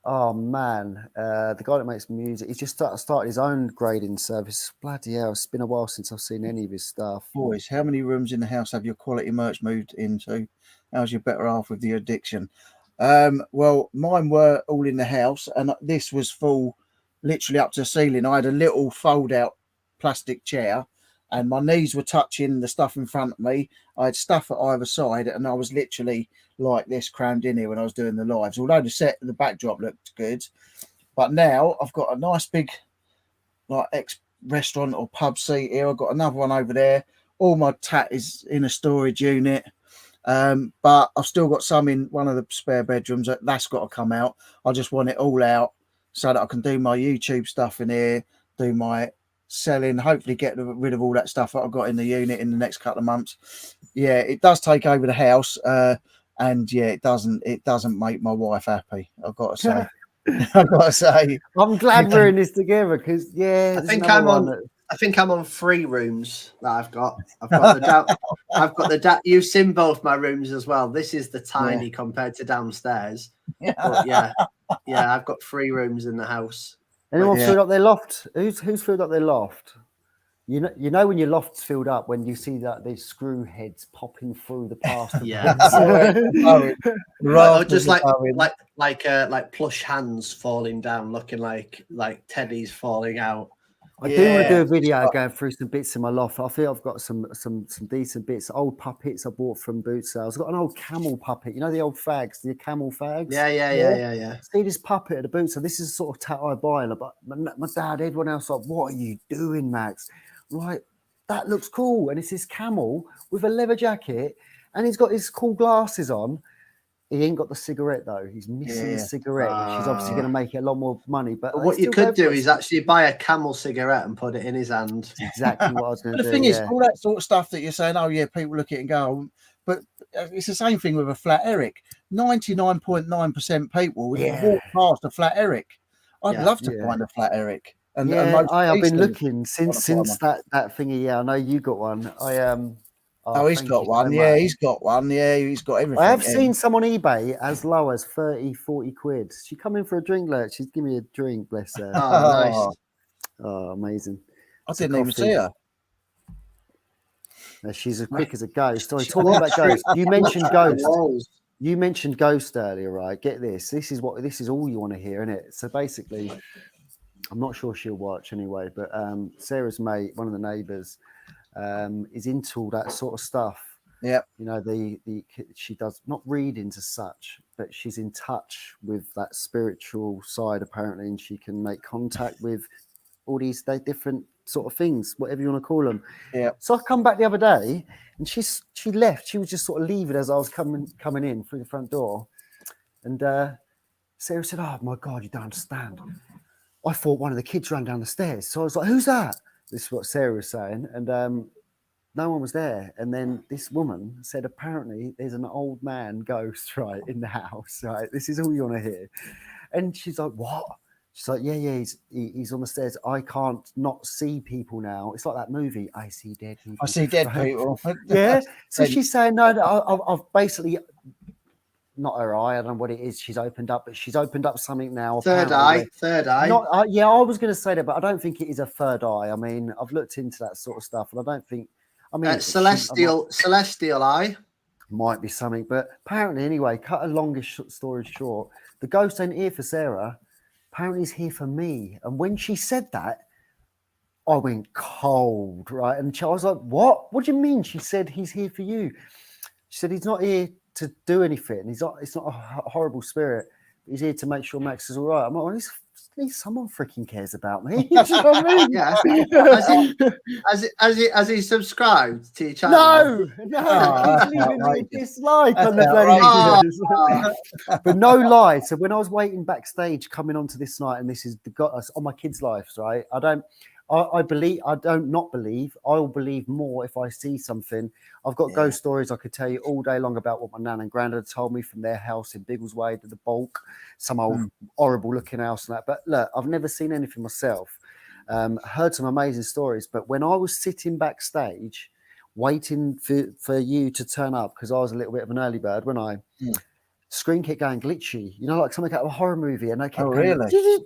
oh man, the guy that makes music, he's just started his own grading service. Bloody hell, it's been a while since I've seen any of his stuff. Boys, how many rooms in the house have your quality merch moved into? How's your better half with the addiction? Well, mine were all in the house, and this was full, literally up to the ceiling. I had a little fold-out plastic chair, and my knees were touching the stuff in front of me. I had stuff at either side, and I was literally like this, crammed in here when I was doing the lives. Although the backdrop looked good, but now I've got a nice big, like, ex-restaurant or pub seat here. I've got another one over there. All my tat is in a storage unit. But I've still got some in one of the spare bedrooms. That's got to come out. I just want it all out so that I can do my YouTube stuff in here, do my selling, hopefully get rid of all that stuff that I've got in the unit in the next couple of months. Yeah, it does take over the house, and yeah, it doesn't make my wife happy, I've got to say. I've got to say, I'm glad we're in this together, because I think I'm on 3 rooms that I've got. I've got the you've seen both my rooms as well. This is the tiny compared to downstairs. But yeah, I've got 3 rooms in the house. Anyone filled up their loft? Who's filled up their loft? You know when your loft's filled up, when you see that these screw heads popping through the plaster. Or just like plush hands falling down, looking like teddies falling out. I do want to do a video going through some bits in my loft. I feel I've got some decent bits. Old puppets I bought from boot sales. I've got an old camel puppet. You know the old fags, the camel fags? Yeah. See this puppet at the boot sale. This is the sort of tat I buy. But my dad, everyone else, like, what are you doing, Max? Right, that looks cool. And it's this camel with a leather jacket, and he's got his cool glasses on. He ain't got the cigarette though. He's missing the cigarette, which is obviously going to make it a lot more money. But what you could do is actually buy a Camel cigarette and put it in his hand. Exactly what I was going to do. The thing is, all that sort of stuff that you're saying, oh yeah, people look at it and go, oh, but it's the same thing with a flat Eric. 99.9% people would walk past a flat Eric. I'd love to find a flat Eric. And I've been looking since that thingy. Yeah, I know you got one. He's got one. Yeah, he's got one. Yeah, he's got everything. I have seen some on eBay as low as 30, 40 quid. She come in for a drink, look. She's giving me a drink, bless her. Oh, nice. Oh, amazing. I didn't even see her. She's as quick as a ghost. Sorry, talking about ghosts. You mentioned ghost. You mentioned ghost earlier, right? Get this. This is all you want to hear, isn't it? So basically, I'm not sure she'll watch anyway, but Sarah's mate, one of the neighbours, is into all that sort of stuff. Yeah, you know, she does not readings as such, but she's in touch with that spiritual side apparently, and she can make contact with all these different sort of things, whatever you want to call them. Yeah. So I come back the other day, and she left. She was just sort of leaving as I was coming in through the front door, and Sarah said, "Oh my God, you don't understand. I thought one of the kids ran down the stairs." So I was like, "Who's that?" This is what Sarah was saying, and no one was there. And then this woman said, apparently there's an old man ghost, right, in the house, right? This is all you want to hear. And she's like, what? She's like, yeah, he's on the stairs. I can't not see people now. It's like that movie, I See Dead People. I See Dead People. Yeah. So she's saying, no, I've basically... Not her eye, I don't know what it is. She's opened up something now. Third eye. Yeah, I was going to say that, but I don't think it is a third eye. I mean, I've looked into that sort of stuff, and I don't think. I mean, celestial eye might be something, but apparently, anyway, cut a longish story short, the ghost ain't here for Sarah. Apparently, he's here for me. And when she said that, I went cold, right? And I was like, "What? What do you mean?" She said, "He's here for you." She said, "He's not here to do anything. It's not a horrible spirit. He's here to make sure Max is all right." I'm like, well, at least someone freaking cares about me. You know what I mean? Yeah. Has he subscribed to your channel? No. He's leaving me a dislike on the bloody But no lie. So when I was waiting backstage coming onto this night, and this is got us on my kids' lives, right? I will believe more if I see something. I've got ghost stories I could tell you all day long about what my nan and granddad told me from their house in Biggleswade, the Bulk, some old horrible looking house and that. But look, I've never seen anything myself. Heard some amazing stories. But when I was sitting backstage, waiting for you to turn up, because I was a little bit of an early bird, when I screen kept going glitchy, you know, like something out of a horror movie, and I kept going, really?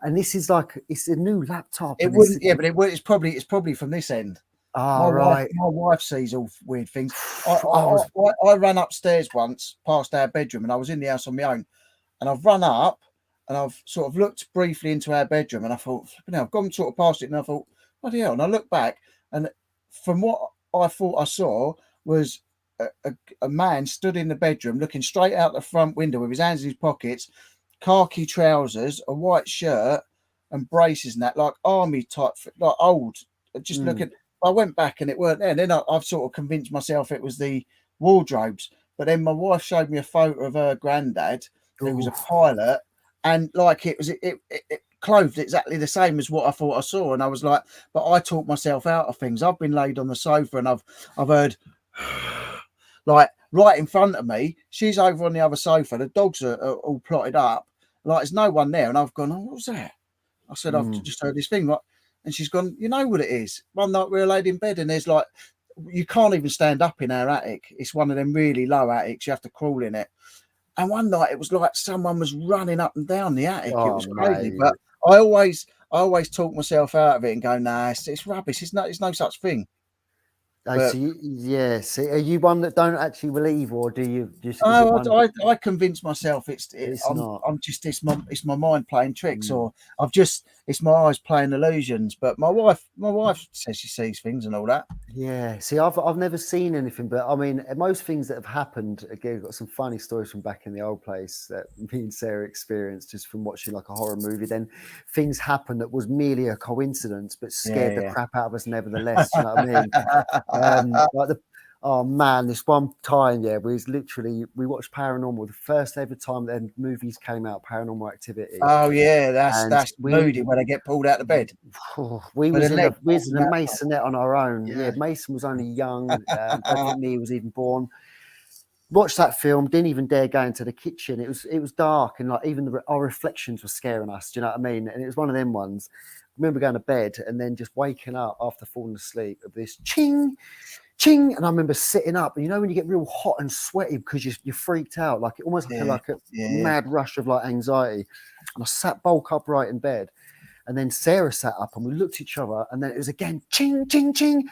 And this is like, it's a new laptop. It wouldn't, but it's probably from this end. Oh, right. My wife sees all weird things. I ran upstairs once past our bedroom, and I was in the house on my own, and I've run up and I've sort of looked briefly into our bedroom, and I thought, I've gone sort of past it, and I thought, bloody hell. And I looked back, and from what I thought I saw was a man stood in the bedroom looking straight out the front window with his hands in his pockets, khaki trousers, a white shirt, and braces and that, like army type, like old. Just looking. I went back and it weren't there. And then I've sort of convinced myself it was the wardrobes. But then my wife showed me a photo of her granddad, who was a pilot, and like it clothed exactly the same as what I thought I saw. And I was like, but I talk myself out of things. I've been laid on the sofa and I've heard like right in front of me. She's over on the other sofa. The dogs are all plotted up. Like there's no one there. And I've gone, oh, what was that? I said, I've just heard this thing. Like, and she's gone, you know what it is? One night we were laid in bed and there's like, you can't even stand up in our attic. It's one of them really low attics. You have to crawl in it. And one night it was like someone was running up and down the attic. It was crazy. But I always talk myself out of it and go, nah, it's rubbish. It's no such thing. But, so are you one that don't actually believe, or do you just? I convince myself it's not. I'm just it's my mind playing tricks, or it's my eyes playing illusions. But my wife says she sees things and all that. Yeah. See, I've never seen anything, but I mean, most things that have happened. Again, I've got some funny stories from back in the old place that me and Sarah experienced just from watching like a horror movie. Then things happened that was merely a coincidence, but scared the crap out of us nevertheless. You know what I mean? Oh man, this one time, we watched Paranormal, the first ever time that movies came out, Paranormal Activity. Oh yeah, that's moody when they get pulled out of bed. We was in a masonette on our own. Yeah, Mason was only young. I don't think he was even born. Watched that film, didn't even dare go into the kitchen. It was dark, and like even our reflections were scaring us. Do you know what I mean? And it was one of them ones. I remember going to bed and then just waking up after falling asleep of this ching, ching, and I remember sitting up. And you know when you get real hot and sweaty because you're freaked out, like almost like a mad rush of like anxiety. And I sat bolt upright in bed, and then Sarah sat up, and we looked at each other, and then it was again ching, ching, ching.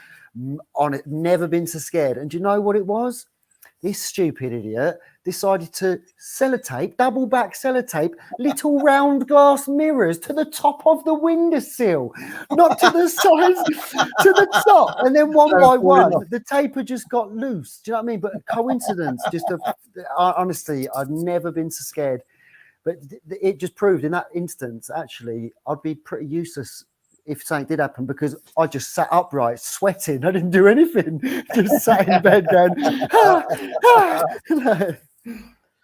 On it, never been so scared. And do you know what it was? This stupid idiot decided to double back sellotape, little round glass mirrors to the top of the windowsill, not to the sides, to the top. And then one by one, the tape had just got loose. Do you know what I mean? But coincidence, honestly, I've never been so scared. But it just proved in that instance, actually, I'd be pretty useless if something did happen, because I just sat upright, sweating. I didn't do anything. Just sat in bed going,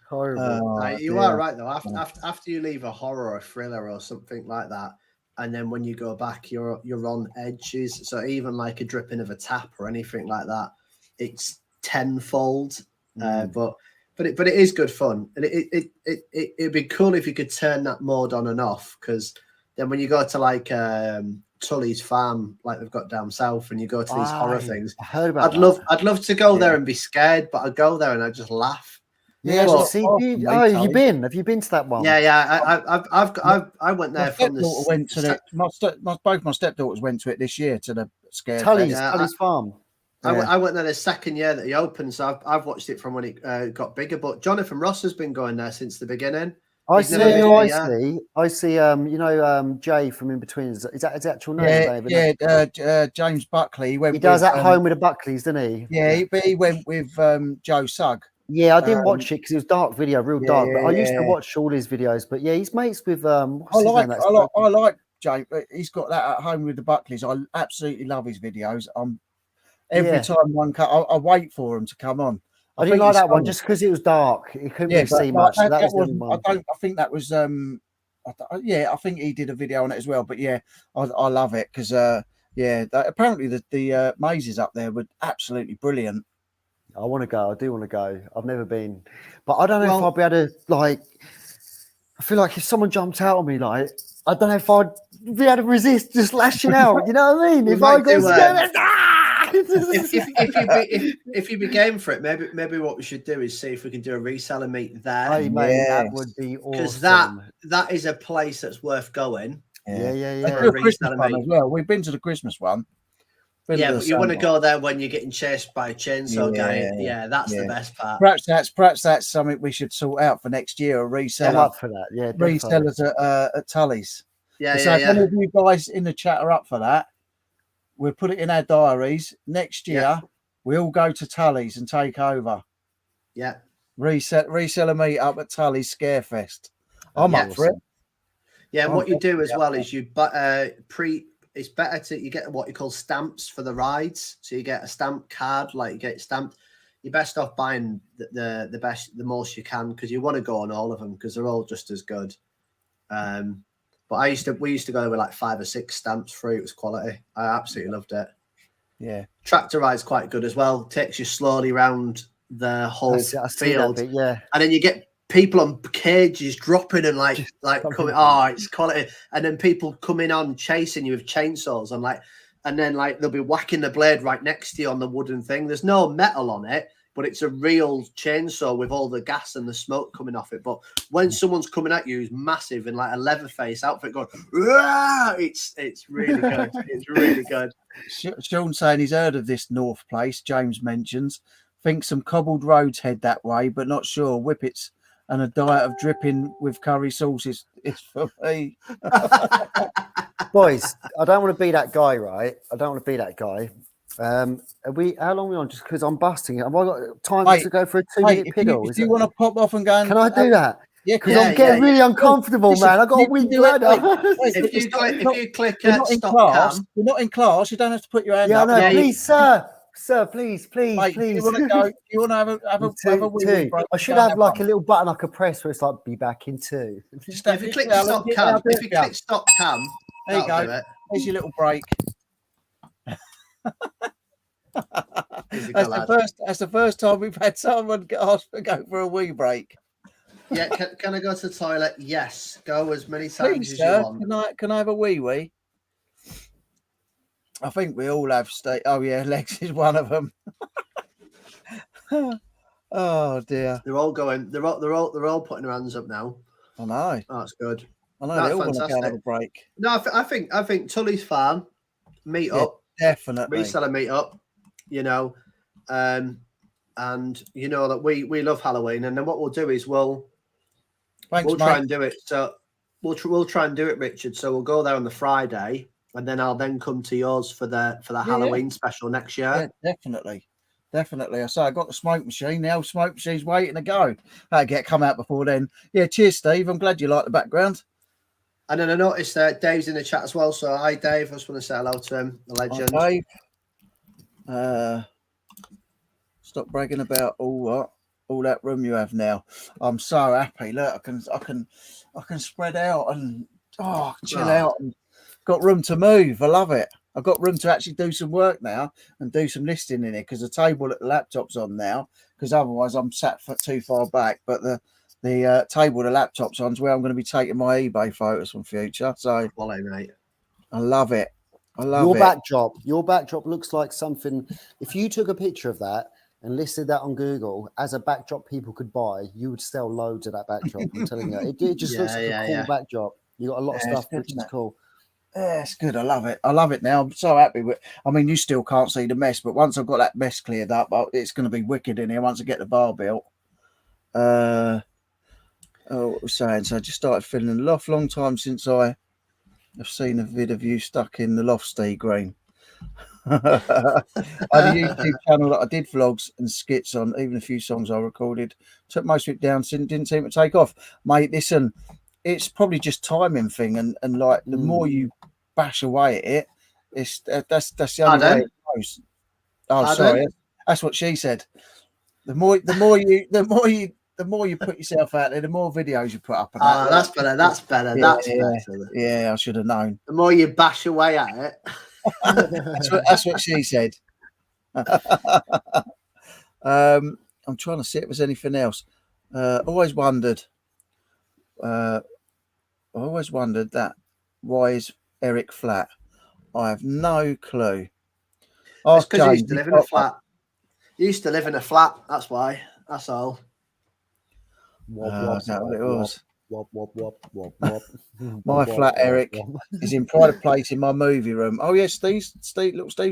horrible. You are right though. After you leave a horror or a thriller or something like that, and then when you go back, you're on edges. So even like a dripping of a tap or anything like that, it's tenfold. But it is good fun, and it'd be cool if you could turn that mode on and off, because then when you go to like Tully's farm, like they've got down south, and you go to these horror things, I heard about I'd love to go there and be scared, but I'd go there and I'd just laugh. Yeah, but, have you been to that one? I went there from the went to both my stepdaughters went to it this year, to the scare Tully's farm. I went there the second year that he opened, so I've watched it from when it got bigger. But Jonathan Ross has been going there since the beginning. I see. Jay from In Between. Is that his actual name? James Buckley. He does at home with the Buckleys, doesn't he? Yeah, but he went with Joe Sugg. Yeah, I didn't watch it because it was dark video, real dark. But I used to watch all his videos. But yeah, he's mates with I like Jay. He's got that at home with the Buckleys. I absolutely love his videos. Every time one cut, I wait for him to come on. I didn't like that one just because it was dark. You couldn't really see much. I think that was I think he did a video on it as well. But yeah, I love it because apparently the mazes up there were absolutely brilliant. I want to go. I do want to go. I've never been, but I don't know if I'd be able to I feel like if someone jumped out on me, I don't know if I'd be able to resist just lashing out. You know what I mean? If I go scared. If you be game for it, maybe what we should do is see if we can do a reseller meet there. Hey, mate, that would be awesome. Because that is a place that's worth going. Yeah. Christmas one as well. We've been to the Christmas one. But you want to go there when you're getting chased by a chainsaw guy. Yeah, that's the best part. Perhaps that's something we should sort out for next year. A reseller. I'm up for that. Yeah, resellers at Tully's. So if any of you guys in the chat are up for that, we'll put it in our diaries. Next year, we'll go to Tully's and take over. Yeah. Reseller meet up at Tully's Scarefest. I'm up for it. Yeah, and what you do as well is you it's better you get what you call stamps for the rides. So you get a stamp card, like you get stamped. you're best off buying the best, the most you can, because you want to go on all of them because they're all just as good. But we used to go with like 5 or 6 stamps free. It was quality. I absolutely loved it. Yeah. Tractor ride's quite good as well. Takes you slowly around the whole field. Bit, yeah. And then you get people on cages dropping and like coming. Oh, it's quality. And then people coming on chasing you with chainsaws and then they'll be whacking the blade right next to you on the wooden thing. There's no metal on it, but it's a real chainsaw with all the gas and the smoke coming off it. But when someone's coming at you who's massive in like a Leatherface outfit going, it's really good. It's really good. Sean saying he's heard of this North place. James mentions, think some cobbled roads head that way, but not sure. Whippets and a diet of dripping with curry sauce is for me. Boys, I don't want to be that guy, right? I don't want to be that guy. How long are we on? Just because I'm busting it. Have I got time to go for a 2-minute piddle? If you want to pop off and go and... Can I do that? Yeah, because I'm getting really uncomfortable, man. I got a weak bladder. If you click stop cam, you're not in class. You don't have to put your hand up. No, please, sir. Sir, please. Mate, please. You want to go? You want to have a wee break? I should have like a little button I could press where it's like be back in 2. If you click stop cam, there you go. There's your little break. That's the first time we've had someone ask to go for a wee break. Yeah, can I go to the toilet? Yes, go as many times as you want. Can I have a wee? I think we all have Oh yeah, Lex is one of them. Oh dear. They're all going. They're all putting their hands up now. I know. Oh, that's good. I know. They all want to go and have a break. No, I think Tully's Farm meet up. Definitely. Reseller meet up. And you know that we love Halloween, and then what we'll do is we'll try and do it. So we'll try and do it, Richard. So we'll go there on the Friday, and then I'll then come to yours for the Halloween special next year. Yeah, definitely. I say I got the smoke machine now. Smoke machine's waiting to go. I'll come out before then. Yeah, cheers, Steve. I'm glad you like the background. And then I noticed that Dave's in the chat as well. So hi, Dave. I just want to say hello to him, the legend. Hi, Dave. Stop bragging about all that room you have now. I'm so happy. Look, I can spread out and chill out and got room to move. I love it. I've got room to actually do some work now and do some listing in it because the table that the laptop's on now, because otherwise I'm sat too far back. But the table the laptop's on is where I'm going to be taking my eBay photos from future. So mate. I love it. Your backdrop looks like something. If you took a picture of that and listed that on Google as a backdrop people could buy, you would sell loads of that backdrop. I'm telling you, it just looks like a cool backdrop. You got a lot of stuff which is cool. Yeah, it's good. I love it now. I'm so happy with. I mean, you still can't see the mess, but once I've got that mess cleared up, it's going to be wicked in here. Once I get the bar built. What was saying? So I just started filling the loft. Long time since I have seen a vid of you stuck in the loft, Steve Green. I had a YouTube channel that I did vlogs and skits on, even a few songs I recorded. Took most of it down, didn't seem to take off. Mate, listen, it's probably just timing thing, and like the more you bash away at it, that's the only way it goes. Oh, sorry, that's what she said. The more you put yourself out there, the more videos you put up. That's better. That's better. Yeah, I should have known. The more you bash away at it. That's what she said. I'm trying to see if there's anything else. Always wondered that. Why is Eric flat? I have no clue. It's because you used to live in a flat. You used to live in a flat. That's why. That's all. Is that what it was? My flat, Eric, is in pride of place in my movie room. Oh yeah, Steve's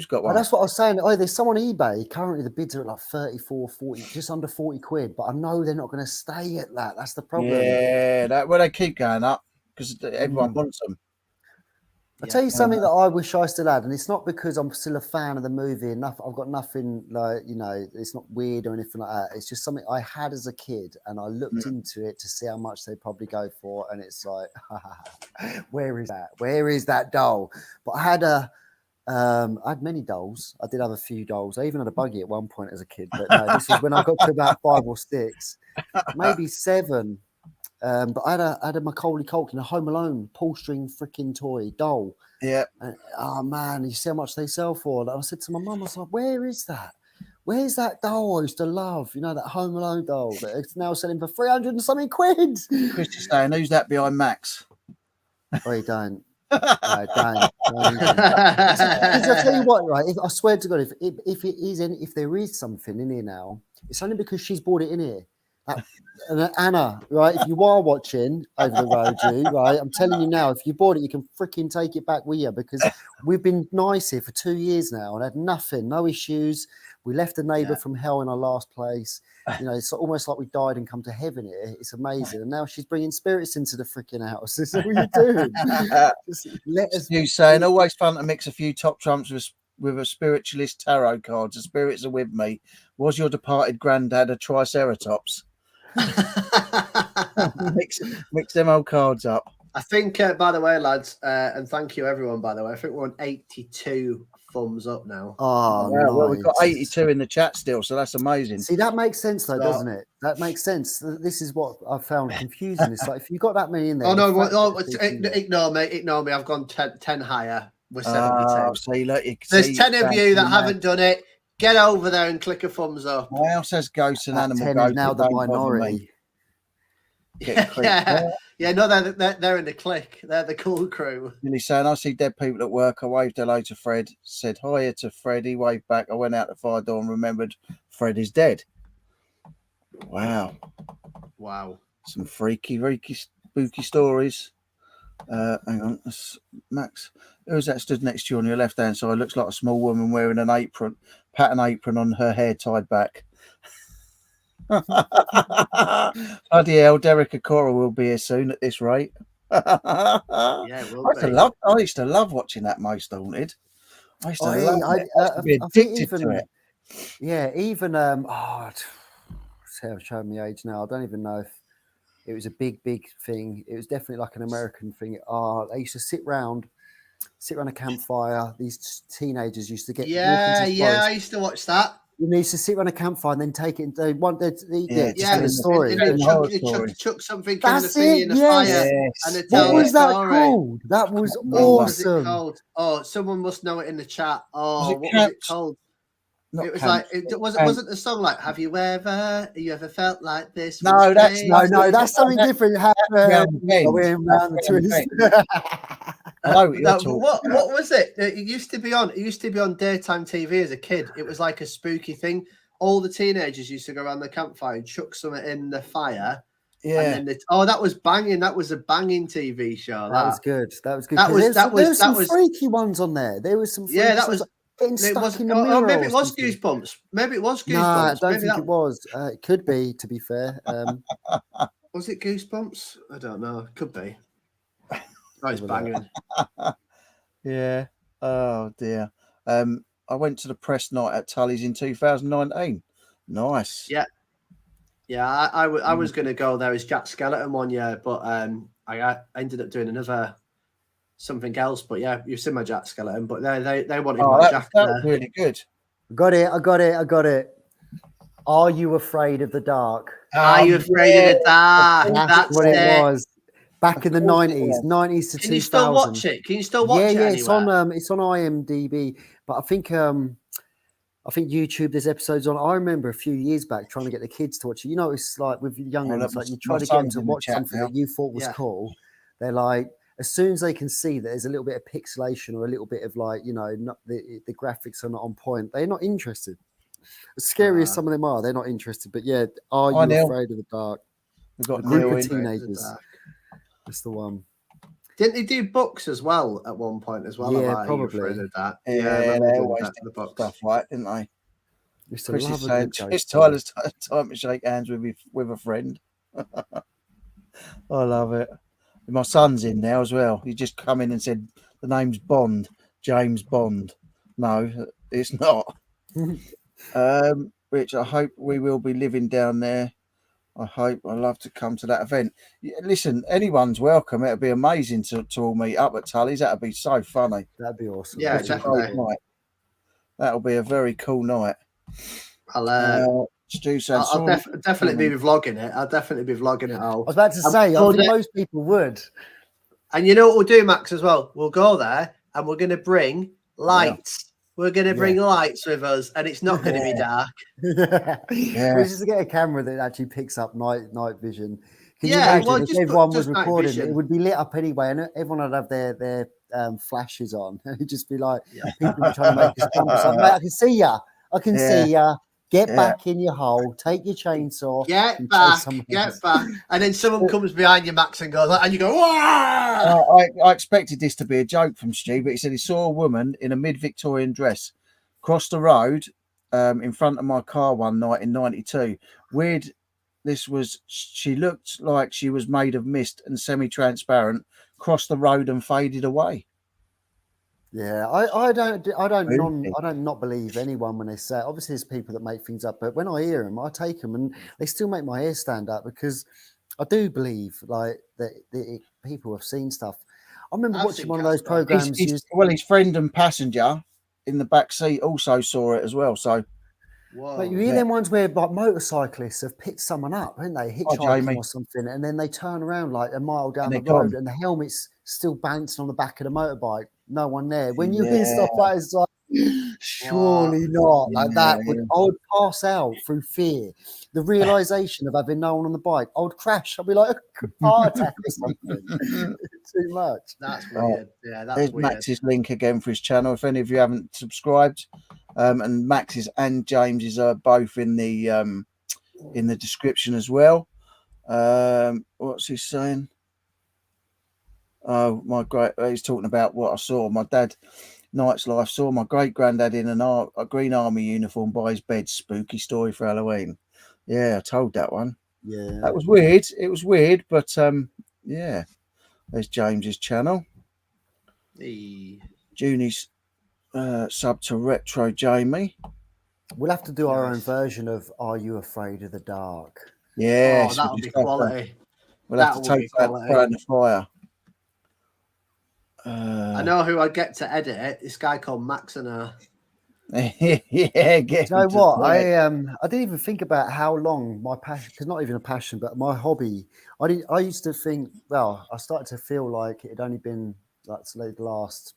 got one. That's what I was saying. Oh, there's some on eBay. Currently the bids are at like 34, 40, just under 40 quid. But I know they're not going to stay at that. That's the problem. Yeah, they keep going up because everyone wants them. I'll tell you something that I wish I still had, and it's not because I'm still a fan of the movie. I've got nothing like, it's not weird or anything like that. It's just something I had as a kid, and I looked into it to see how much they probably go for, and it's like, where is that? Where is that doll? But I had I had many dolls. I did have a few dolls. I even had a buggy at one point as a kid. But no, this was when I got to about 5 or 6, maybe 7. But I had a Macaulay Culkin, a Home Alone pull string freaking toy doll. Yeah. And, oh man, you see how much they sell for? And I said to my mum, I was like, where is that? Where's that doll I used to love? You know, that Home Alone doll that it's now selling for 300 and something quid. Chris is saying, who's that behind Max? Oh, you don't. No, don't. I tell you what, right? I swear to God, if there is something in here now, it's only because she's brought it in here. Anna, right? If you are watching over the road, right? I'm telling you now, if you bought it, you can freaking take it back with you, because we've been nice here for 2 years now and had nothing, no issues. We left a neighbour from hell in our last place. You know, it's almost like we died and come to heaven here. It's amazing. And now she's bringing spirits into the freaking house. This is what you're doing. Just let us. You saying always fun to mix a few top trumps with a spiritualist tarot cards. The spirits are with me. Was your departed granddad a triceratops? mix them old cards up. I think, by the way, lads, and thank you everyone, by the way, I think we're on 82 thumbs up now. Oh, wow. Nice. Well, we've got 82 in the chat still, so that's amazing. See, that makes sense though, doesn't it? That makes sense. This is what I found confusing. It's like if you've got that many in there. Oh no, ignore me. I've gone 10 higher. We're 72. See, look, there's 10 of you that haven't done it. Get over there and click a thumbs up. My house has ghosts and animal 10 ghosts. is now the minority. Yeah, no, they're in the clique. They're the cool crew. And he's saying, I see dead people at work. I waved hello to Fred, said hiya to Fred. He waved back. I went out the fire door and remembered Fred is dead. Wow. Some freaky, spooky stories. Hang on, that's Max. Who's that stood next to you on your left hand side? Looks like a small woman wearing an apron, pattern apron on her hair tied back. Bloody hell, Derek Okora will be here soon at this rate. Yeah, it will I used to love watching that Most Haunted. I used to be addicted to it. Yeah, even showing me age now. I don't even know if it was a big thing. It was definitely like an American thing. They used to sit around a campfire. These teenagers used to get I used to watch that. You used to sit around a campfire and then take it. They want the story. Chuck something in the thing in the fire. Yes. And what was that called? That was awesome. Oh, someone must know it in the chat. Oh, what was it called? It was like wasn't the song like "Have you ever felt like this?" No, that's something different. What was it? It used to be on daytime TV as a kid. It was like a spooky thing. All the teenagers used to go around the campfire and chuck something in the fire. Yeah. And then that was banging. That was a banging TV show. That was good. There was some freaky ones on there. There was some. Yeah, that was. Getting stuck in the mirror. Oh, maybe it was Goosebumps. No, I don't think it was. It could be, to be fair. Was it Goosebumps? I don't know. Could be. Oh, it's banging. Yeah. Oh dear. I went to the press night at Tully's in 2019. Nice. Yeah. Yeah, I was going to go there as Jack Skeleton one year, but I ended up doing something else. But yeah, you've seen my Jack Skeleton, but they wanted my Jack. That was really good. I got it. Are you afraid of the dark? Are you afraid of the dark? That's what it was. Back in the 90s to 2000. Can you still watch it? Can you still watch it? Yeah, it's on IMDb. But I think YouTube, there's episodes on. I remember a few years back trying to get the kids to watch it. You know, it's like with young ones, like you try to get them to watch something that you thought was cool. They're like, as soon as they can see that there's a little bit of pixelation or a little bit of like, you know, not the graphics are not on point, they're not interested. As scary as some of them are, they're not interested. But yeah, are you afraid of the dark? We've got a group of teenagers. That's the one. Didn't they do books as well at one point as well? Yeah, probably. That? Yeah, they always did the book stuff, right? Didn't they? Chris is saying, it's Tyler's time to shake hands with a friend. I love it. My son's in now as well. He just come in and said the name's Bond, James Bond. No, it's not. Rich, I hope we will be living down there I'd love to come to that event. Listen, anyone's welcome. It'd be amazing to all meet up at Tully's. That'd be so funny. That'd be awesome. Yeah, definitely. That'll be a very cool night. I'll definitely be vlogging it. I'll definitely be vlogging it out. I was about to say, I think most people would. And you know what we'll do, Max, as well? We'll go there and we're going to bring lights. Yeah. We're going to bring lights with us, and it's not going to be dark. We're just to get a camera that actually picks up night vision. Can you imagine if everyone was recording it would be lit up anyway, and everyone would have their flashes on. It'd just be like people were trying to make us jump. So, mate, I can see ya. I can see ya. Get back in your hole. Take your chainsaw. Get back. And then someone comes behind you, Max, and goes, and you go, "Wah!" I expected this to be a joke from Stu, but he said he saw a woman in a mid-Victorian dress cross the road in front of my car one night in '92. Weird. She looked like she was made of mist and semi-transparent, crossed the road and faded away. Yeah, I don't not believe anyone when they say it. Obviously there's people that make things up, but when I hear them, I take them and they still make my hair stand up because I do believe like that people have seen stuff. I remember watching one of those programs. His friend and passenger in the back seat also saw it as well. So, but you hear them ones where like motorcyclists have picked someone up, haven't they? Hitchhiking or something, and then they turn around like a mile down the road, and the helmet's still bouncing on the back of the motorbike. No one there. When you hear stuff like that, it's like, surely not. Like that, I would pass out through fear. The realization of having no one on the bike, I would crash. I'd be like a heart attack or something. Too much. That's weird. Yeah, that's there's weird. Max's link again for his channel. If any of you haven't subscribed, and Max's and James's are both in the description as well. What's he saying? Oh, he's talking about what I saw. My dad, Night's Life, saw my great granddad in a green army uniform by his bed. Spooky story for Halloween. Yeah, I told that one. Yeah, that was weird. It was weird, but yeah. There's James's channel. Junie's sub to Retro Jamie. We'll have to do our own version of Are You Afraid of the Dark? Yes, that'll be quality. We'll have to take that burn the fire. I know who I'd get to edit it. This guy called Maxemus. Yeah, you know what? I didn't even think about how long my passion, because not even a passion, but my hobby. I used to think. Well, I started to feel like it had only been like the last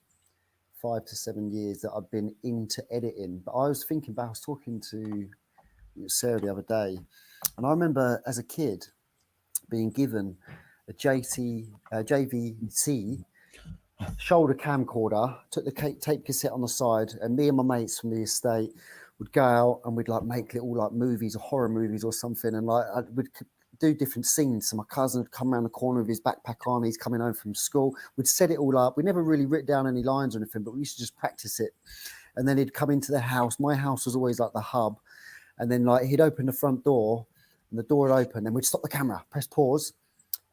5 to 7 years that I've been into editing. But I was thinking about. I was talking to Sarah the other day, and I remember as a kid being given a JVC shoulder camcorder, took the tape cassette on the side, and me and my mates from the estate would go out and we'd like make little like movies or horror movies or something, and like we'd do different scenes. So my cousin would come around the corner with his backpack on, he's coming home from school, we'd set it all up. We never really written down any lines or anything, but we used to just practice it. And then he'd come into the house. My house was always like the hub, and then like he'd open the front door and the door would open, and we'd stop the camera, press pause.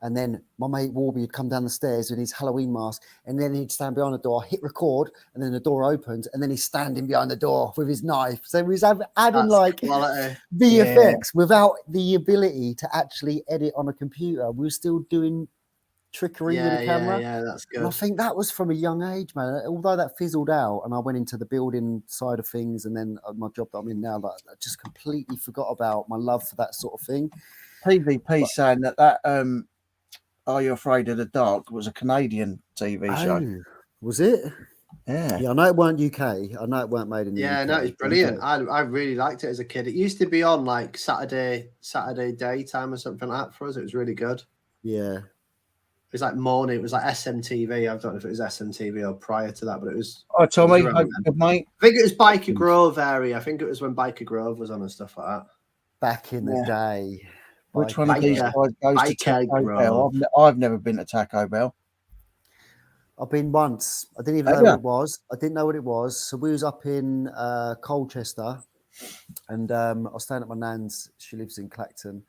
And then my mate Warby would come down the stairs with his Halloween mask, and then he'd stand behind the door, hit record, and then the door opens, and then he's standing behind the door with his knife. So he was adding like VFX without the ability to actually edit on a computer. We were still doing trickery with the camera. Yeah, that's good. And I think that was from a young age, man. Although that fizzled out, and I went into the building side of things, and then my job that I'm in now, like, I just completely forgot about my love for that sort of thing. PvP saying that Are You Afraid of the Dark was a Canadian TV show. Was it? Yeah. Yeah, I know it weren't UK. I know it weren't made in the UK. Yeah, no, it's brilliant. I really liked it as a kid. It used to be on like Saturday daytime or something like that for us. It was really good. Yeah. It was like morning. It was like SMTV. I don't know if it was SMTV or prior to that, but it was. Oh, Tommy, good mate. I think it was Biker Grove area. I think it was when Biker Grove was on and stuff like that. Back in the day. Which one of these guys goes to Taco Bell? I've never been to Taco Bell. I've been once. I didn't even know what it was. I didn't know what it was. So we was up in Colchester, and I was staying at my nan's. She lives in Clacton,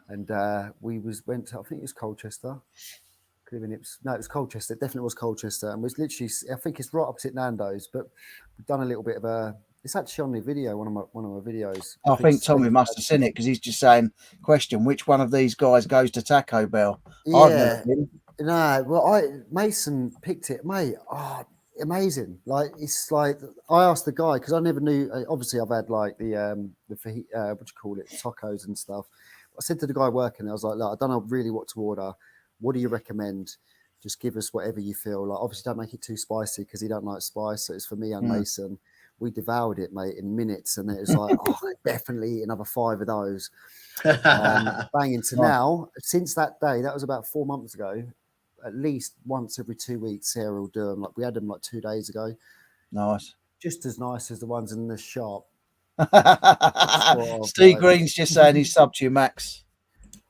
and we went to, I think it was Colchester. Could have been it was Colchester. It definitely was Colchester, and was literally, I think it's right opposite Nando's. But we've done a little bit of a It's actually on the video, one of my videos. I think Tommy must have seen it because he's just saying, question, which one of these guys goes to Taco Bell? Yeah. I've never been. No, well, Mason picked it, mate. Oh, amazing! Like it's like I asked the guy because I never knew. Obviously, I've had like the what do you call it, tacos and stuff. I said to the guy working there, I was like, look, I don't know really what to order. What do you recommend? Just give us whatever you feel. Like, obviously, don't make it too spicy because he don't like spice. So it's for me and Mason. We devoured it, mate, in minutes, and it was like, oh, definitely eat another 5 of those. Banging to now. Since that day, that was about 4 months ago. At least once every 2 weeks, Sarah will do them. Like we had them like 2 days ago. Nice. Just as nice as the ones in the shop. Steve Green's just saying he's subbed to you, Max.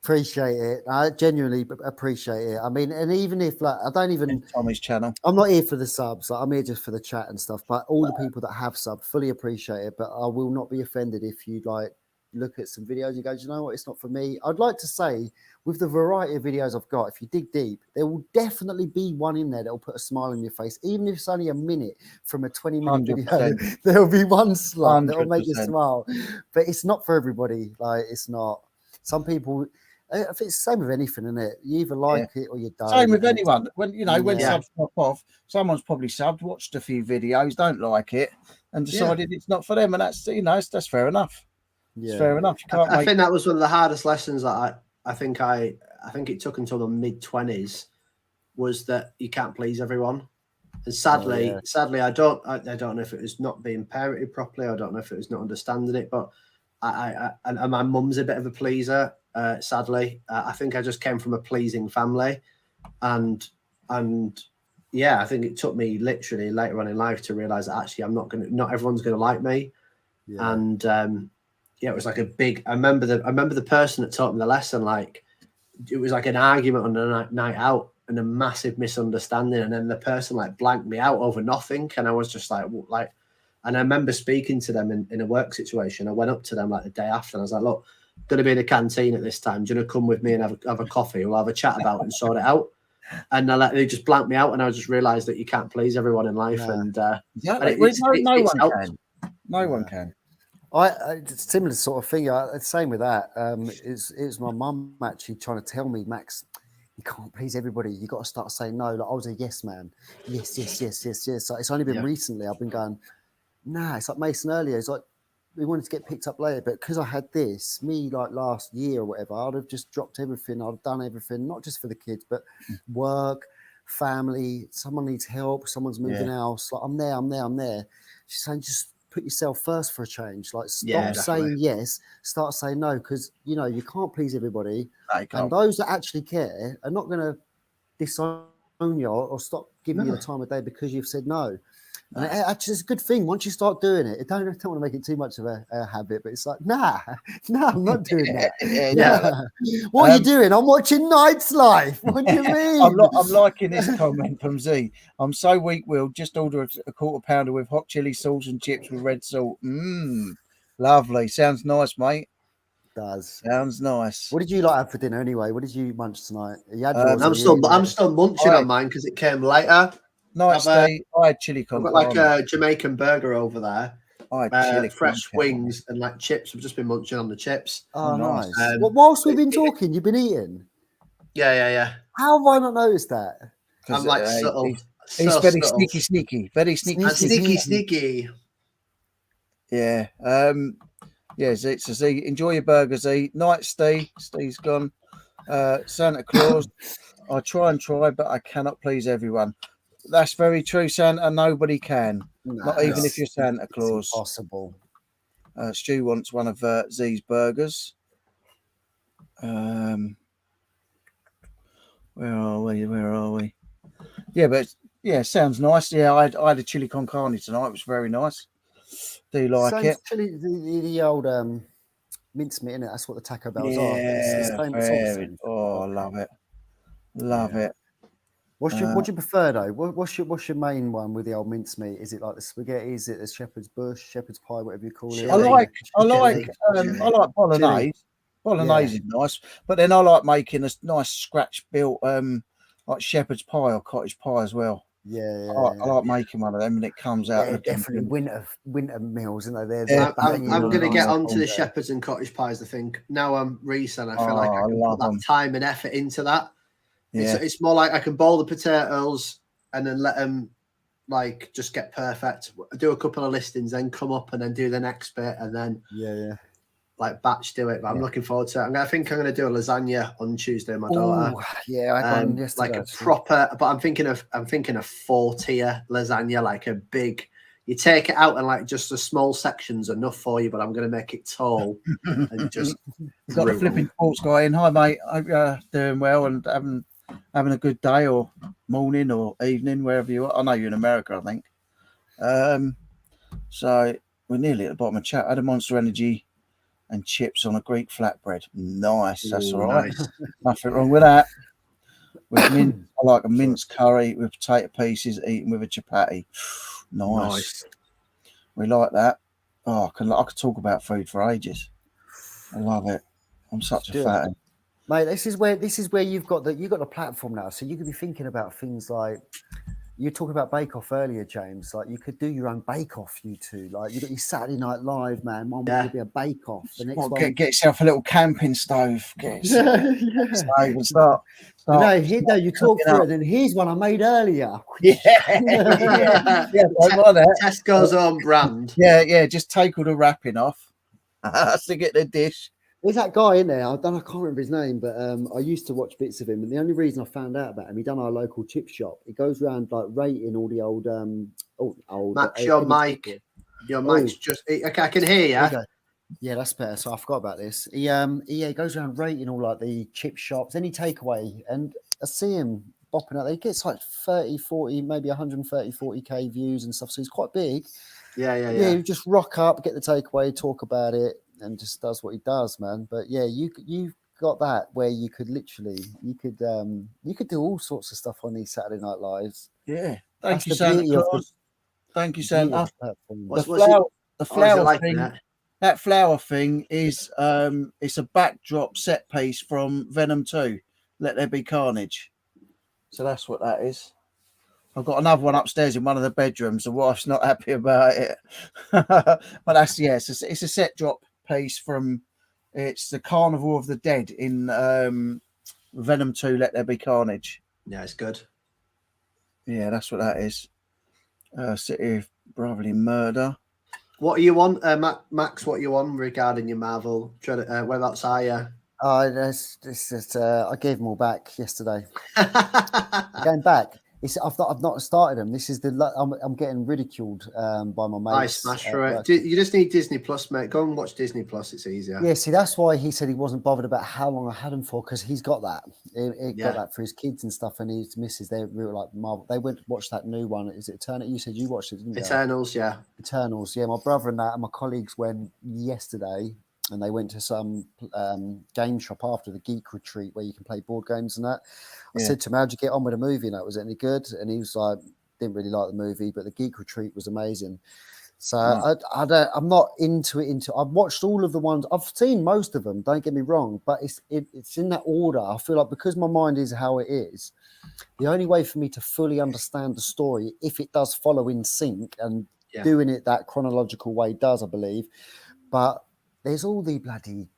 Appreciate it. I genuinely appreciate it. I mean, and even if like I don't even Tommy's channel, I'm not here for the subs. Like, I'm here just for the chat and stuff. But all the people that have subbed fully appreciate it. But I will not be offended if you like look at some videos and go, you know what, it's not for me. I'd like to say, with the variety of videos I've got, if you dig deep, there will definitely be one in there that will put a smile on your face, even if it's only a minute from a 20-minute video. There will be one slot that will make you smile, but it's not for everybody. Like it's not. Some people. I think it's the same with anything, isn't it? You either like it or you don't. Same with anyone. When when subs pop off, someone's probably subbed, watched a few videos, don't like it, and decided it's not for them, and that's that's fair enough. Yeah. It's fair enough. You can't. I think that was one of the hardest lessons that I think it took until the mid-20s was that you can't please everyone. And sadly, I don't know if it was not being parented properly. I don't know if it was not understanding it, but and my mum's a bit of a pleaser. Sadly, I think I just came from a pleasing family, and yeah, I think it took me literally later on in life to realize that actually not everyone's gonna like me, and it was like a big. I remember the person that taught me the lesson. Like it was like an argument on a night out and a massive misunderstanding, and then the person like blanked me out over nothing, and I was just like. And I remember speaking to them in a work situation. I went up to them like the day after, and I was like, "Look, I'm going to be in the canteen at this time. Do you want to come with me and have a coffee? We'll have a chat about it and sort it out." And they just blanked me out, and I just realised that you can't please everyone in life. And no one can. It's similar sort of thing. Same with that. It was my mum actually trying to tell me, Max, you can't please everybody. You got to start saying no. Like I was a yes man. Yes. So it's only been recently I've been going. Nah, it's like Mason earlier. It's like we wanted to get picked up later, but because I had this, like last year or whatever, I'd have just dropped everything. I'd have done everything, not just for the kids, but work, family. Someone needs help. Someone's moving house. Like I'm there. She's saying just put yourself first for a change. Like stop saying yes, start saying no, because you can't please everybody. And those that actually care are not going to disown you or stop giving you the time of day because you've said no. And actually, it's a good thing once you start doing it. I don't want to make it too much of a habit, but it's like, nah, I'm not doing that. What are you doing? I'm watching Night's Life. What do you mean? I'm liking this comment from Z. I'm so weak-willed. Just order a quarter pounder with hot chili sauce and chips with red salt. Lovely. Sounds nice, mate. Does. Sounds nice. What did you have for dinner anyway? What did you munch tonight? You had I'm still munching on mine because it came later. Nice day. I had chili con carne. I've got like a Jamaican burger over there. I had chili fresh wings and like chips. I've just been munching on the chips. Oh, nice. Whilst we've been talking, you've been eating? Yeah. How have I not noticed that? I'm like subtle. He's very sneaky. Very sneaky. Yeah. So enjoy your burger, Z. Night, Steve. Steve's gone. Santa Claus. I try, but I cannot please everyone. That's very true, Santa. Nobody can. Not even if you're Santa Claus. It's impossible. Stu wants one of Z's burgers. Where are we? Yeah, but sounds nice. Yeah, I had a chili con carne tonight. It was very nice. Do you like it? Chili, the old mincemeat, innit? That's what the Taco Bells are. It's I love it. Love it. What do you prefer though? What's your main one with the old mincemeat? Is it like the spaghetti? Is it the shepherd's bush, shepherd's pie, whatever you call it? I like bolognese. Bolognese is nice, but then I like making a nice scratch built like shepherd's pie or cottage pie as well. Yeah, I like making one of them, and it comes out. Yeah, definitely winter meals, isn't they? I'm going to get onto the shepherd's and cottage pies. I think now I'm reselling. I feel like I can put that time and effort into that. Yeah. It's more like I can boil the potatoes and then let them like just get perfect. Do a couple of listings, then come up and then do the next bit, and then like batch do it. But I'm looking forward to it. I think I'm going to do a lasagna on Tuesday with my daughter. Yeah, I got one yesterday. Like a proper, but I'm thinking of 4-tier lasagna, like a big. You take it out and like just the small sections enough for you, but I'm going to make it tall and just. Got the flipping sports guy in. Hi, mate. Hope you're doing well and having a good day or morning or evening, wherever you are. I know you're in America, I think. So we're nearly at the bottom of chat. I had a Monster Energy and chips on a Greek flatbread. Nice. That's all right. Nice. Nothing wrong with that. With mint, I like a minced curry with potato pieces eaten with a chapati. Nice. We like that. Oh, I could talk about food for ages. I love it. I'm such a fatty. Mate, this is where you've got the platform now. So you could be thinking about things like you were talking about Bake Off earlier, James. Like you could do your own Bake Off, you two. Like you got your Saturday Night Live, man. One week will be a Bake Off. The next one, get yourself a little camping stove. Get stove and start. You talk through it. And here's one I made earlier. Tesco's own brand. Yeah. Just take all the wrapping off. Stick it in the dish. There's that guy in there. I can't remember his name, but I used to watch bits of him. And the only reason I found out about him, he done our local chip shop. He goes around like rating all the old Max, your mic. Your mic's just. Okay, I can hear you. Yeah, that's better. So I forgot about this. He goes around rating all like the chip shops, any takeaway, and I see him bopping out there. He gets like 30, 40, maybe 130, 40k views and stuff. So he's quite big. Yeah. You just rock up, get the takeaway, talk about it, and just does what he does, man. But yeah, you've got that where you could do all sorts of stuff on these Saturday Night Lives. Yeah, thank you, Santa. Thank you, Santa. The flower thing. That flower thing is it's a backdrop set piece from Venom 2. Let There Be Carnage. So that's what that is. I've got another one upstairs in one of the bedrooms. The wife's not happy about it, but that's it's a set drop piece from. It's the Carnival of the Dead in Venom 2. Let There Be Carnage. Yeah, it's good. Yeah, that's what that is. City of Brotherly Murder. What are you on, Max? What are you on regarding your Marvel? Whereabouts are you? I gave them all back yesterday. Going back. I've not started them. This is I'm getting ridiculed by my mates. I smash through it. You just need Disney Plus, mate. Go and watch Disney Plus. It's easier. Yeah, see, that's why he said he wasn't bothered about how long I had him for, because he's got that. He got that for his kids and stuff, and his missus. They were like Marvel. They went to watch that new one. Is it Eternal? You said you watched it, didn't you? Eternals, yeah. Eternals, yeah. My brother and my colleagues went yesterday. And they went to some game shop after the Geek Retreat where you can play board games and that. I said to him, how'd you get on with the movie? And that, was it any good? And he was like, didn't really like the movie, but the Geek Retreat was amazing. So I'm not into it. I've watched all of the ones. I've seen most of them, don't get me wrong, but it's in that order. I feel like because my mind is how it is, the only way for me to fully understand the story, if it does follow in sync and doing it that chronological way does, I believe. But there's all the bloody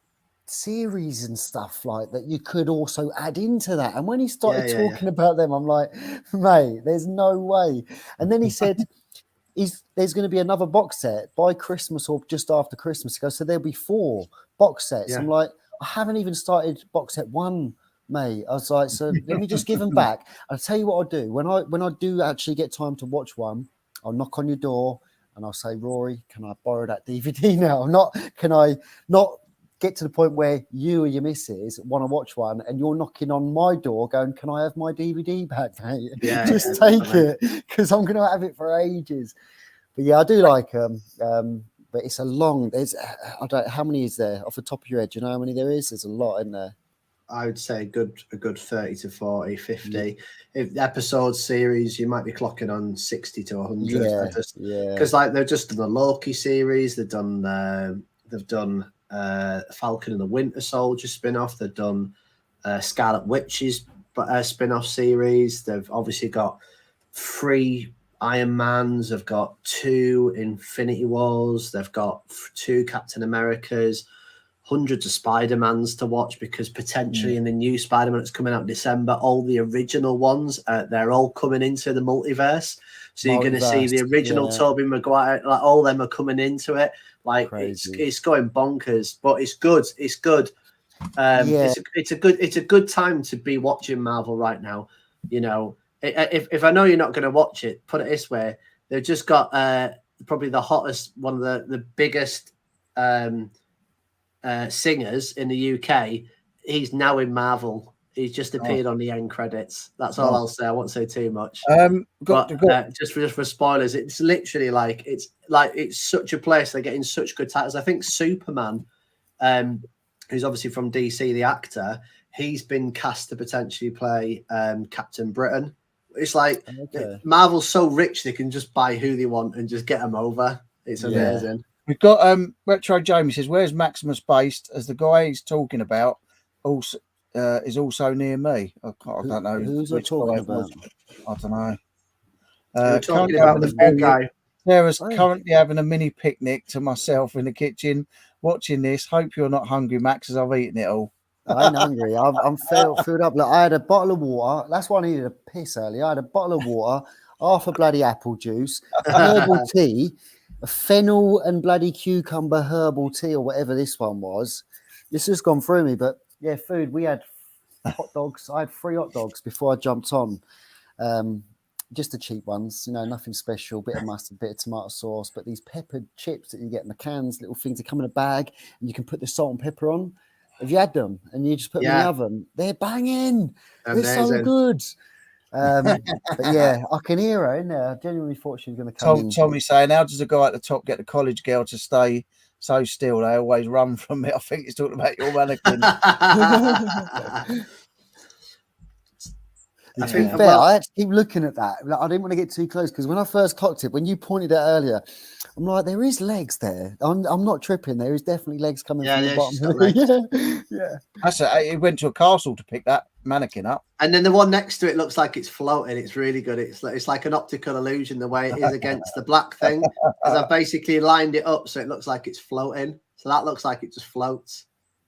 series and stuff like that you could also add into that. And when he started talking about them, I'm like, mate, there's no way. And then he said, there's going to be another box set by Christmas or just after Christmas. He goes, so there'll be 4 box sets. Yeah. I'm like, I haven't even started box set 1, mate. I was like, so let me just give them back. I'll tell you what I'll do. When I do actually get time to watch one, I'll knock on your door. And I'll say, Rory, can I borrow that DVD now? Can I not get to the point where you or your missus want to watch one and you're knocking on my door going, can I have my DVD back, mate? Just take it, because I'm going to have it for ages. But yeah, I do like them. But it's a long, how many is there off the top of your head? Do you know how many there is? There's a lot in there. I would say a good 30 to 40, 50. If the episode series, you might be clocking on 60 to 100. Because like they've just done the Loki series, they've done Falcon and the Winter Soldier spin-off, they've done Scarlet Witch's spin-off series. They've obviously got 3 Iron Mans, they've got 2 Infinity Wars, they've got 2 Captain Americas, hundreds of Spider-Mans to watch, because potentially in the new Spider-Man that's coming out in December, all the original ones, they're all coming into the multiverse. So you're going to see the original Tobey Maguire, like all them are coming into it. Like it's going bonkers, but it's good. It's good. It's a good time to be watching Marvel right now. You know, if I know you're not going to watch it, put it this way: they've just got probably the hottest, one of the biggest singers in the UK. He's now in Marvel. He's just appeared on the end credits. That's all I'll say. I won't say too much. Just for spoilers, it's literally like it's such a place. They're getting such good titles. I think Superman, who's obviously from DC, the actor, he's been cast to potentially play Captain Britain. It's like Marvel's so rich they can just buy who they want and just get them over. It's amazing. We've got Retro Jamie says, "Where's Maximus based?" As the guy he's talking about also is also near me. I don't know who's he talking about. I don't know. We're talking about the big guy. Sarah's currently having a mini picnic to myself in the kitchen, watching this. Hope you're not hungry, Max, as I've eaten it all. I ain't hungry. I'm filled up. Look, I had a bottle of water. That's why I needed a piss earlier. I had a bottle of water, half a bloody apple juice, herbal tea, a fennel and bloody cucumber herbal tea, or whatever this one was. This has gone through me, but yeah, food. We had hot dogs. I had 3 hot dogs before I jumped on. Just the cheap ones, you know, nothing special. Bit of mustard, bit of tomato sauce, but these peppered chips that you get in the cans, little things that come in a bag, and you can put the salt and pepper on. Have you had them? And you just put them in the oven. They're banging. Amazing. They're so good. But yeah, I can hear her in there. I genuinely thought she was going to come in. Tommy saying, how does the guy at the top get the college girl to stay so still? They always run from me. I think he's talking about your mannequin. To be fair, I actually keep looking at that. Like, I didn't want to get too close because when I first clocked it, when you pointed it earlier, I'm like, there is legs there. I'm not tripping. There is definitely legs coming from the bottom. Yeah. He went to a castle to pick that mannequin up. And then the one next to it looks like it's floating. It's really good. It's like an optical illusion the way it is against the black thing. Because I've basically lined it up so it looks like it's floating. So that looks like it just floats.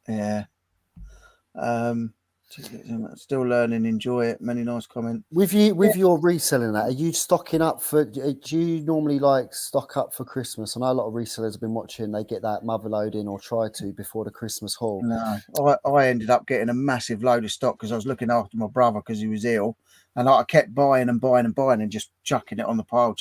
Yeah. Still learning, enjoy it. Many nice comments. With your reselling that, are you stocking up for? Do you normally like stock up for Christmas? I know a lot of resellers have been watching. They get that mother load in or try to before the Christmas haul. No, I ended up getting a massive load of stock because I was looking after my brother because he was ill, and I kept buying and just chucking it on the pile.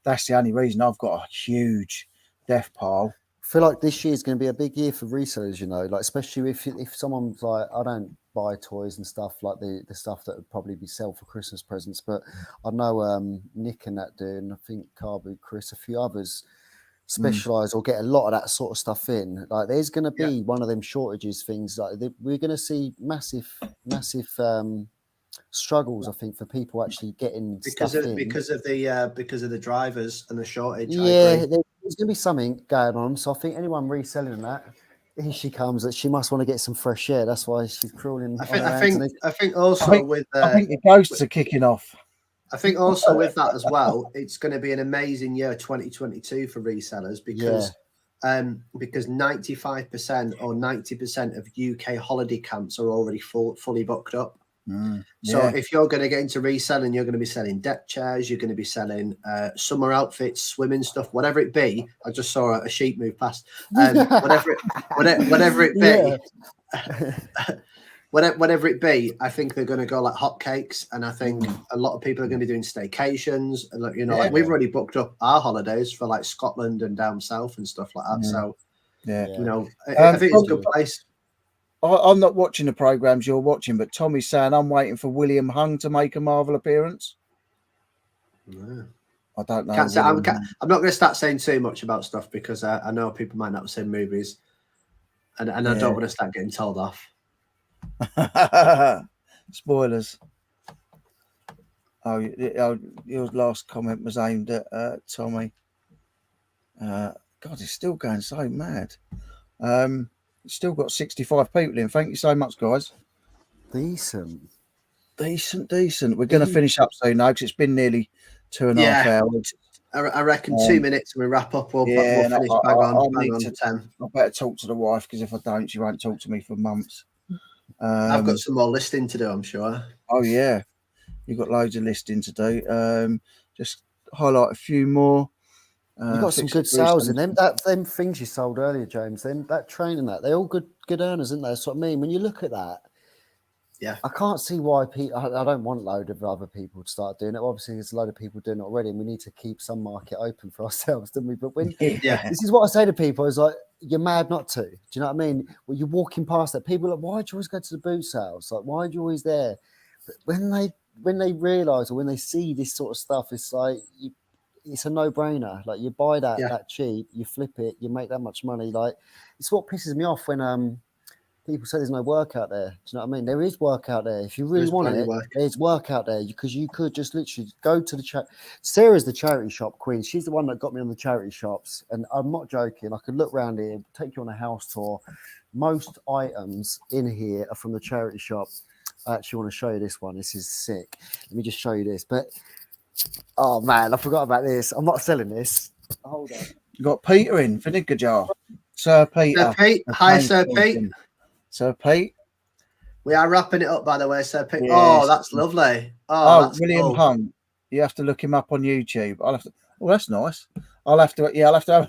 That's the only reason I've got a huge death pile. I feel like this year is going to be a big year for resellers, you know, like especially if someone's like, I don't buy toys and stuff like the stuff that would probably be sell for Christmas presents, but I know Nick and that do, and I think Carbu, Chris, a few others specialize or get a lot of that sort of stuff in. Like there's going to be one of them shortages things. Like we're going to see massive struggles, I think, for people actually getting because of the drivers and the shortage. Yeah, there's going to be something going on. So I think anyone reselling that, here she comes, that she must want to get some fresh air. That's why she's crawling. I think the ghosts are kicking off. I think also with that as well, it's going to be an amazing year 2022 for resellers because 95% or 90% of UK holiday camps are already fully booked up. So if you're going to get into reselling, you're going to be selling deck chairs, you're going to be selling summer outfits, swimming stuff, whatever it be. I just saw a sheep move past. Whatever it be, whatever it be, I think they're going to go like hotcakes, and I think a lot of people are going to be doing staycations. And like we've already booked up our holidays for like Scotland and down south and stuff like that. So I think it's a good place. I'm not watching the programs you're watching, but Tommy's saying I'm waiting for William Hung to make a Marvel appearance. Yeah. I don't know. I'm not going to start saying too much about stuff because I know people might not have seen movies, and I don't want to start getting told off. Spoilers. Your last comment was aimed at Tommy. God, it's still going so mad. Still got 65 people in. Thank you so much, guys. Decent. Decent. We're going to finish up soon now because it's been nearly 2.5 hours. I reckon 2 minutes and we wrap up. We'll finish bang on 10. I better talk to the wife because if I don't, she won't talk to me for months. I've got some more listing to do, I'm sure. Oh yeah, you've got loads of listing to do. Just highlight a few more. You got some good sales in them. Them things you sold earlier, James. That training, they're all good earners, aren't they? That's what I mean. When you look at that, I can't see why people. I don't want a load of other people to start doing it. Obviously, there's a load of people doing it already, and we need to keep some market open for ourselves, don't we? But when this is what I say to people is like, you're mad not to. Do you know what I mean? When you're walking past that, people are like, why do you always go to the boot sales? Like, why are you always there? But when they realise or when they see this sort of stuff, it's like it's a no-brainer. Like, you buy that cheap, you flip it, you make that much money. Like, it's what pisses me off when people say there's no work out there. Do you know what I mean? There is work out there. If you really want it, there's work out there because you could just literally go to the charity. Sarah's the charity shop queen. She's the one that got me on the charity shops. And I'm not joking. I could look around here, take you on a house tour. Most items in here are from the charity shop. I actually want to show you this one. This is sick. Let me just show you this. But, oh, man, I forgot about this. I'm not selling this. Hold on. You got Peter in, vinegar jar. Sir Peter. Sir Pete. Hi, Sir Pete. Sir Pete. We are wrapping it up, by the way, Sir Pete. Yes. Oh, that's lovely. That's William Hunt. You have to look him up on YouTube. I'll have to. Oh, that's nice. I'll have to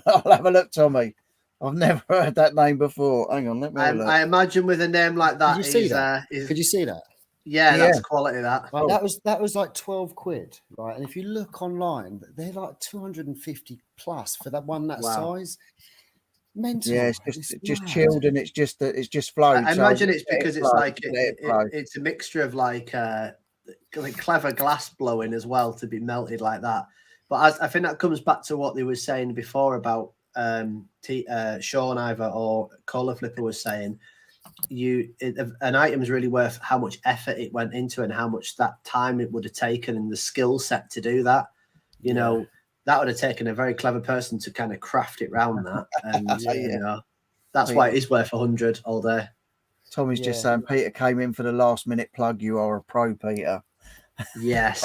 have a look, Tommy. I've never heard that name before. Hang on, let me have a look. I imagine with a name like that. Could you see that? Could you see that? Yeah, that's quality. That that was like 12 quid, right? And if you look online, they're like 250 plus for that one that size. Mental. Yeah, it's just chilled and it's just flowed. I imagine it's because it's like it's a mixture of like clever glass blowing as well to be melted like that. But I think that comes back to what they were saying before about Sean either or Cola Flipper was saying. An item is really worth how much effort it went into and how much that time it would have taken and the skill set to do that. You know. That would have taken a very clever person to kind of craft it round that. And, you know, that's why it is worth 100 all day. Tommy's just saying, Peter came in for the last minute plug. You are a pro, Peter. Yes.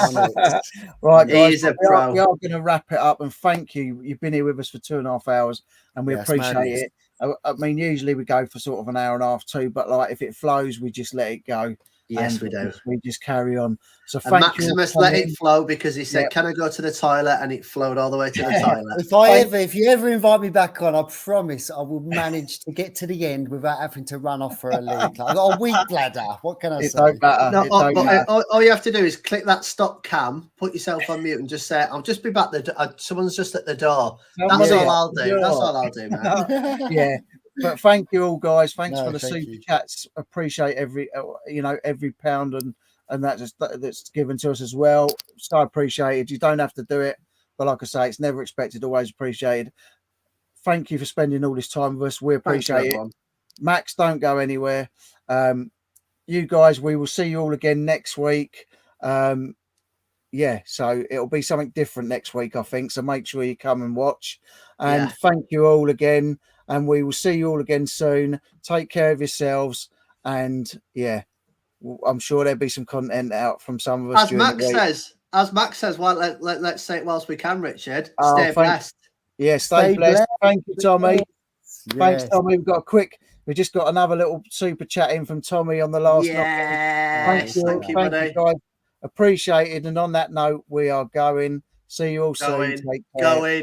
Right, guys. He's a pro. We are going to wrap it up and thank you. You've been here with us for 2.5 hours and we appreciate it. I mean, usually we go for sort of an hour and a half, 2, but like if it flows, we just let it go. Yes, we do. We just carry on. So Maximus let it flow because he said, "Can I go to the toilet?" And it flowed all the way to the toilet. If you ever invite me back on, I promise I will manage to get to the end without having to run off for a leak. I've got a weak bladder. What can I say? Don't matter. All you have to do is click that stop cam, put yourself on mute, and just say, "I'll just be back. Someone's just at the door." That's all I'll do. That's all I'll do, man. Yeah. But thank you all, guys. Thanks for the super chats. Appreciate every pound and that's given to us as well. So appreciated. You don't have to do it, but like I say, it's never expected, always appreciated. Thank you for spending all this time with us. We appreciate it. Max, don't go anywhere. You guys, we will see you all again next week. So it'll be something different next week, I think. So make sure you come and watch. And thank you all again. And we will see you all again soon. Take care of yourselves. And I'm sure there'll be some content out from some of us. As Max says, well, let's say it whilst we can, Richard. Stay blessed. Yeah, stay blessed. Thank you, Tommy. Yes. Thanks, Tommy. We've just got another little super chat in from Tommy on the last. Thank you, buddy. Guys. Appreciated. And on that note, we are going. See you all soon. Take care. Bye.